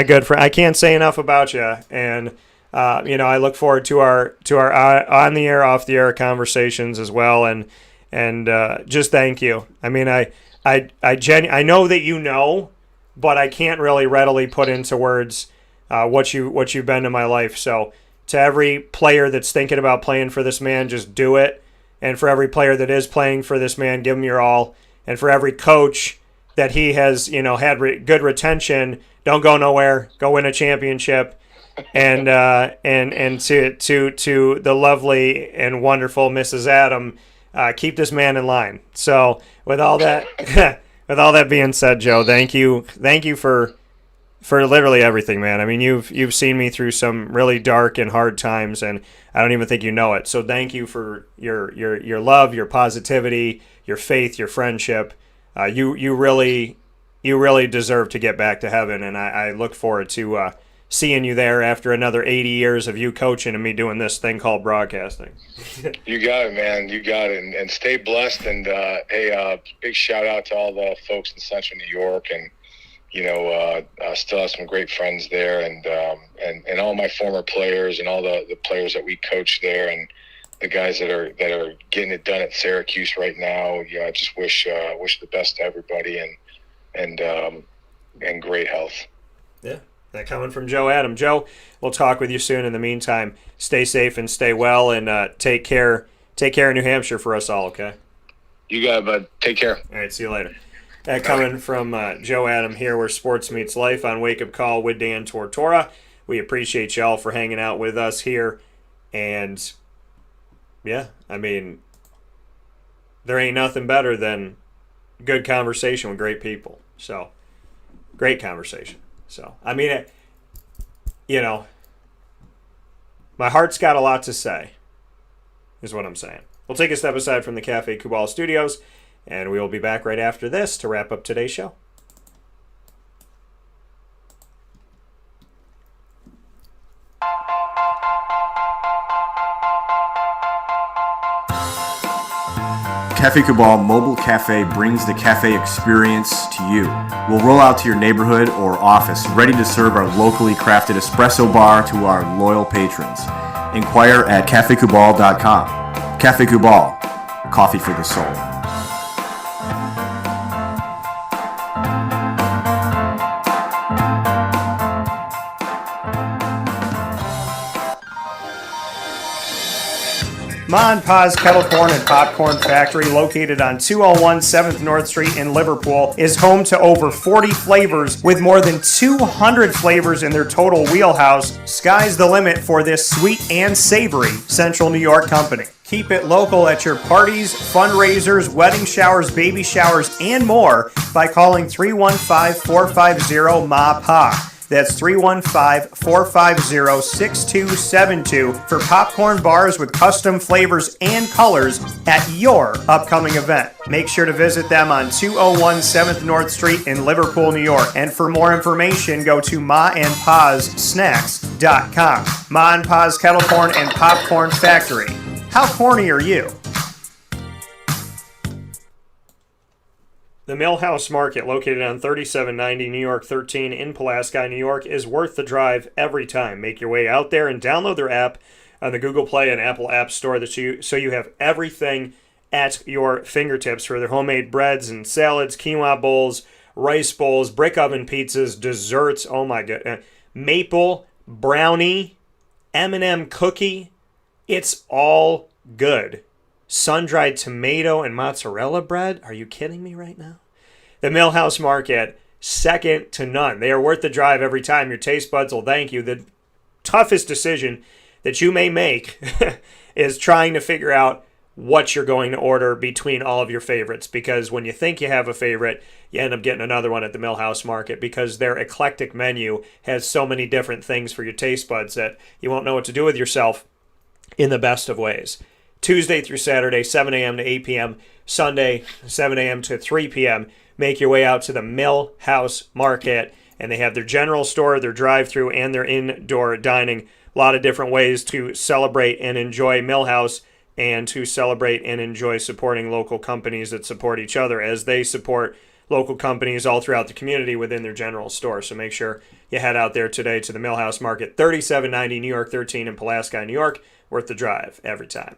good friend. I can't say enough about you, and I look forward to our on the air, off the air conversations as well, and just thank you. I mean, I know that you know, but I can't really readily put into words what you've been in my life. So to every player that's thinking about playing for this man, just do it. And for every player that is playing for this man, give him your all. And for every coach that he has, had good retention, don't go nowhere. Go win a championship. And to the lovely and wonderful Mrs. Adam, keep this man in line. So with all that being said, Joe, thank you for literally everything, man. I mean, you've seen me through some really dark and hard times, and I don't even think you know it. So thank you for your love, your positivity, your faith, your friendship. You really deserve to get back to heaven, and I look forward to seeing you there after another 80 years of you coaching and me doing this thing called broadcasting. You got it, man. You got it. And stay blessed. And big shout out to all the folks in Central New York, and I still have some great friends there, and all my former players and all the players that we coach there, and the guys that are getting it done at Syracuse right now. I just wish the best to everybody, and great health. Yeah, that coming from Joe Adam. Joe, we'll talk with you soon. In the meantime, stay safe and stay well, and take care in New Hampshire for us all. Okay. You got it, bud. Take care. All right. See you later. That coming from Joe Adam here, where sports meets life on Wake Up Call with Dan Tortora. We appreciate y'all for hanging out with us here. And, yeah, I mean, there ain't nothing better than good conversation with great people. So, great conversation. So, I mean, my heart's got a lot to say, is what I'm saying. We'll take a step aside from the Cafe Kubal studios, and we will be back right after this to wrap up today's show. Cafe Cabal Mobile Cafe brings the cafe experience to you. We'll roll out to your neighborhood or office, ready to serve our locally crafted espresso bar to our loyal patrons. Inquire at cafecubal.com. Cafe Cabal, coffee for the soul. Ma and Pa's Kettle Corn and Popcorn Factory, located on 201 7th North Street in Liverpool, is home to over 40 flavors with more than 200 flavors in their total wheelhouse. Sky's the limit for this sweet and savory Central New York company. Keep it local at your parties, fundraisers, wedding showers, baby showers, and more by calling 315-450-MA-PA. That's 315-450-6272 for popcorn bars with custom flavors and colors at your upcoming event. Make sure to visit them on 201 7th North Street in Liverpool, New York. And for more information, go to maandpazsnacks.com. Ma and Pa's Kettle Corn and Popcorn Factory. How corny are you? The Millhouse Market, located on 3790 New York 13 in Pulaski, New York, is worth the drive every time. Make your way out there and download their app on the Google Play and Apple App Store so you have everything at your fingertips for their homemade breads and salads, quinoa bowls, rice bowls, brick oven pizzas, desserts, oh my god, maple, brownie, M&M cookie. It's all good. sun-dried tomato and mozzarella bread. Are you kidding me right now? The Millhouse Market, second to none. They are worth the drive every time. Your taste buds will thank you. The toughest decision that you may make is trying to figure out what you're going to order between all of your favorites, because when you think you have a favorite, you end up getting another one at the Millhouse Market, because their eclectic menu has so many different things for your taste buds that you won't know what to do with yourself in the best of ways. Tuesday through Saturday, 7 a.m. to 8 p.m. Sunday, 7 a.m. to 3 p.m. Make your way out to the Millhouse Market, and they have their general store, their drive-thru, and their indoor dining. A lot of different ways to celebrate and enjoy Millhouse, and to celebrate and enjoy supporting local companies that support each other as they support local companies all throughout the community within their general store. So make sure you head out there today to the Millhouse Market, 3790 New York 13 in Pulaski, New York. Worth the drive every time.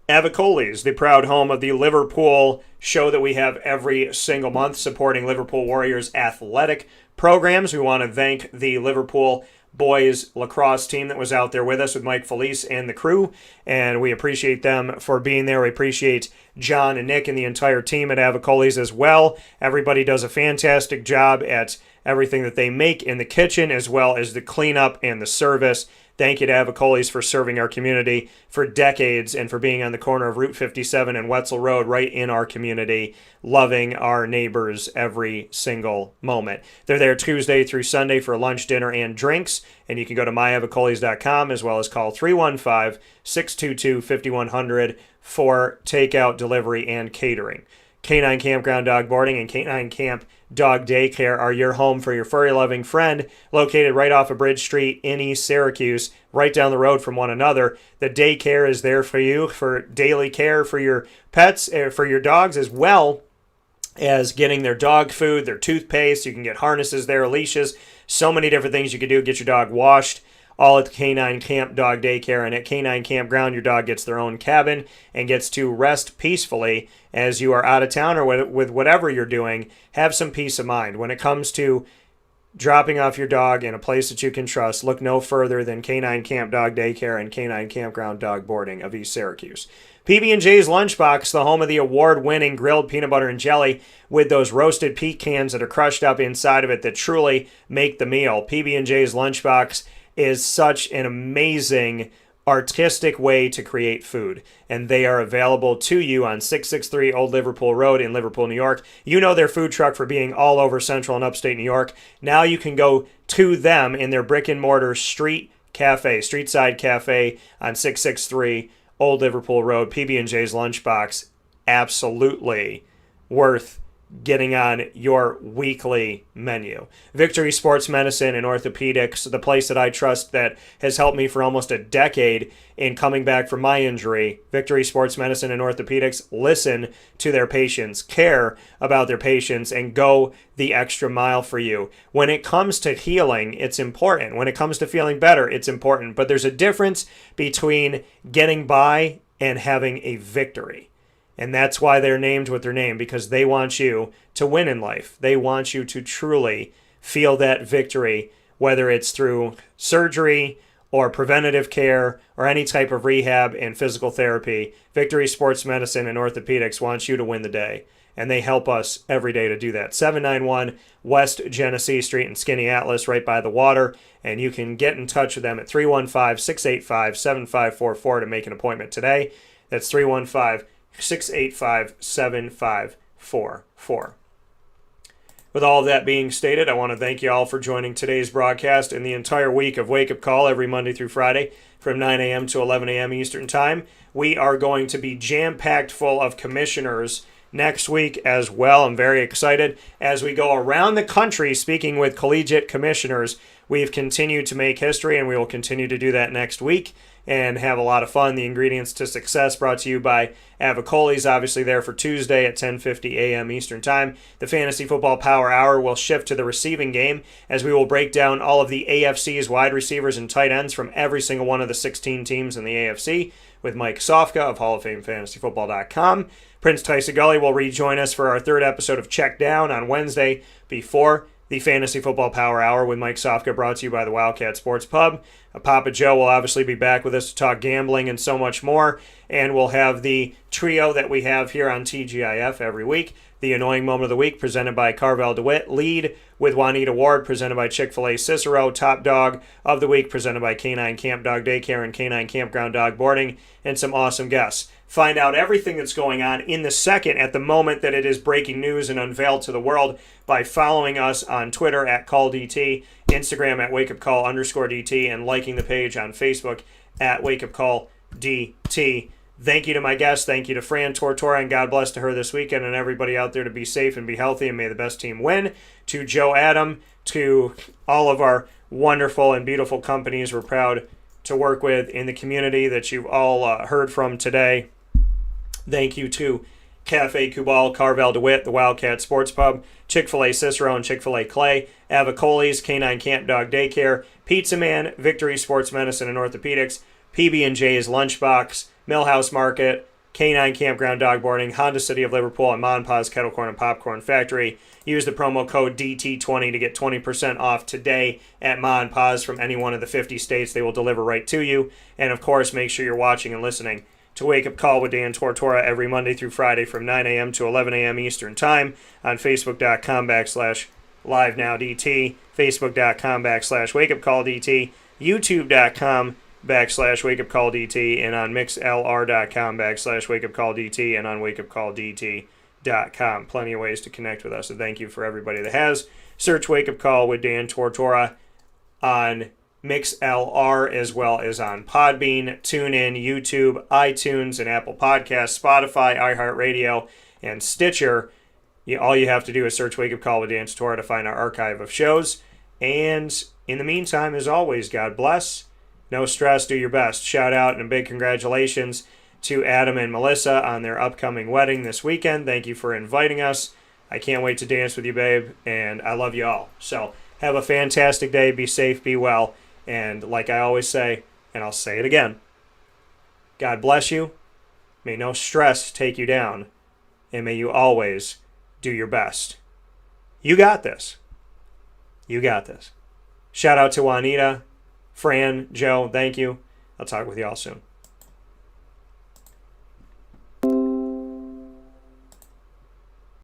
Avicoli's, the proud home of the Liverpool show that we have every single month, supporting Liverpool Warriors athletic programs. We want to thank the Liverpool boys lacrosse team that was out there with us with Mike Felice and the crew, and we appreciate them for being there. We appreciate John and Nick and the entire team at Avicoli's as well. Everybody does a fantastic job at everything that they make in the kitchen, as well as the cleanup and the service. Thank you to Avicoli's for serving our community for decades and for being on the corner of Route 57 and Wetzel Road right in our community, loving our neighbors every single moment. They're there Tuesday through Sunday for lunch, dinner, and drinks, and you can go to myavicolis.com as well as call 315-622-5100 for takeout, delivery, and catering. Canine Campground Dog Boarding and Canine Camp Dog Daycare are your home for your furry-loving friend, located right off of Bridge Street in East Syracuse, right down the road from one another. The daycare is there for you for daily care for your pets, for your dogs, as well as getting their dog food, their toothpaste. You can get harnesses there, leashes, so many different things you can do. Get your dog washed, all at the Canine Camp Dog Daycare. And at Canine Campground, your dog gets their own cabin and gets to rest peacefully as you are out of town or with whatever you're doing. Have some peace of mind. When it comes to dropping off your dog in a place that you can trust, look no further than Canine Camp Dog Daycare and Canine Campground Dog Boarding of East Syracuse. PB&J's Lunchbox, the home of the award-winning grilled peanut butter and jelly with those roasted pecans that are crushed up inside of it that truly make the meal. PB&J's Lunchbox is such an amazing artistic way to create food, and they are available to you on 663 Old Liverpool Road in Liverpool, New York. You know their food truck for being all over central and upstate New York. Now you can go to them in their brick and mortar streetside cafe on 663 Old Liverpool Road. PB&J's Lunchbox, absolutely worth getting on your weekly menu. Victory Sports Medicine and Orthopedics, the place that I trust that has helped me for almost a decade in coming back from my injury. Victory Sports Medicine and Orthopedics listen to their patients, care about their patients, and go the extra mile for you. When it comes to healing, it's important. When it comes to feeling better, it's important. But there's a difference between getting by and having a victory. And that's why they're named what they're named, because they want you to win in life. They want you to truly feel that victory, whether it's through surgery or preventative care or any type of rehab and physical therapy. Victory Sports Medicine and Orthopedics wants you to win the day, and they help us every day to do that. 791 West Genesee Street in Skinny Atlas, right by the water, and you can get in touch with them at 315-685-7544 to make an appointment today. That's 315-685-7544. With all of that being stated, I want to thank you all for joining today's broadcast and the entire week of Wake Up Call every Monday through Friday from 9 a.m. to 11 a.m. Eastern Time. We are going to be jam-packed full of commissioners next week as well. I'm very excited as we go around the country speaking with collegiate commissioners. We've continued to make history, and we will continue to do that next week and have a lot of fun. The Ingredients to Success brought to you by Avicoli's, obviously there for Tuesday at 10:50 a.m. Eastern Time. The Fantasy Football Power Hour will shift to the receiving game as we will break down all of the AFC's wide receivers and tight ends from every single one of the 16 teams in the AFC with Mike Sofka of Hall of Fame FantasyFootball.com. Prince Tyson Gully will rejoin us for our third episode of Check Down on Wednesday before the Fantasy Football Power Hour with Mike Sofka, brought to you by the Wildcat Sports Pub. Papa Joe will obviously be back with us to talk gambling and so much more. And we'll have the trio that we have here on TGIF every week. The Annoying Moment of the Week, presented by Carvel DeWitt. Lead with Juanita Ward, presented by Chick-fil-A Cicero. Top Dog of the Week, presented by Canine Camp Dog Daycare and Canine Campground Dog Boarding. And some awesome guests. Find out everything that's going on in the second at the moment that it is breaking news and unveiled to the world by following us on Twitter at CallDT, Instagram at WakeUpCall_DT, and liking the page on Facebook at WakeUpCallDT. Thank you to my guests. Thank you to Fran Tortora, and God bless to her this weekend, and everybody out there to be safe and be healthy, and may the best team win. To Joe Adam, to all of our wonderful and beautiful companies we're proud to work with in the community that you've all heard from today. Thank you to Cafe Cubal, Carvel DeWitt, the Wildcat Sports Pub, Chick-fil-A Cicero and Chick-fil-A Clay, Avicoli's, Canine Camp Dog Daycare, Pizza Man, Victory Sports Medicine and Orthopedics, PB&J's Lunchbox, Millhouse Market, Canine Campground Dog Boarding, Honda City of Liverpool, and Mon Pa's Kettle Corn and Popcorn Factory. Use the promo code DT20 to get 20% off today at Mon Pa's from any one of the 50 states. They will deliver right to you. And, of course, make sure you're watching and listening to Wake Up Call with Dan Tortora every Monday through Friday from 9 a.m. to 11 a.m. Eastern Time on Facebook.com/LiveNowDT, Facebook.com/WakeUpCallDT, YouTube.com/WakeUpCallDT, and on MixLR.com/WakeUpCallDT, and on WakeUpCallDT.com. Plenty of ways to connect with us, and thank you for everybody that has. Search Wake Up Call with Dan Tortora on MixLR as well as on Podbean, TuneIn, YouTube, iTunes, and Apple Podcasts, Spotify, iHeartRadio, and Stitcher. All you have to do is search Wake Up Call with Dan Tortora to find our archive of shows. And in the meantime, as always, God bless. No stress, do your best. Shout out and a big congratulations to Adam and Melissa on their upcoming wedding this weekend. Thank you for inviting us. I can't wait to dance with you, babe, and I love you all. So have a fantastic day. Be safe, be well. And like I always say, and I'll say it again, God bless you. May no stress take you down. And may you always do your best. You got this. You got this. Shout out to Juanita, Fran, Joe, thank you. I'll talk with you all soon.